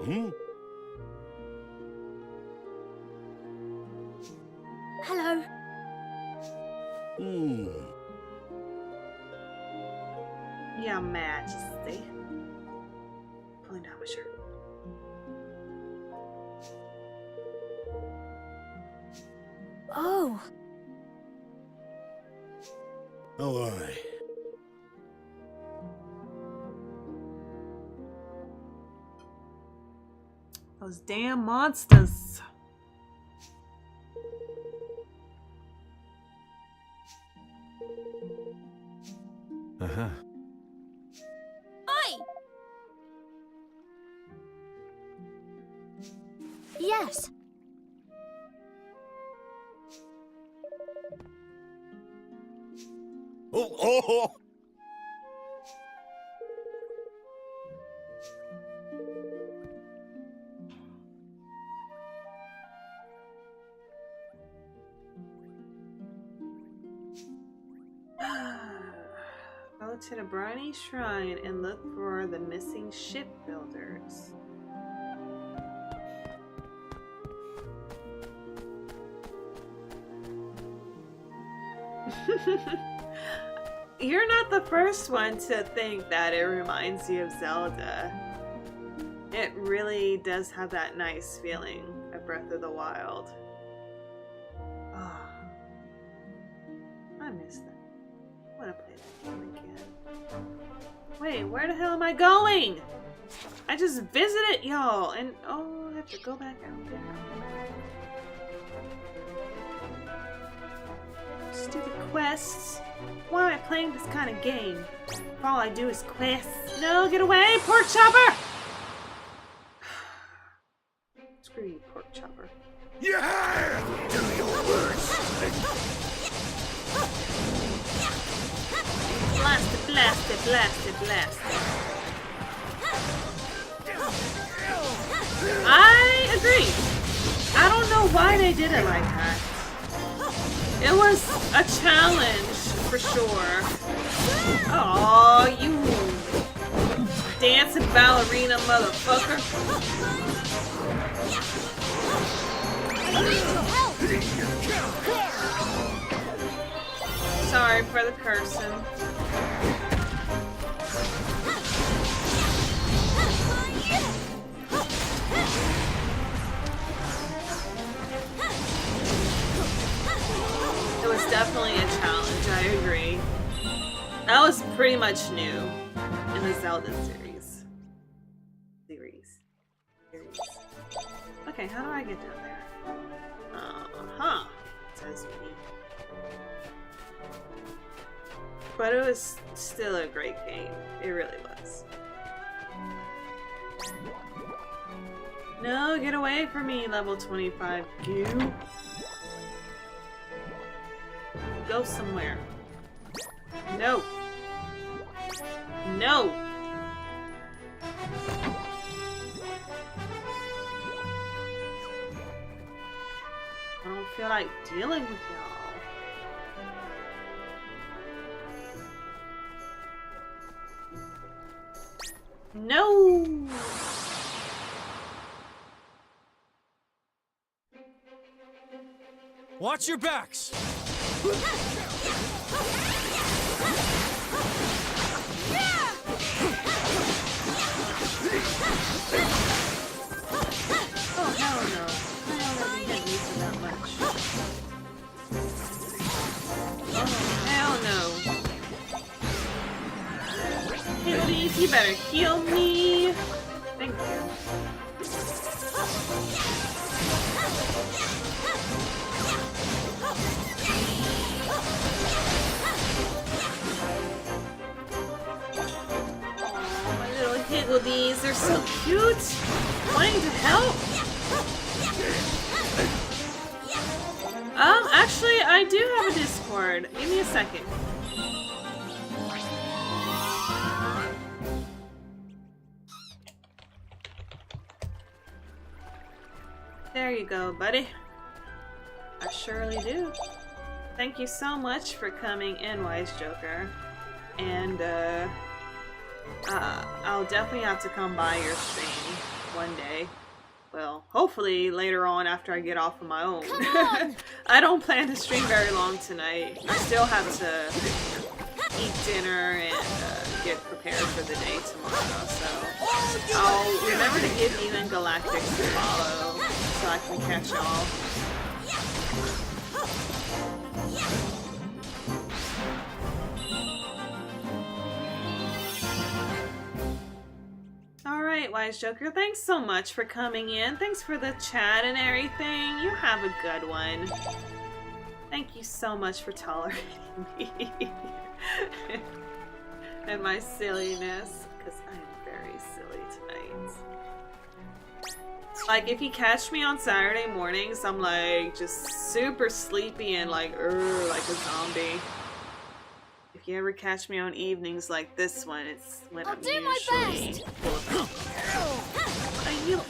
Speaker 2: Hmm?
Speaker 3: Hello.
Speaker 2: Hmm.
Speaker 1: Your Majesty. Pulling down my shirt.
Speaker 3: Oh.
Speaker 2: Oh, aye.
Speaker 1: Those damn monsters.
Speaker 4: Uh-huh.
Speaker 5: Oi!
Speaker 3: Yes.
Speaker 2: Oh, oh!
Speaker 1: Go to the Briny Shrine and look for the missing shipbuilders. You're not the first one to think that it reminds you of Zelda. It really does have that nice feeling of Breath of the Wild. Oh, I miss that. I want to play that game again. Wait, where the hell am I going? I just visited y'all, and oh, I have to go back out there. Stupid quests. Why am I playing this kind of game? If all I do is quests. No, get away, Pork Chopper! Screw you, Pork Chopper.
Speaker 2: Yeah! Do your worst!
Speaker 1: Blast it, blast it, blast it, blast it. I agree. I don't know why they did it like that. It was a challenge, for sure. Oh, you dancing ballerina motherfucker. Sorry for the cursing. It was definitely a challenge, I agree. That was pretty much new in the Zelda series. Okay, how do I get down there? Uh-huh. It says me. But it was still a great game. It really was. No, get away from me, level 25 goo. Go somewhere. No. No! I don't feel like dealing with y'all. No!
Speaker 4: Watch your backs!
Speaker 1: Oh, hell no. I already didn't use it that much. Oh, hell no. Please, you better heal me. Thank you. My little higgledies, they're so cute. Wanting to help. Actually, I do have a Discord. Give me a second. There you go, buddy. I surely do. Thank you so much for coming in, Wise Joker. And, I'll definitely have to come by your stream one day. Well, hopefully later on after I get off of my own. I don't plan to stream very long tonight. I still have to eat dinner and get prepared for the day tomorrow, so I'll remember to give even Galactics a follow so I can catch y'all. Alright, Wise Joker, thanks so much for coming in. Thanks for the chat and everything. You have a good one. Thank you so much for tolerating me. And my silliness, because I'm very silly tonight. Like, if you catch me on Saturday mornings, I'm like, just super sleepy and like a zombie. If you ever catch me on evenings like this one, it's when I'm usually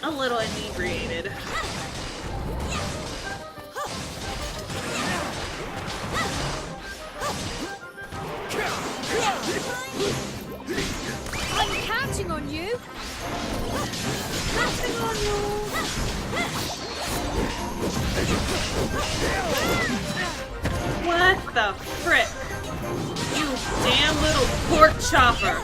Speaker 1: a little inebriated.
Speaker 3: I'm counting on you.
Speaker 1: Counting on you. What the frick? You damn little pork chopper!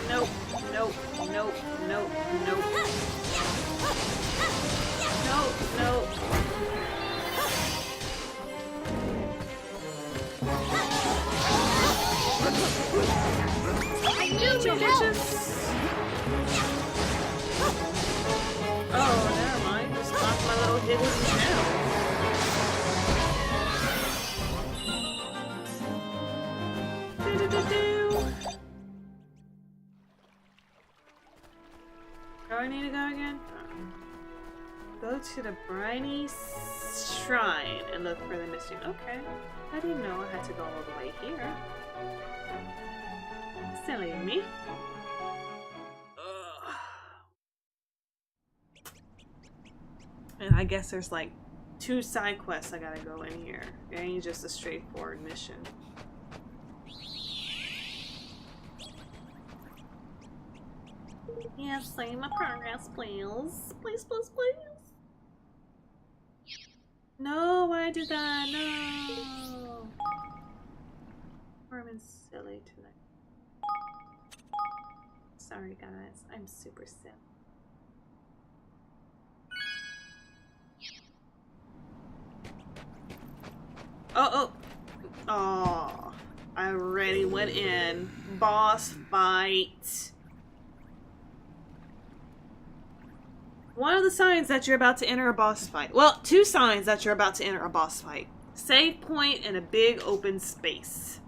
Speaker 1: Nope.
Speaker 3: I need your help.
Speaker 1: Oh, never mind. Just knock my little hidden down. Where do I need to go again? Go to the Briny Shrine and look for the missing. Okay. I didn't know I had to go all the way here. Silly me. Ugh. And I guess there's like 2 side quests I gotta go in here. It ain't just a straightforward mission. Yes, save my progress, please. Please. No, why did that? No. I'm silly tonight. Sorry, guys. I'm super silly. Oh. I already went in. Boss fight. One of the signs that you're about to enter a boss fight. Well, 2 signs that you're about to enter a boss fight. Save point and a big open space.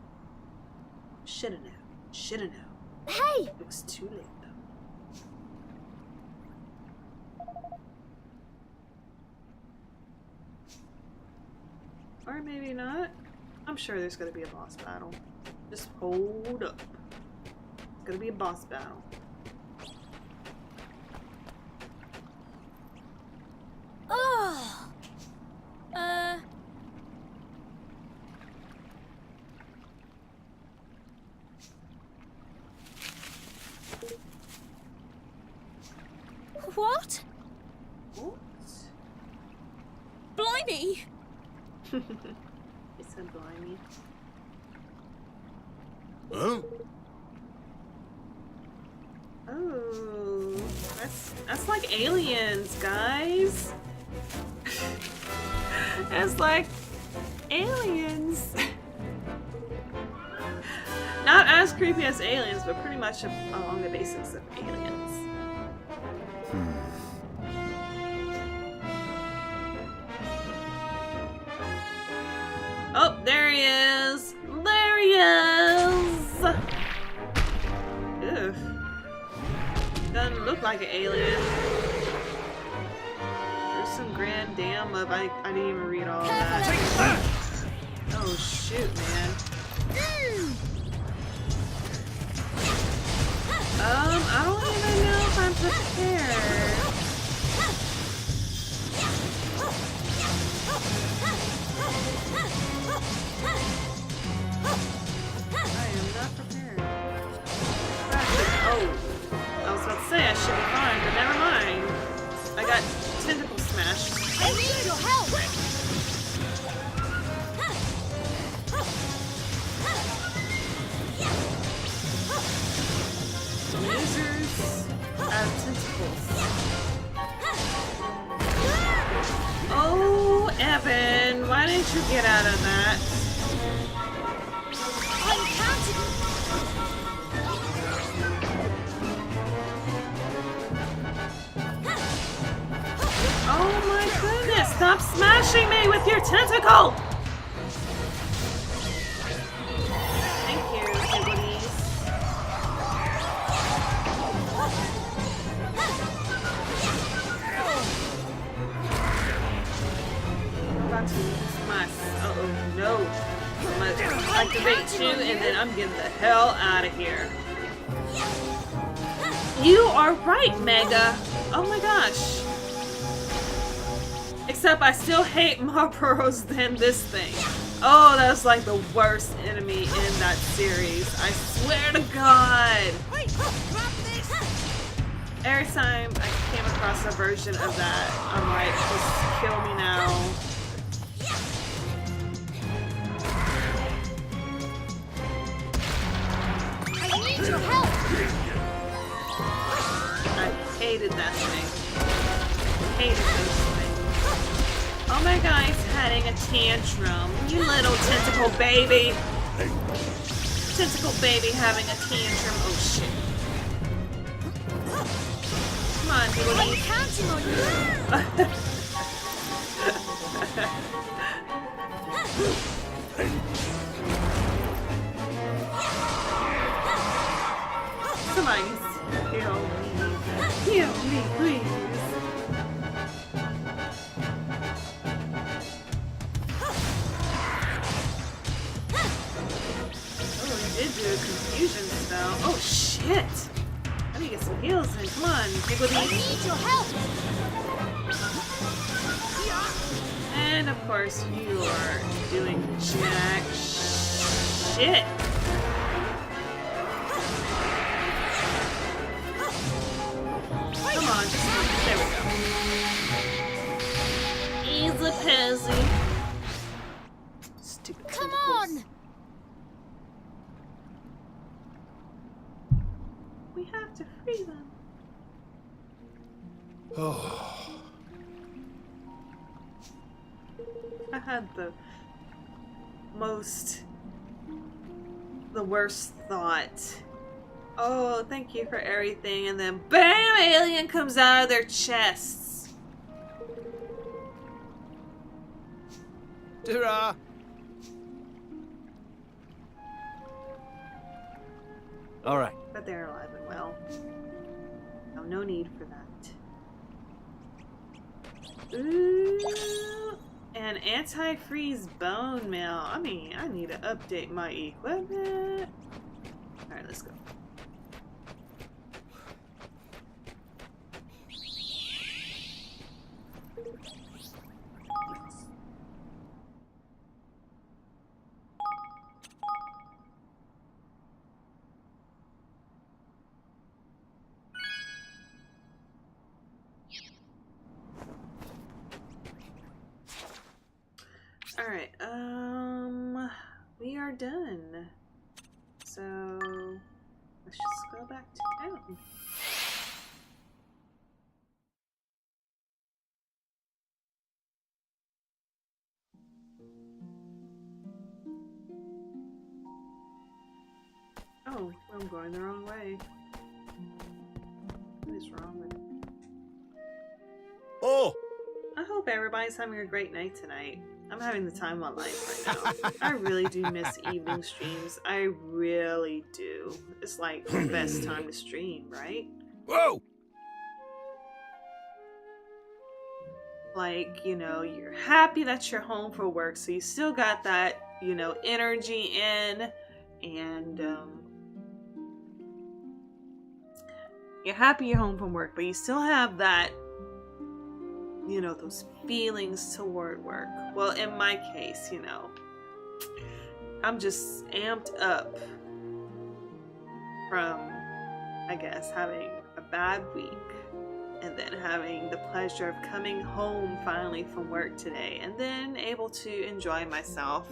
Speaker 1: Shouldn't have. Shoulda known.
Speaker 3: Hey!
Speaker 1: It was too late though. Or maybe not. I'm sure there's gonna be a boss battle. Just hold up. It's gonna be a boss battle.
Speaker 5: Oh. What?
Speaker 1: What?
Speaker 5: Blimey!
Speaker 1: It's a blimey.
Speaker 2: Huh?
Speaker 1: Oh, that's like aliens, guys. It's like aliens. Not as creepy as aliens, but pretty much along the basics of aliens. Oh, there he is! There he is! Ugh. Doesn't look like an alien. There's some grand dam of I didn't even read all of that. Oh shoot, man. I don't even know if I'm prepared. I am not prepared. Oh, I was about to say I should be fine, but never mind. I got tentacle smashed.
Speaker 3: I need your help!
Speaker 1: Lasers have tentacles. Oh, Evan, why didn't you get out of that?
Speaker 3: I'm counting!
Speaker 1: Oh my goodness, stop smashing me with your tentacle! Thank you, Hibblies. I'm about to lose my... Uh-oh, no. I'm gonna activate you and then I'm getting the hell out of here. You are right, Mega! Oh my gosh. Except I still hate more burrows than this thing. Oh, that's like the worst enemy in that series. I swear to God. Every time I came across a version of that, I'm like, just kill me now.
Speaker 3: I need your help!
Speaker 1: I hated that thing. Hated this thing. Oh my God, he's having a tantrum. You little tentacle baby. Tentacle baby having a tantrum. Oh shit. Come on,
Speaker 3: I'm
Speaker 1: Hibblies.
Speaker 3: counting on you!
Speaker 1: Somebody heal me. Heal me, please. Oh, he did do a confusion spell. Oh shit! Let me get some heals in. Come on,
Speaker 3: I
Speaker 1: Hibblies.
Speaker 3: need your help!
Speaker 1: And of course, you are doing jack shit. Come on, just there we go. Easy peasy. Stupid
Speaker 3: Come
Speaker 1: tentacles.
Speaker 3: on!
Speaker 1: We have to free them. I had the worst thought. Oh, thank you for everything, and then BAM! Alien comes out of their chests.
Speaker 4: Dira! All right.
Speaker 1: But they're alive and well. So no need for that. Ooh, an anti-freeze bone meal. I mean, I need to update my equipment. Alright, let's go. Alright, we are done. So, let's just go back to town. Oh, I'm going the wrong way. What is wrong with it?
Speaker 7: Oh!
Speaker 1: I hope everybody's having a great night tonight. I'm having the time of my life right now. I really do miss evening streams. I really do. It's like the best time to stream, right?
Speaker 7: Whoa!
Speaker 1: Like, you know, you're happy that you're home for work, so you still got that, you know, energy in, and you're happy you're home from work, but you still have that, you know, those feelings toward work. Well, in my case, you know, I'm just amped up from, I guess, having a bad week and then having the pleasure of coming home finally from work today and then able to enjoy myself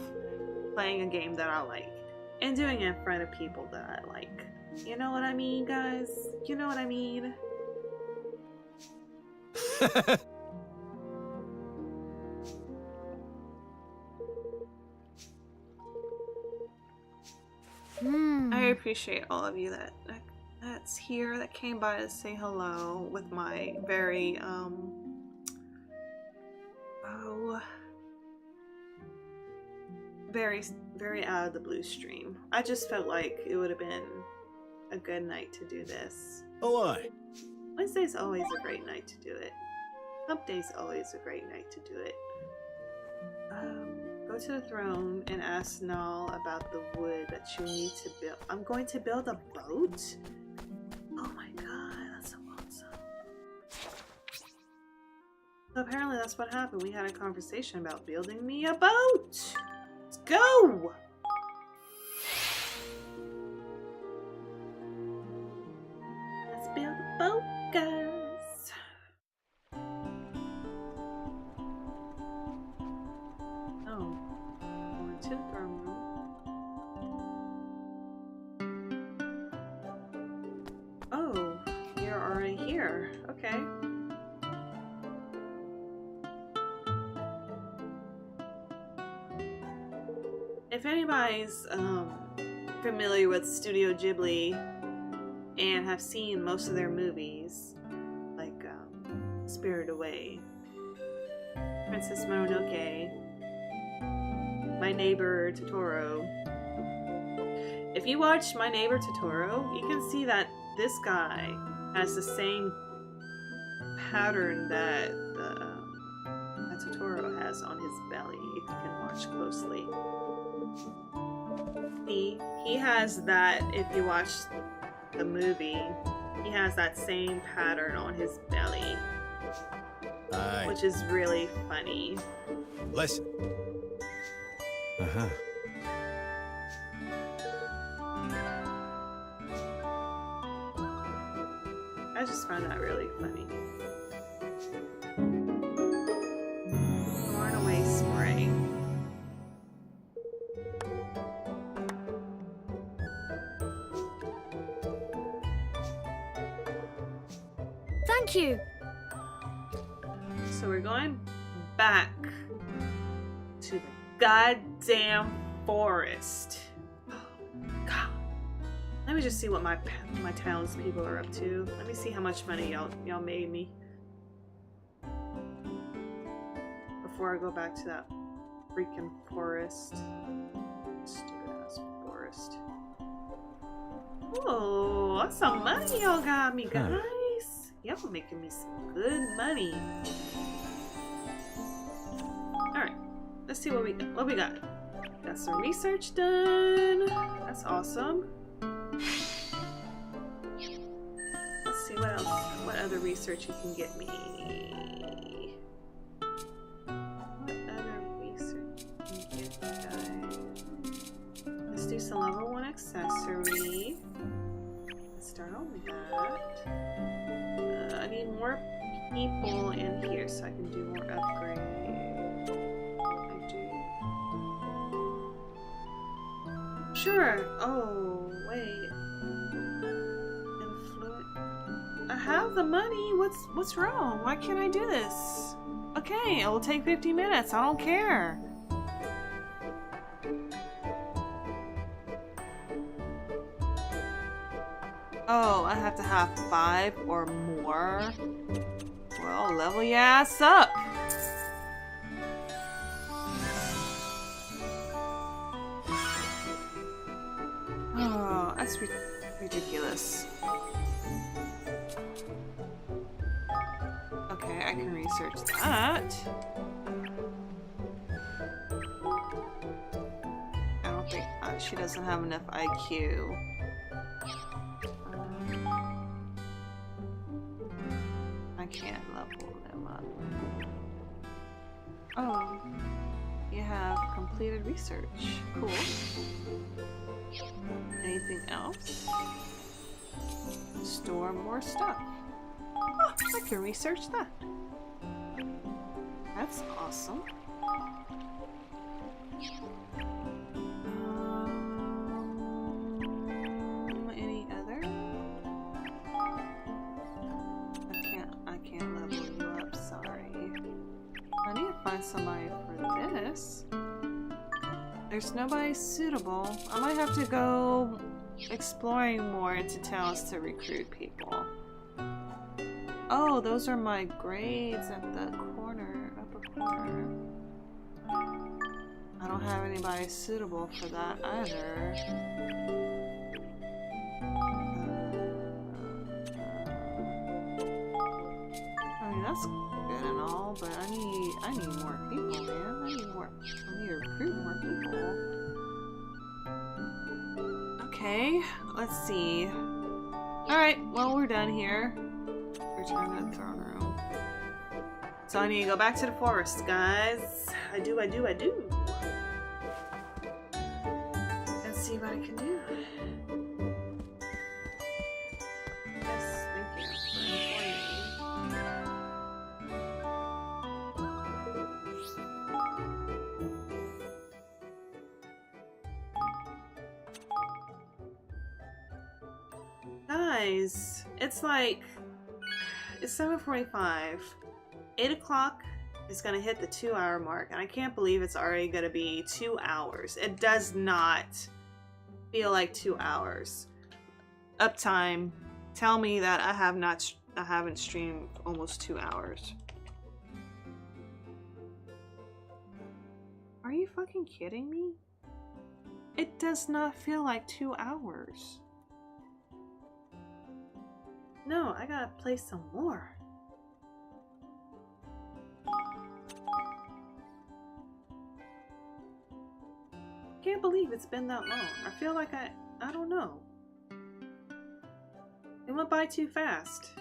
Speaker 1: playing a game that I like and doing it in front of people that I like. You know what I mean, guys? You know what I mean? I appreciate all of you that's here, that came by to say hello with my very very out of the blue stream. I just felt like it would have been a good night to do this.
Speaker 7: Oh, aye.
Speaker 1: Wednesday's always a great night to do it. Hump Day's always a great night to do it. Go to the throne and ask Null about the wood that you need to build. I'm going to build a boat? Oh my god, that's so awesome. So apparently that's what happened. We had a conversation about building me a boat! Let's go! Let's build a boat, guys! Oh, going to the throne room. Oh, you're already here. Okay. If anybody's familiar with Studio Ghibli and have seen most of their movies, like Spirited Away, Princess Mononoke, My Neighbor Totoro. If you watch My Neighbor Totoro, you can see that this guy has the same pattern that Totoro has on his belly, if you can watch closely. See, he has that, if you watch the movie, he has that same pattern on his belly.
Speaker 7: Aye.
Speaker 1: Which is really funny.
Speaker 7: Listen.
Speaker 1: I just found that really funny. Thorn away spray.
Speaker 3: Thank you.
Speaker 1: So we're going back to the goddamn forest. Oh, God. Let me just see what my townspeople are up to. Let me see how much money y'all made me before I go back to that freaking forest. Stupid ass forest. Oh, that's some money y'all got me, guys. Y'all making me some good money. Alright, let's see what we got. What we got? Got some research done. That's awesome. Let's see what else. What other research you can get me. What other research you can get me, guys? Let's do some level 1 accessory. Let's start on that. I need more people in here so I can do more upgrades. Sure. Oh, wait. Influence. I have the money. What's wrong? Why can't I do this? Okay, it will take 50 minutes. I don't care. Oh, I have to have 5 or more. Well, level your ass up. Oh, that's ridiculous. Okay, I can research that. I don't think she doesn't have enough IQ. I can't level them up. Oh, you have completed research. Cool. Anything else? Store more stuff. Oh, I can research that. That's awesome. Any other? I can't level you up, sorry. I need to find somebody for this. There's nobody suitable. I might have to go exploring more into towns to recruit people. Oh, those are my grades at the corner, upper corner. I don't have anybody suitable for that either. I mean, that's good and all, but I need more people, man. I need to recruit more people. Okay, let's see. Alright, well, we're done here. Return to the throne room. So I need to go back to the forest, guys. I do. And see what I can do. Yes, thank you for informing me. Guys, it's 7:45. 8 o'clock is gonna hit the 2-hour mark, and I can't believe it's already gonna be 2 hours. It does not feel like 2 hours. Uptime, tell me that I haven't streamed almost 2 hours. Are you fucking kidding me? It does not feel like 2 hours. No, I gotta play some more. Can't believe it's been that long. I feel like I don't know. It went by too fast.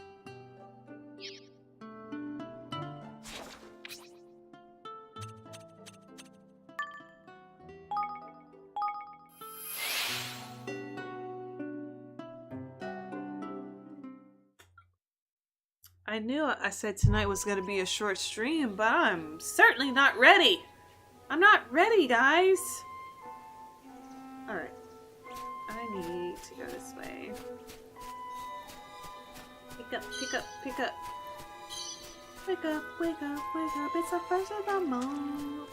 Speaker 1: I knew I said tonight was going to be a short stream, but I'm certainly not ready. I'm not ready, guys. Alright. I need to go this way. Pick up. Wake up. It's the first of the month.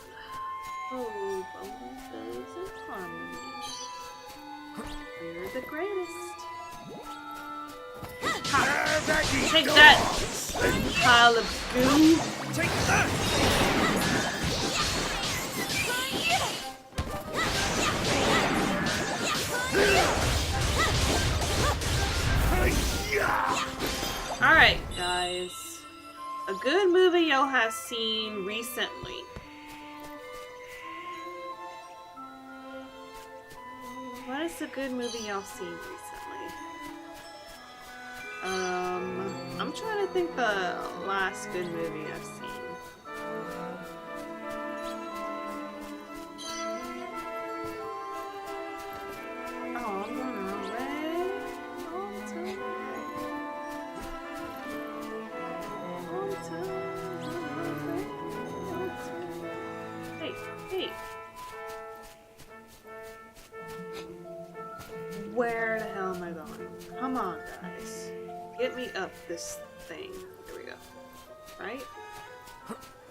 Speaker 1: Oh, both those in harmony. We're the greatest. Take that, pile of goo.
Speaker 7: Take that!
Speaker 1: Alright, guys. A good movie y'all have seen recently. What is a good movie y'all seen recently? I'm trying to think the last good movie I've seen. Oh, I'm going the wrong way. All the time. All the time. Hey, hey. Where the hell am I going? Come on, guys. Get me up this thing. Here we go. Right?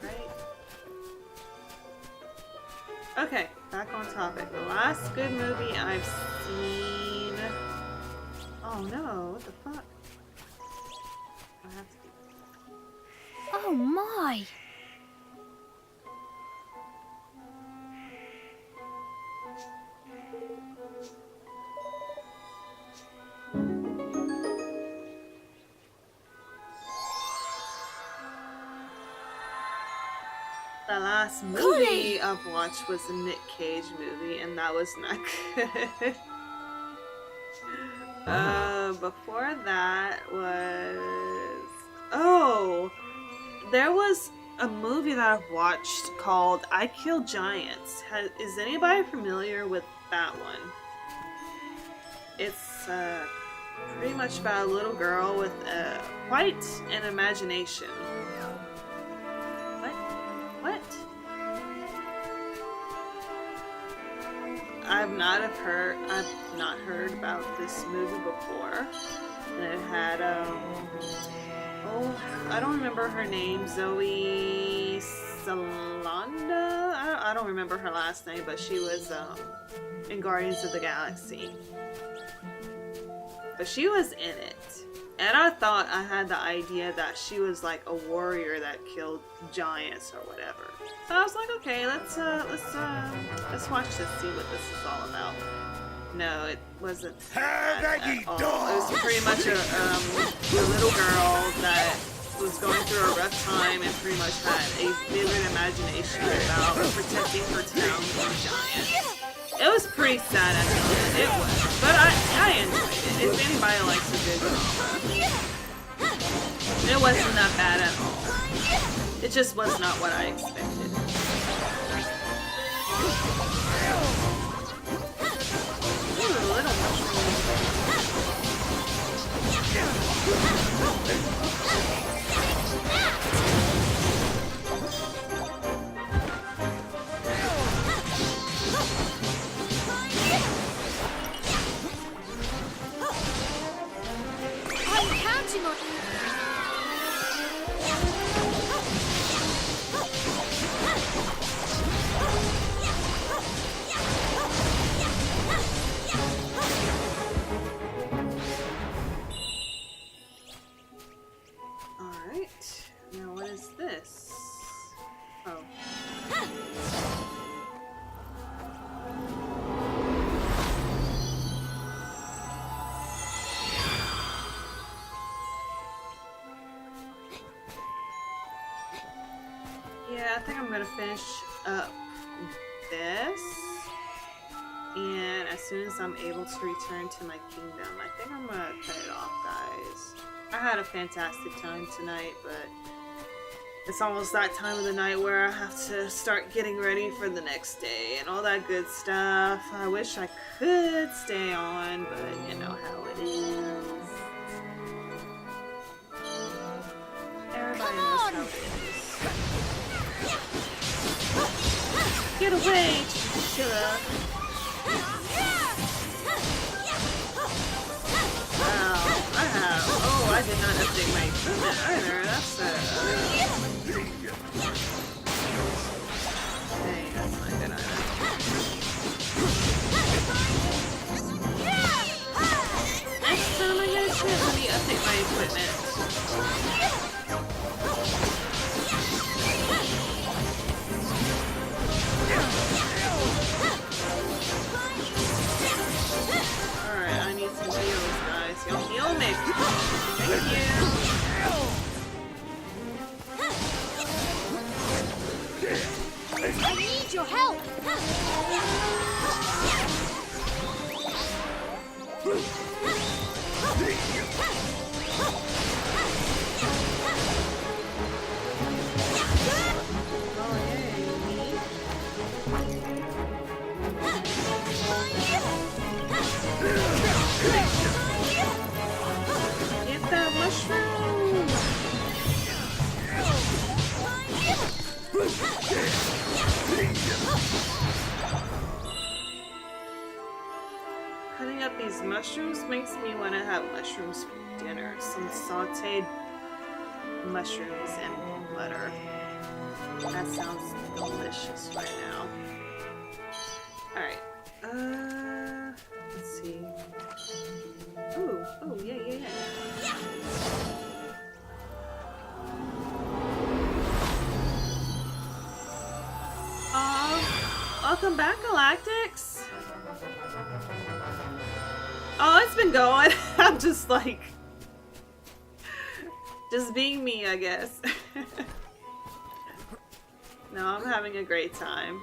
Speaker 1: Right? Okay, back on topic. The last good movie I've seen... Oh no, what the fuck? I have to do...
Speaker 3: Oh my!
Speaker 1: The last movie I've watched was a Nick Cage movie, and that was not good. Before that was... Oh! There was a movie that I've watched called I Kill Giants. Is anybody familiar with that one? It's pretty much about a little girl with quite an imagination. What? I've not heard about this movie before. And it had I don't remember her name, Zoe Salonda. I don't remember her last name, but she was in Guardians of the Galaxy. But she was in it. And I thought I had the idea that she was like a warrior that killed giants or whatever. So I was like, okay, let's watch this, see what this is all about. No, it wasn't that at all. It was pretty much a little girl that was going through a rough time and pretty much had a vivid imagination about protecting her town from giants. It was pretty sad at the end, it was. But I enjoyed it. If anybody likes a good drama, it wasn't that bad at all. It just was not what I expected. Ooh, little
Speaker 3: I'm counting on you!
Speaker 1: Alright. Now what is this? Oh. Yeah, I think I'm gonna finish up this. And as soon as I'm able to return to my kingdom, I think I'm gonna cut it off, guys. I had a fantastic time tonight, but it's almost that time of the night where I have to start getting ready for the next day and all that good stuff. I wish I could stay on, but you know how it is. Everybody knows how it is. Get away, chinchilla! Wow, I did not update my equipment either. That's hey, that's not good either. Next time I get a chance, let me update my equipment. Alright, I need some heals, guys. Y'all heal me. Thank you. mushroom! Cutting up these mushrooms makes me want to have mushrooms for dinner. Some sauteed mushrooms and butter. That sounds delicious right now. Alright. Let's see. Ooh, oh, yeah. Welcome back, Galactics! Oh, it's been going. I'm just like... just being me, I guess. No, I'm having a great time.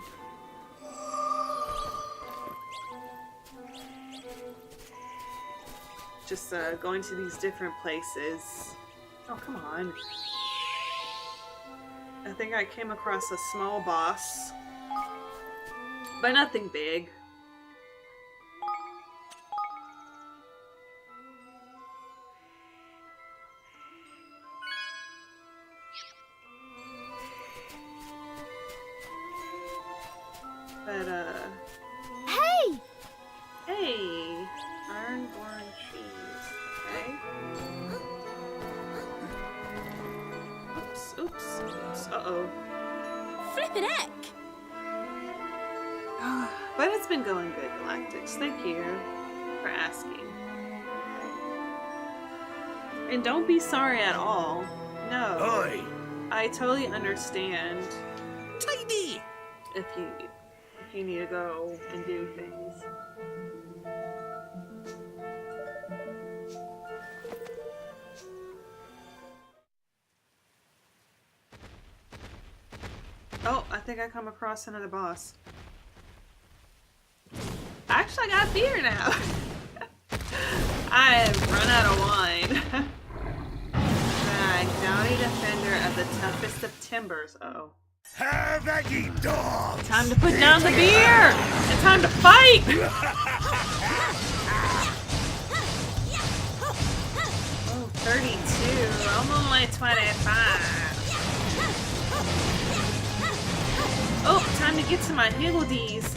Speaker 1: Just going to these different places. Oh, come on. I think I came across a small boss. But nothing big. But,
Speaker 3: Hey!
Speaker 1: hey! Ironborn trees. Okay. Oops. Uh-oh.
Speaker 5: Flippin' heck!
Speaker 1: But it's been going good, Galactics. Thank you for asking. And don't be sorry at all. No.
Speaker 2: Oi!
Speaker 1: I totally understand
Speaker 6: Tidy!
Speaker 1: if you need to go and do things. Oh, I think I come across another boss. Actually, I got beer now. I have run out of wine. Dowdy defender of the toughest of timbers. Uh-oh.
Speaker 2: Have at ye, dogs!
Speaker 1: Time to put down the beer! And time to fight! Oh, 32. I'm only 25. Oh, time to get to my higgledies.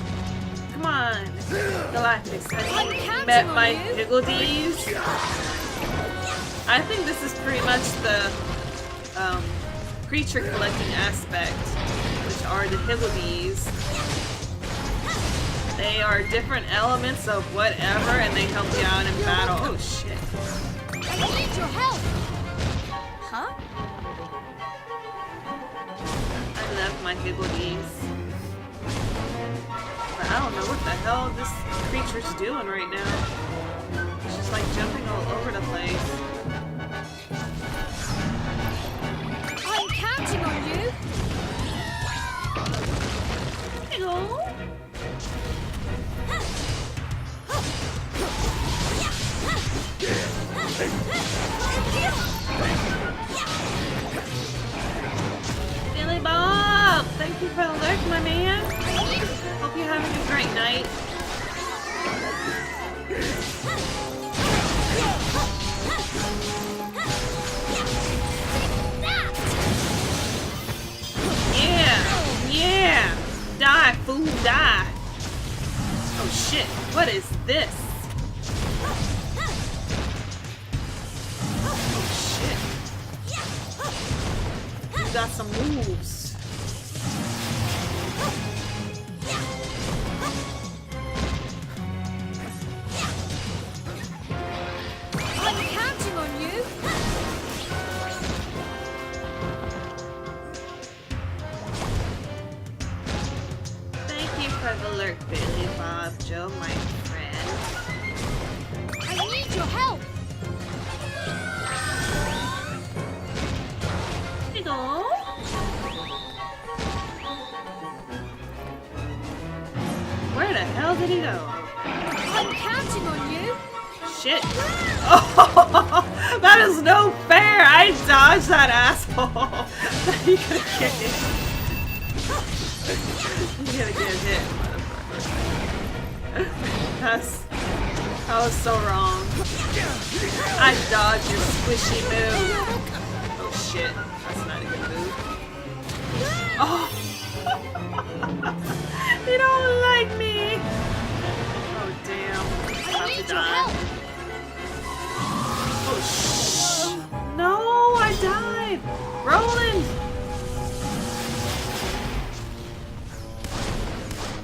Speaker 1: Come on. Galactics, have you met my higgledies? I think this is pretty much the creature collecting aspect, which are the higgledies. They are different elements of whatever, and they help you out in battle. Oh shit.
Speaker 3: I need your help!
Speaker 5: Huh?
Speaker 1: I love my higgledies. But I don't know what the hell this creature's doing right now. It's just like jumping all over the place.
Speaker 3: I'm counting on you!
Speaker 1: Hello? Billy Bob! Thank you for the alert, my man. Hope you're having a great night. Yeah! Die, fool, die! Oh shit, what is this? Oh shit. You got some moves.
Speaker 3: I'm counting on you!
Speaker 1: Thank you for the alert, Billy Bob Joe, my friend.
Speaker 3: I need your help!
Speaker 1: Here you go. Where the hell did he go?
Speaker 3: I'm counting on you!
Speaker 1: Shit. Oh, that is no fair! I dodged that asshole! You could have kicked it. You gotta get hit, motherfucker. I was so wrong. I dodged your squishy move. Oh shit, that's not a good move. Oh! You don't like me! Oh damn. I'm about to die. Oh shh! No, I died! Roland!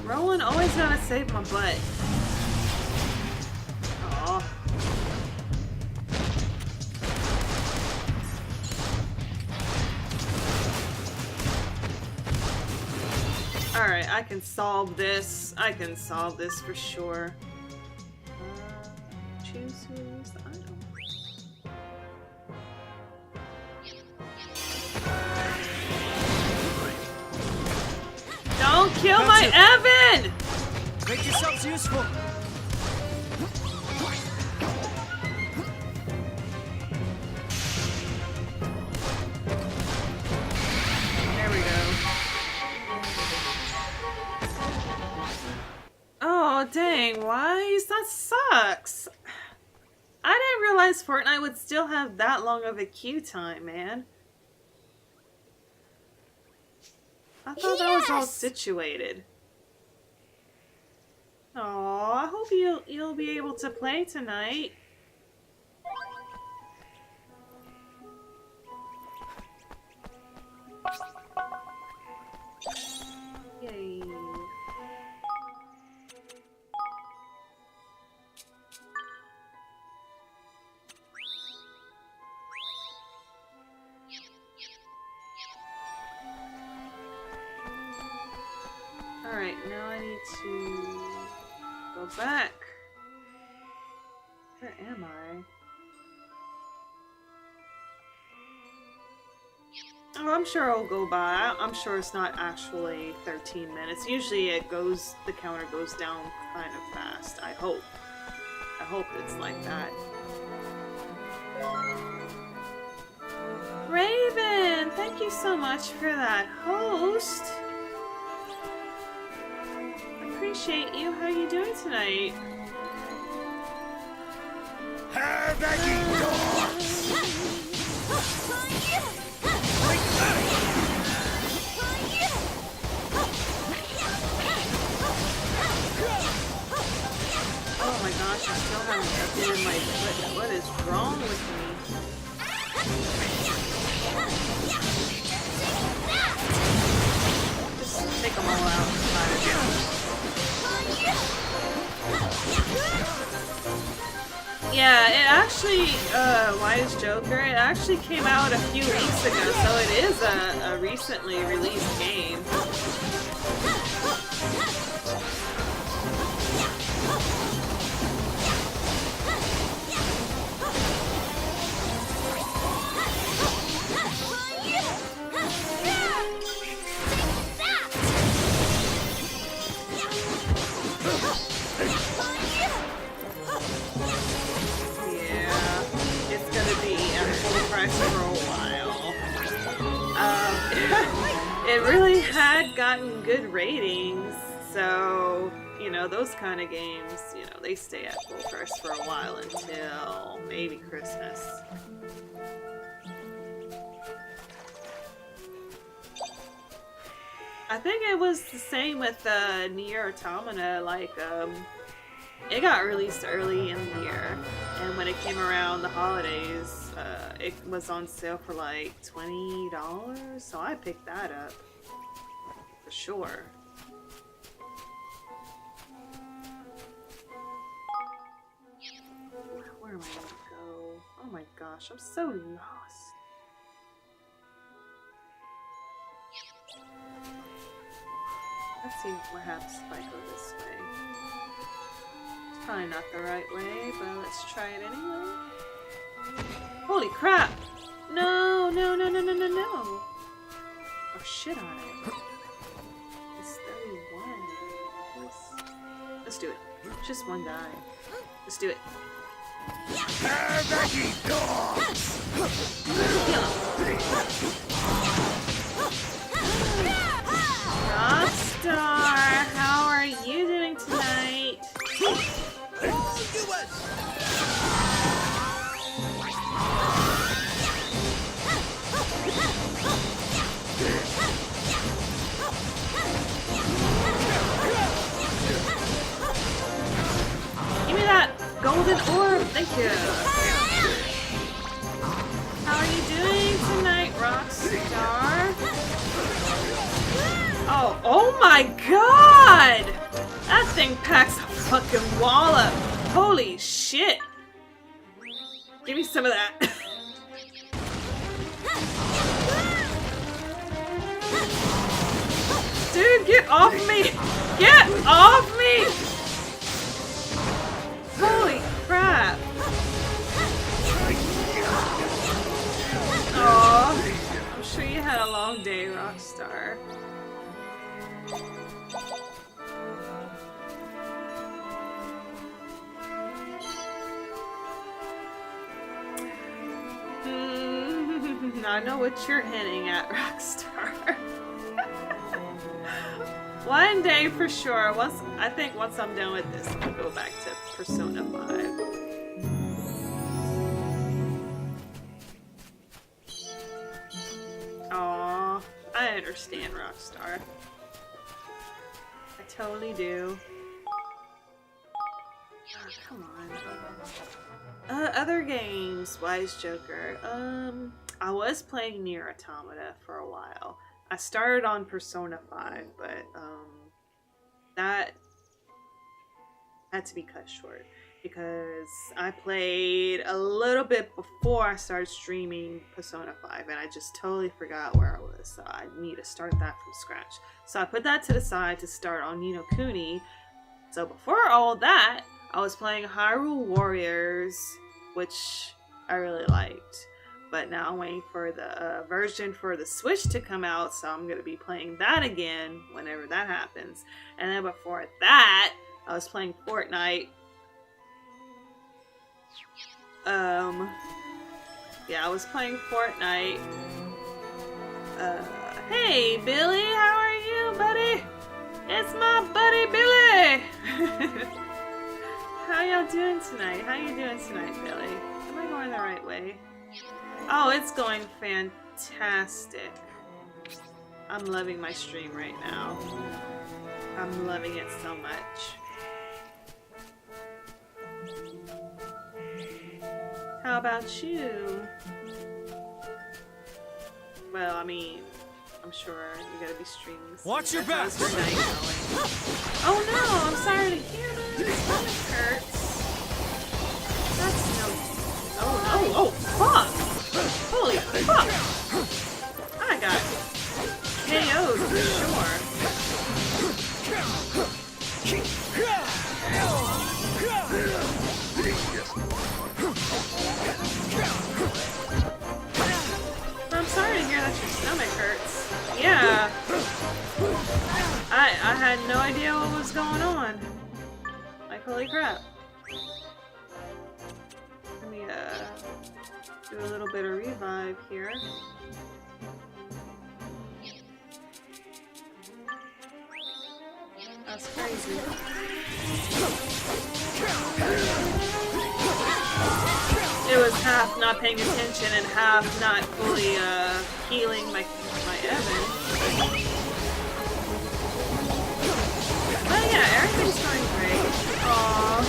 Speaker 1: Roland always gotta save my butt. Aw. Alright, I can solve this. I can solve this for sure. Choose who's the item. Don't kill my Evan!
Speaker 4: Make yourselves useful.
Speaker 1: There we go. Oh, dang, why? That sucks. I didn't realize Fortnite would still have that long of a queue time, man. I thought that was all situated. Oh, I hope you'll be able to play tonight. Yay. Alright, now I need to go back. Where am I? Oh, I'm sure it'll go by. I'm sure it's not actually 13 minutes. Usually the counter goes down kind of fast. I hope. I hope it's like that. Raven, thank you so much for that host. Appreciate you. How are you doing tonight?
Speaker 2: Have at ye dogs!
Speaker 1: Oh my gosh, I still haven't updated my foot. What is wrong with me? Just take them all out. Yeah, it actually, Wise Joker, it actually came out a few weeks ago, so it is a recently released game. For a while. It really had gotten good ratings, so, you know, those kind of games, you know, they stay at full price for a while until maybe Christmas. I think it was the same with Nier Automata, like, it got released early in the year, and when it came around the holidays, it was on sale for like $20, so I picked that up for sure. Where am I gonna go? Oh my gosh, I'm so lost. Let's see, perhaps if I go this way. It's probably not the right way, but let's try it anyway. Holy crap! No, no, no, no, no, no, no! Oh, shit on it. It's 31. Let's do it. Just one guy. Let's do it. Rockstar, how are you doing tonight? my god! That thing packs a fucking wallop. Holy shit. Give me some of that. Dude, get off me! Get off me! Holy crap. Aw. I'm sure you had a long day, Rockstar. I know what you're hinting at, Rockstar. One day for sure. I think once I'm done with this, I'll go back to Persona 5. Aw, I understand, Rockstar. I totally do. Oh, come on. Other games, Wise Joker. I was playing Nier Automata for a while. I started on Persona 5, but that had to be cut short because I played a little bit before I started streaming Persona 5 and I just totally forgot where I was, so I need to start that from scratch. So I put that to the side to start on Ni No Kuni. So before all that, I was playing Hyrule Warriors, which I really liked. But now I'm waiting for the version for the Switch to come out, so I'm going to be playing that again whenever that happens. And then before that, I was playing Fortnite. Yeah, I was playing Fortnite. Hey, Billy, how are you, buddy? It's my buddy, Billy! How y'all doing tonight? How you doing tonight, Billy? Am I going the right way? Oh, it's going fantastic. I'm loving my stream right now. I'm loving it so much. How about you? Well, I mean, I'm sure you're gonna be streaming soon.
Speaker 4: Watch your back!
Speaker 1: How's your night going? Oh no, I'm sorry to hear that. My stomach hurts. That's no... Oh, fuck! Holy fuck! I got KO'd for sure. I'm sorry to hear that your stomach hurts. Yeah. I had no idea what was going on. Like, holy crap. Let me, do a little bit of revive here. That's crazy. It was half not paying attention and half not fully healing my Evan. Oh yeah, everything's going great. Aww.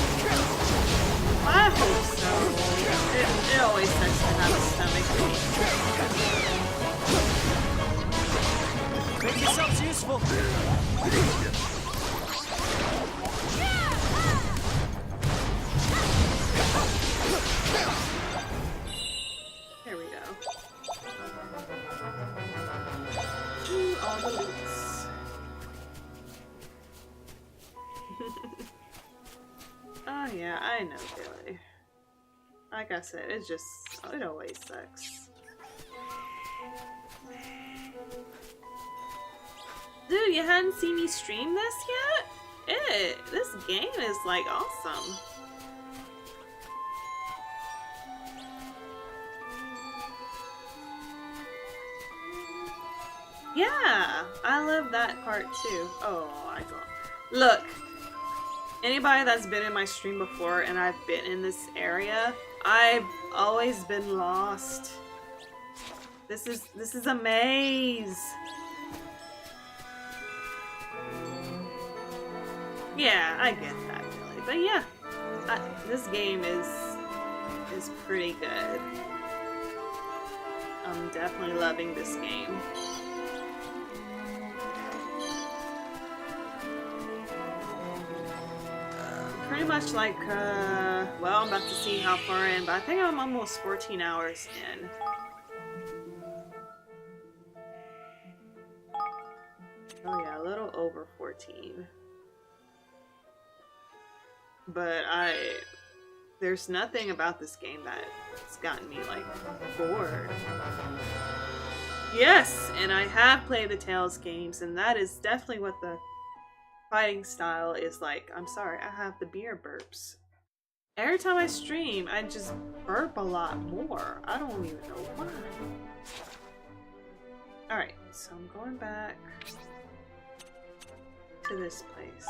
Speaker 1: I hope so. It always sucks to have a stomach ache.
Speaker 4: Make yourselves useful.
Speaker 1: Here we go. Do all the loops. Oh yeah, I know, Billy. Like I said, it always sucks. Dude, you hadn't seen me stream this yet? This game is like awesome. Yeah, I love that part too. Oh, I go. Look, anybody that's been in my stream before and I've been in this area, I've always been lost. This is a maze. Yeah, I get that, really. But yeah, this game is pretty good. I'm definitely loving this game. much like, well, I'm about to see how far in, but I think I'm almost 14 hours in. Oh yeah, a little over 14. But there's nothing about this game that's gotten me, like, bored. Yes, and I have played the Tales games, and that is definitely what the fighting style is like. I'm sorry, I have the beer burps. Every time I stream, I just burp a lot more. I don't even know why. Alright, so I'm going back to this place.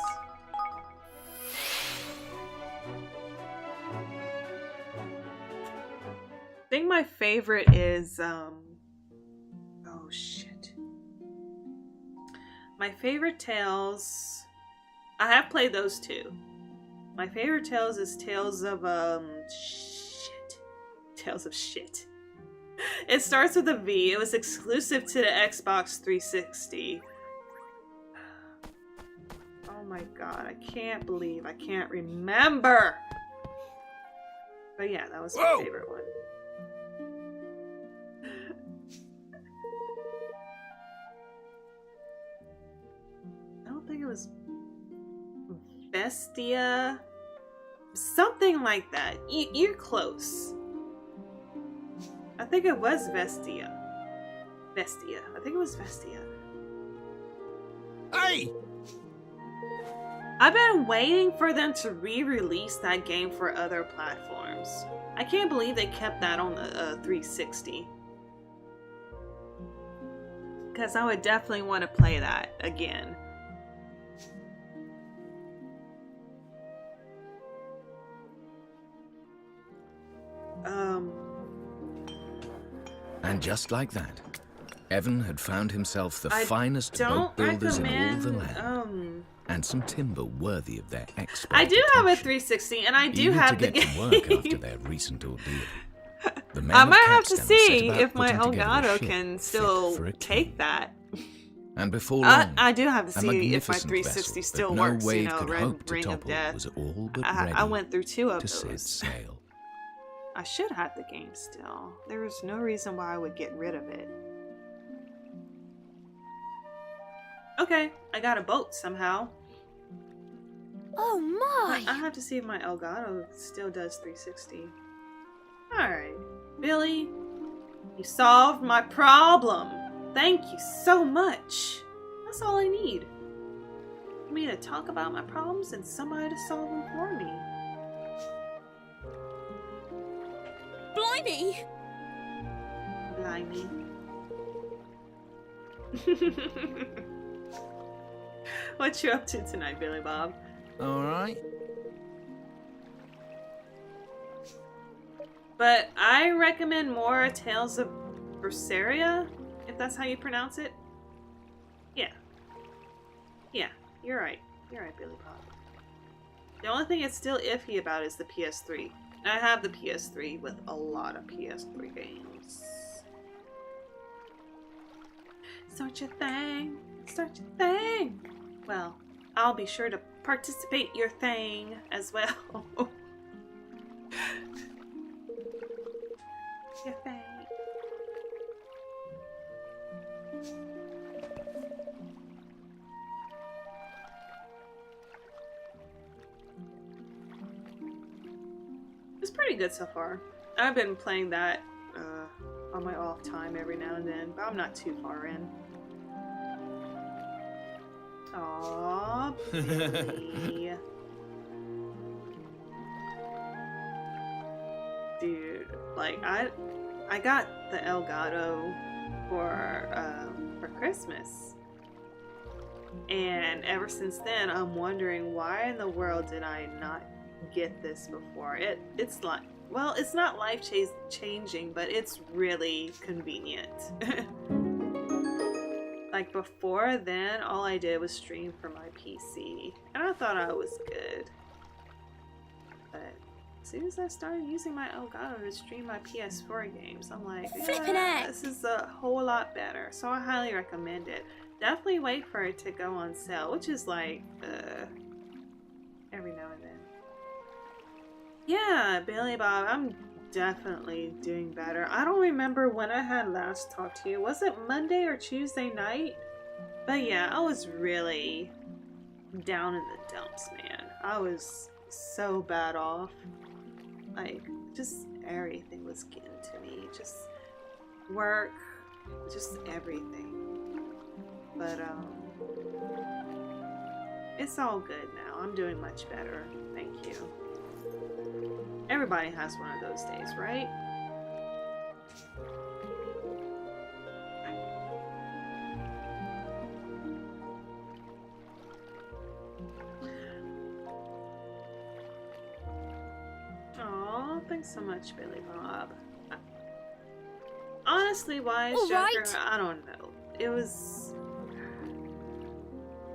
Speaker 1: I think my favorite is, oh shit. My favorite Tales, I have played those too. My favorite Tales is Tales of, shit. Tales of shit. It starts with a V. It was exclusive to the Xbox 360. Oh my god, I can't believe I can't remember! But yeah, that was my favorite one. I don't think it was Bestia. Something like that. You're close. I think it was Vestia. Vestia. I think it was Vestia.
Speaker 7: Hey!
Speaker 1: I've been waiting for them to re-release that game for other platforms. I can't believe they kept that on the 360. Because I would definitely want to play that again.
Speaker 8: And just like that, Evan had found himself the finest boat builders in all the land, and some timber worthy of their expert.
Speaker 1: I do have a 360, and I do have the game.
Speaker 8: To work after their recent ordeal.
Speaker 1: I might have to see if my Elgato can still take that.
Speaker 8: And before long,
Speaker 1: I do have to see if my
Speaker 8: magnificent
Speaker 1: 360
Speaker 8: vessel
Speaker 1: still
Speaker 8: that
Speaker 1: works.
Speaker 8: no wave
Speaker 1: You know,
Speaker 8: could
Speaker 1: Red
Speaker 8: hope to
Speaker 1: Ring of
Speaker 8: topple
Speaker 1: Death.
Speaker 8: was all but
Speaker 1: I
Speaker 8: ready
Speaker 1: went through 2 of
Speaker 8: to set
Speaker 1: those.
Speaker 8: sail.
Speaker 1: I should have the game still. There was no reason why I would get rid of it. Okay, I got a boat somehow.
Speaker 3: Oh my!
Speaker 1: I have to see if my Elgato still does 360. Alright. Billy, you solved my problem. Thank you so much. That's all I need. For me to talk about my problems and somebody to solve them for me.
Speaker 5: Blimey!
Speaker 1: Blimey. What you up to tonight, Billy Bob?
Speaker 8: All right.
Speaker 1: But I recommend more Tales of Berseria, if that's how you pronounce it. Yeah. Yeah, you're right. You're right, Billy Bob. The only thing it's still iffy about is the PS3. I have the PS3 with a lot of PS3 games. Start your thing. Start your thing. Well, I'll be sure to participate your thing as well. Your thing. It's pretty good so far. I've been playing that on my off time every now and then, but I'm not too far in. Aww, Billy. Dude, like I got the Elgato for Christmas, and ever since then I'm wondering why in the world did I not get this before. It's like, well, it's not life changing, but it's really convenient. Like before then, all I did was stream from my PC, and I thought I was good. But as soon as I started using my Elgato to stream my PS4 games, I'm like, yeah, this is a whole lot better. So I highly recommend it. Definitely wait for it to go on sale, which is like every now and then. Yeah, Billy Bob, I'm definitely doing better. I don't remember when I had last talked to you. Was it Monday or Tuesday night? But yeah, I was really down in the dumps, man. I was so bad off. Like, just everything was getting to me. Just work, just everything. But, it's all good now. I'm doing much better. Thank you. Everybody has one of those days, right? Oh, thanks so much, Billy Bob. Honestly, Wise Joker, I don't know. It was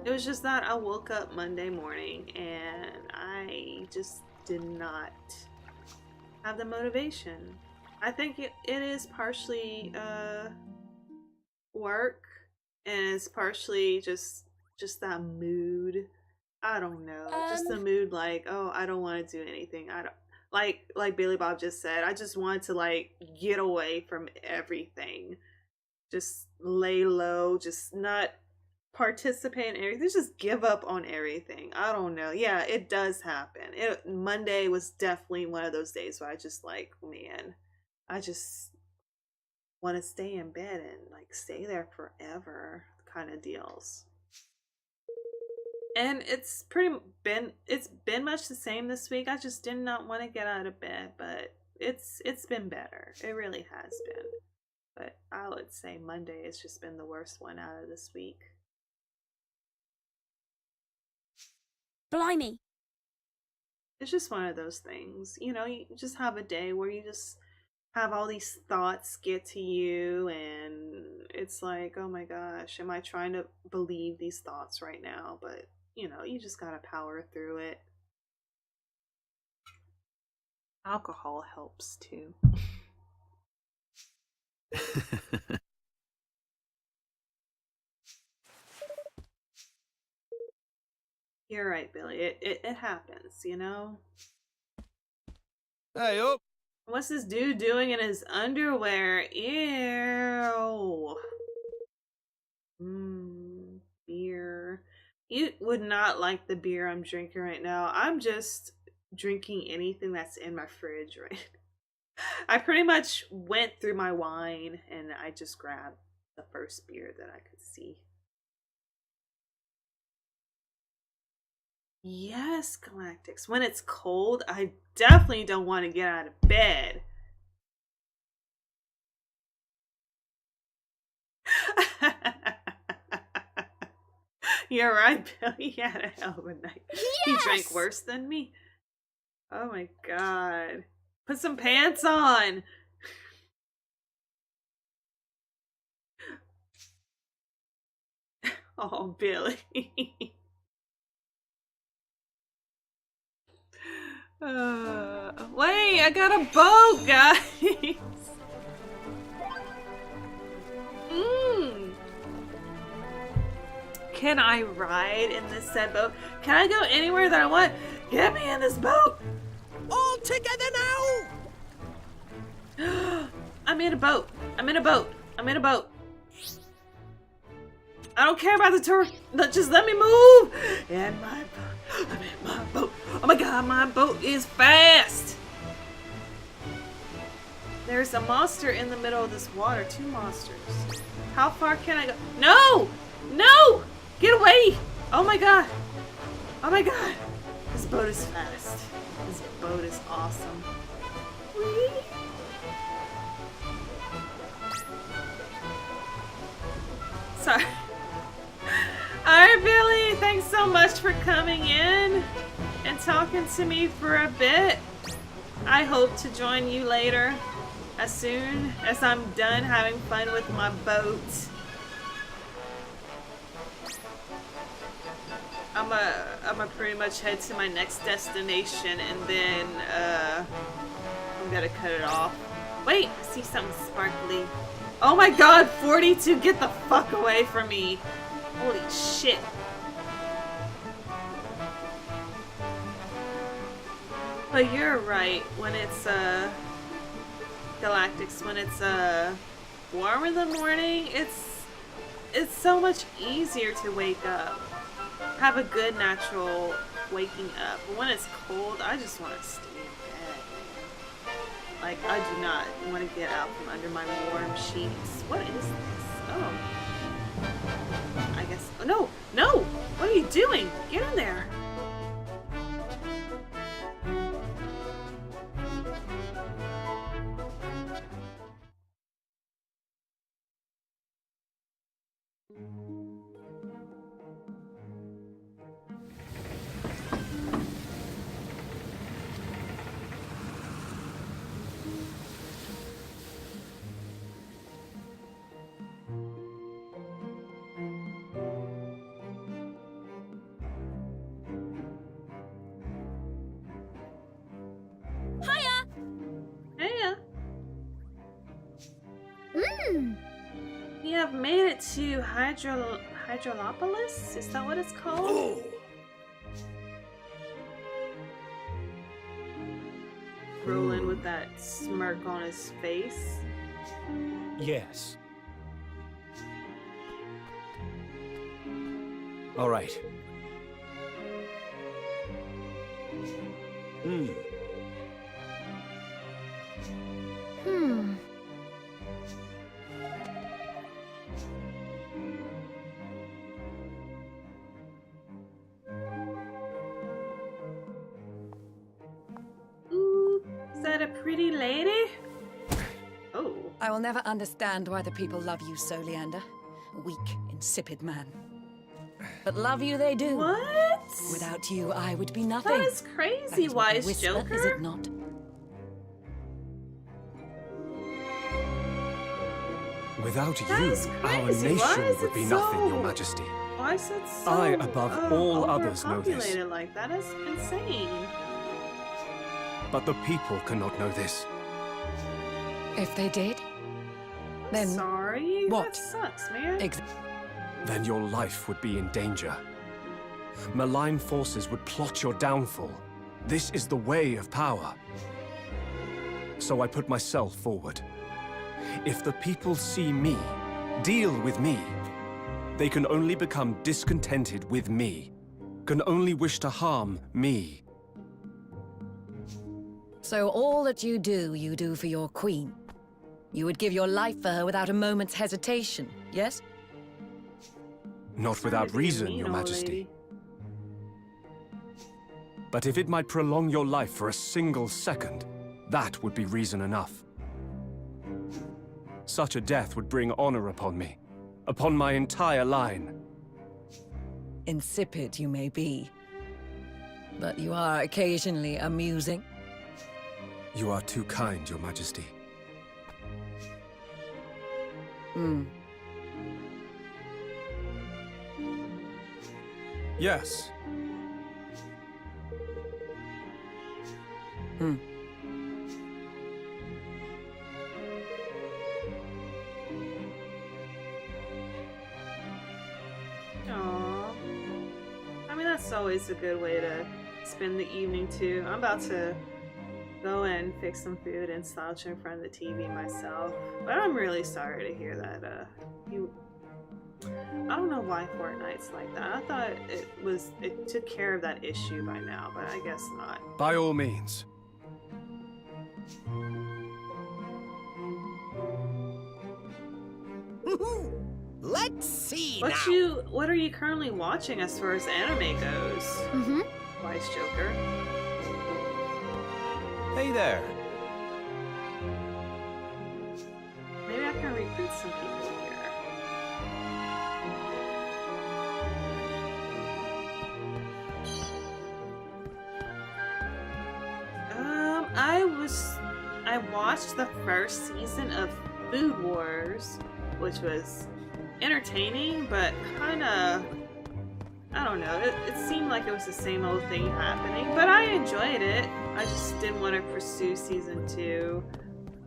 Speaker 1: just that I woke up Monday morning and I just did not have the motivation. I think it is partially work, and it's partially just that mood. I don't know. Just the mood, like, oh, I don't want to do anything. I don't like Billy Bob just said, I just wanted to like get away from everything. Just lay low, just not participate in everything, just give up on everything. I don't know. Yeah, it does happen. Monday was definitely one of those days where I just like, man, I just want to stay in bed and like stay there forever kind of deals. And it's been much the same this week. I just did not want to get out of bed, but it's been better. It really has been. But I would say Monday has just been the worst one out of this week.
Speaker 5: Blimey.
Speaker 1: It's just one of those things. You know, you just have a day where you just have all these thoughts get to you and it's like, oh my gosh, am I trying to believe these thoughts right now? But, you know, you just gotta power through it. Alcohol helps too. You're right, Billy. It happens, you know?
Speaker 7: Hey, up!
Speaker 1: What's this dude doing in his underwear? Ew. Beer. You would not like the beer I'm drinking right now. I'm just drinking anything that's in my fridge right now. I pretty much went through my wine and I just grabbed the first beer that I could see. Yes, Galactics. When it's cold, I definitely don't want to get out of bed. You're right, Billy. He had a hell of a night. Yes! He drank worse than me. Oh my god. Put some pants on! Oh, Billy. Wait, I got a boat, guys! Can I ride in this said boat? Can I go anywhere that I want? Get me in this boat!
Speaker 6: All together now!
Speaker 1: I'm in a boat. I'm in a boat. I'm in a boat. I don't care about the tour. Just let me move. And my boat. I'm in my boat. Oh my god, my boat is fast. There's a monster in the middle of this water. 2 monsters. How far can I go? No! No! Get away! Oh my god. Oh my god. This boat is fast. This boat is awesome. Whee! Sorry. Alright, Billy, thanks so much for coming in and talking to me for a bit. I hope to join you later, as soon as I'm done having fun with my boat. I'm pretty much head to my next destination and then, I'm gonna cut it off. Wait, I see something sparkly. Oh my god, 42, get the fuck away from me. Holy shit. But you're right. When it's Galactics, when it's warm in the morning, it's so much easier to wake up. Have a good natural waking up. But when it's cold, I just want to stay in bed. Like, I do not want to get out from under my warm sheets. What is this? Oh. I guess. Oh, no! No! What are you doing? Get in there! Hey, we have made it to Hydrolopolis? Is that what it's called?
Speaker 2: Oh,
Speaker 1: Roland with that smirk on his face.
Speaker 4: Yes. All right.
Speaker 3: Hmm.
Speaker 1: Ooh, is that a pretty lady? Oh.
Speaker 6: I will never understand why the people love you so, Leander. Weak, insipid man. But love you they do.
Speaker 1: What?
Speaker 6: Without you, I would be nothing.
Speaker 1: That is
Speaker 6: That
Speaker 1: crazy,
Speaker 6: is what they
Speaker 1: wise
Speaker 6: whisper,
Speaker 1: Joker.
Speaker 6: is it not?
Speaker 4: Without
Speaker 1: That
Speaker 4: you,
Speaker 1: is
Speaker 4: our
Speaker 1: crazy. Why
Speaker 4: nation
Speaker 1: is
Speaker 4: would
Speaker 1: it
Speaker 4: be
Speaker 1: so-
Speaker 4: nothing, Your Majesty.
Speaker 1: Why is it so
Speaker 4: I, above all others, know this.
Speaker 1: overpopulated like that? That's insane.
Speaker 4: But the people cannot know this.
Speaker 6: If they did, then
Speaker 1: Sorry,
Speaker 6: what?
Speaker 1: That sucks, man.
Speaker 4: Then your life would be in danger. Malign forces would plot your downfall. This is the way of power. So I put myself forward. If the people see me, deal with me, they can only become discontented with me, can only wish to harm me.
Speaker 6: So all that you do for your queen. You would give your life for her without a moment's hesitation, yes?
Speaker 4: Not without
Speaker 1: Trying to be a
Speaker 4: reason,
Speaker 1: mean
Speaker 4: Your
Speaker 1: old
Speaker 4: Majesty.
Speaker 1: lady.
Speaker 4: But if it might prolong your life for a single second, that would be reason enough. Such a death would bring honor upon me, upon my entire line.
Speaker 6: Insipid you may be, but you are occasionally amusing.
Speaker 4: You are too kind, Your Majesty. Yes.
Speaker 1: Aww. I mean, that's always a good way to spend the evening too. I'm about to go and fix some food and slouch in front of the TV myself. But I'm really sorry to hear that I don't know why Fortnite's like that. I thought it took care of that issue by now, but I guess not.
Speaker 4: By all means.
Speaker 6: Let's see
Speaker 1: What are you currently watching as far as anime goes?
Speaker 3: Mm-hmm.
Speaker 1: Wise Joker.
Speaker 4: Hey there.
Speaker 1: Maybe I can recruit some people here. I watched the first season of Food Wars, which was entertaining, but kinda, I don't know, it seemed like it was the same old thing happening, but I enjoyed it. I just didn't want to pursue season 2.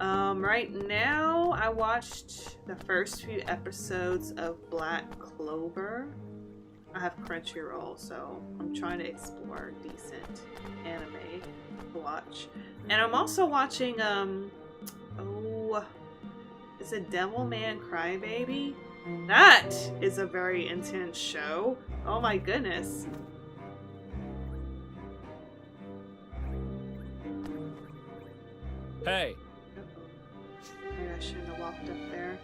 Speaker 1: Right now, I watched the first few episodes of Black Clover. I have Crunchyroll, so I'm trying to explore decent anime. to watch. And I'm also watching, is it Devilman Crybaby? That is a very intense show. Oh my goodness.
Speaker 4: Hey.
Speaker 1: Maybe I shouldn't have walked up there.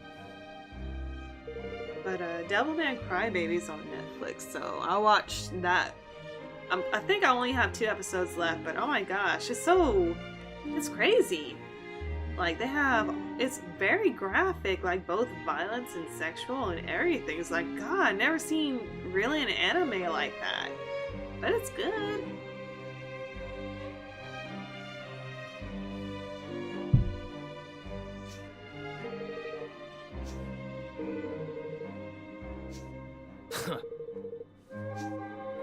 Speaker 1: But Devilman Crybaby's on Netflix, so I watched that. I think I only have 2 episodes left, but oh my gosh, it's crazy. Like it's very graphic, like both violence and sexual and everything. It's like, God, I've never seen really an anime like that. But it's good.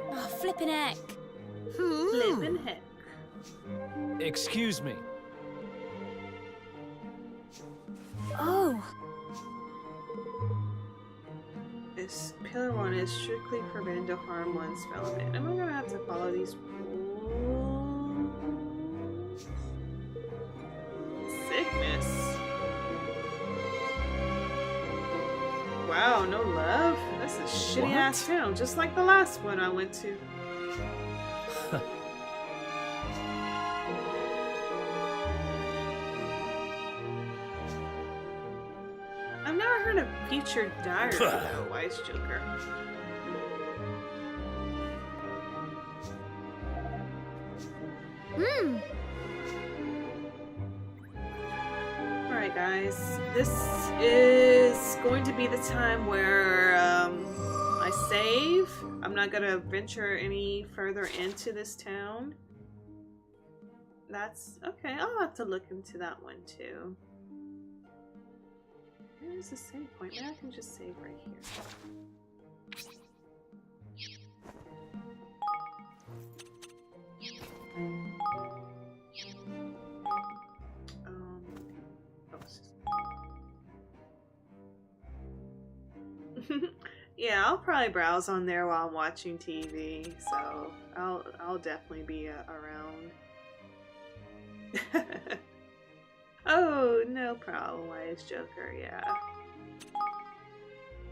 Speaker 5: Oh, flippin' heck.
Speaker 1: Flippin' heck.
Speaker 4: Excuse me.
Speaker 5: Oh.
Speaker 1: This Pillar 1 is strictly forbidden to harm one's fellow man. Am I gonna have to follow these rules? Sickness. Wow, no love? That's a shitty ass town, just like the last one I went to. I've never heard of Future Diary though, Wise Joker. Alright guys, this is going to be the time where I save. I'm not gonna venture any further into this town. That's okay, I'll have to look into that one too. Where's the save point? Maybe I can just save right here. Yeah, I'll probably browse on there while I'm watching TV, so I'll definitely be around. Oh, no problem, Wise Joker, yeah.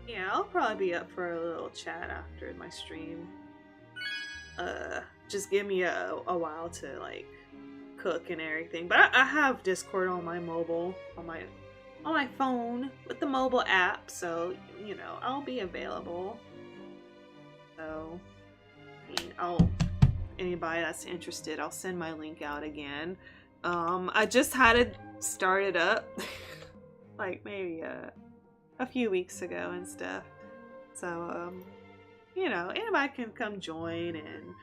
Speaker 1: Yeah, I'll probably be up for a little chat after my stream. Just give me a while to, like, cook and everything. But I have Discord on my mobile, on my phone, with the mobile app, so, you know, I'll be available. So, I mean, anybody that's interested, I'll send my link out again. I just had it started up like maybe a few weeks ago and stuff. So, you know, anybody can come join and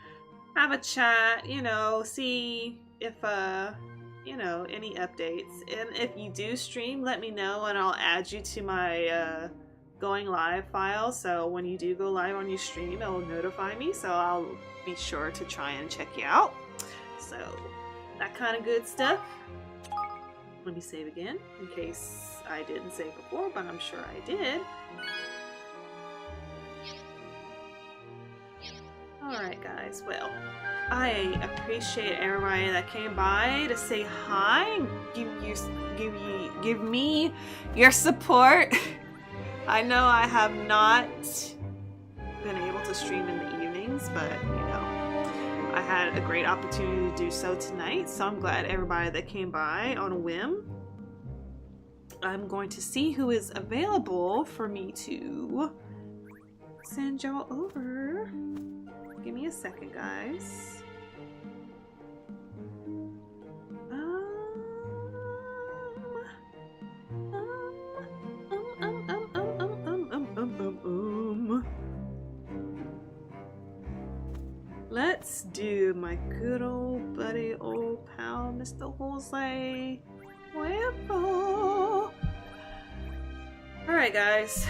Speaker 1: have a chat, you know, see if, you know, any updates. And if you do stream, let me know and I'll add you to my going live file. So when you do go live on your stream, it'll notify me. So I'll be sure to try and check you out. So that kind of good stuff. Let me save again in case I didn't save before, but I'm sure I did. Alright guys, well, I appreciate everybody that came by to say hi and give me your support. I know I have not been able to stream in the evenings, but you know, I had a great opportunity to do so tonight, so I'm glad everybody that came by on a whim. I'm going to see who is available for me to send y'all over. Give me a second, guys. Let's do my good old buddy, old pal, Mr. Jose Huevo. Alright guys,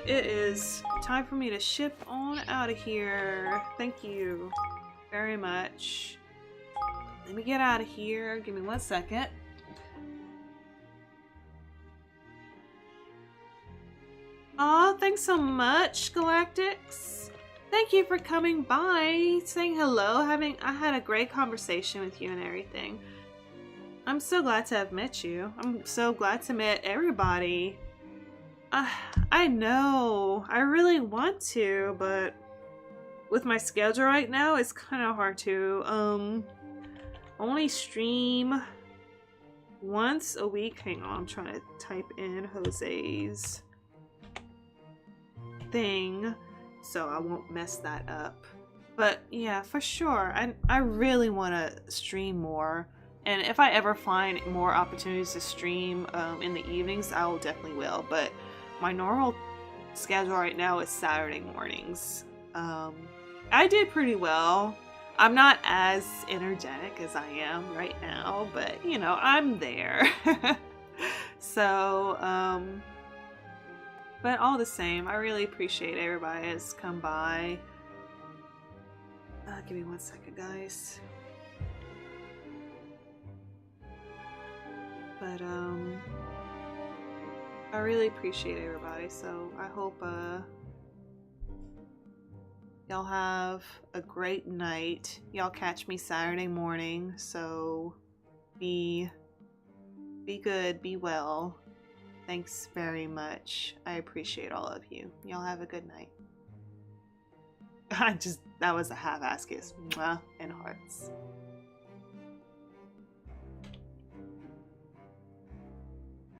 Speaker 1: it is time for me to ship on out of here. Thank you very much. Let me get out of here. Give me 1 second. Aw, thanks so much, Galactics. Thank you for coming by, saying hello, I had a great conversation with you and everything. I'm so glad to have met you. I'm so glad to meet everybody. I know, I really want to, but with my schedule right now, it's kind of hard to, only stream once a week. Hang on, I'm trying to type in Jose's thing so I won't mess that up. But yeah, for sure, I really want to stream more. And if I ever find more opportunities to stream in the evenings, I will definitely will. But my normal schedule right now is Saturday mornings. I did pretty well. I'm not as energetic as I am right now, but you know, I'm there. So, but all the same, I really appreciate everybody that's come by. Give me 1 second, guys. But I really appreciate everybody, so I hope y'all have a great night. Y'all catch me Saturday morning, so be good, be well. Thanks very much. I appreciate all of you. Y'all have a good night. That was a half-ass kiss. Mwah, and hearts.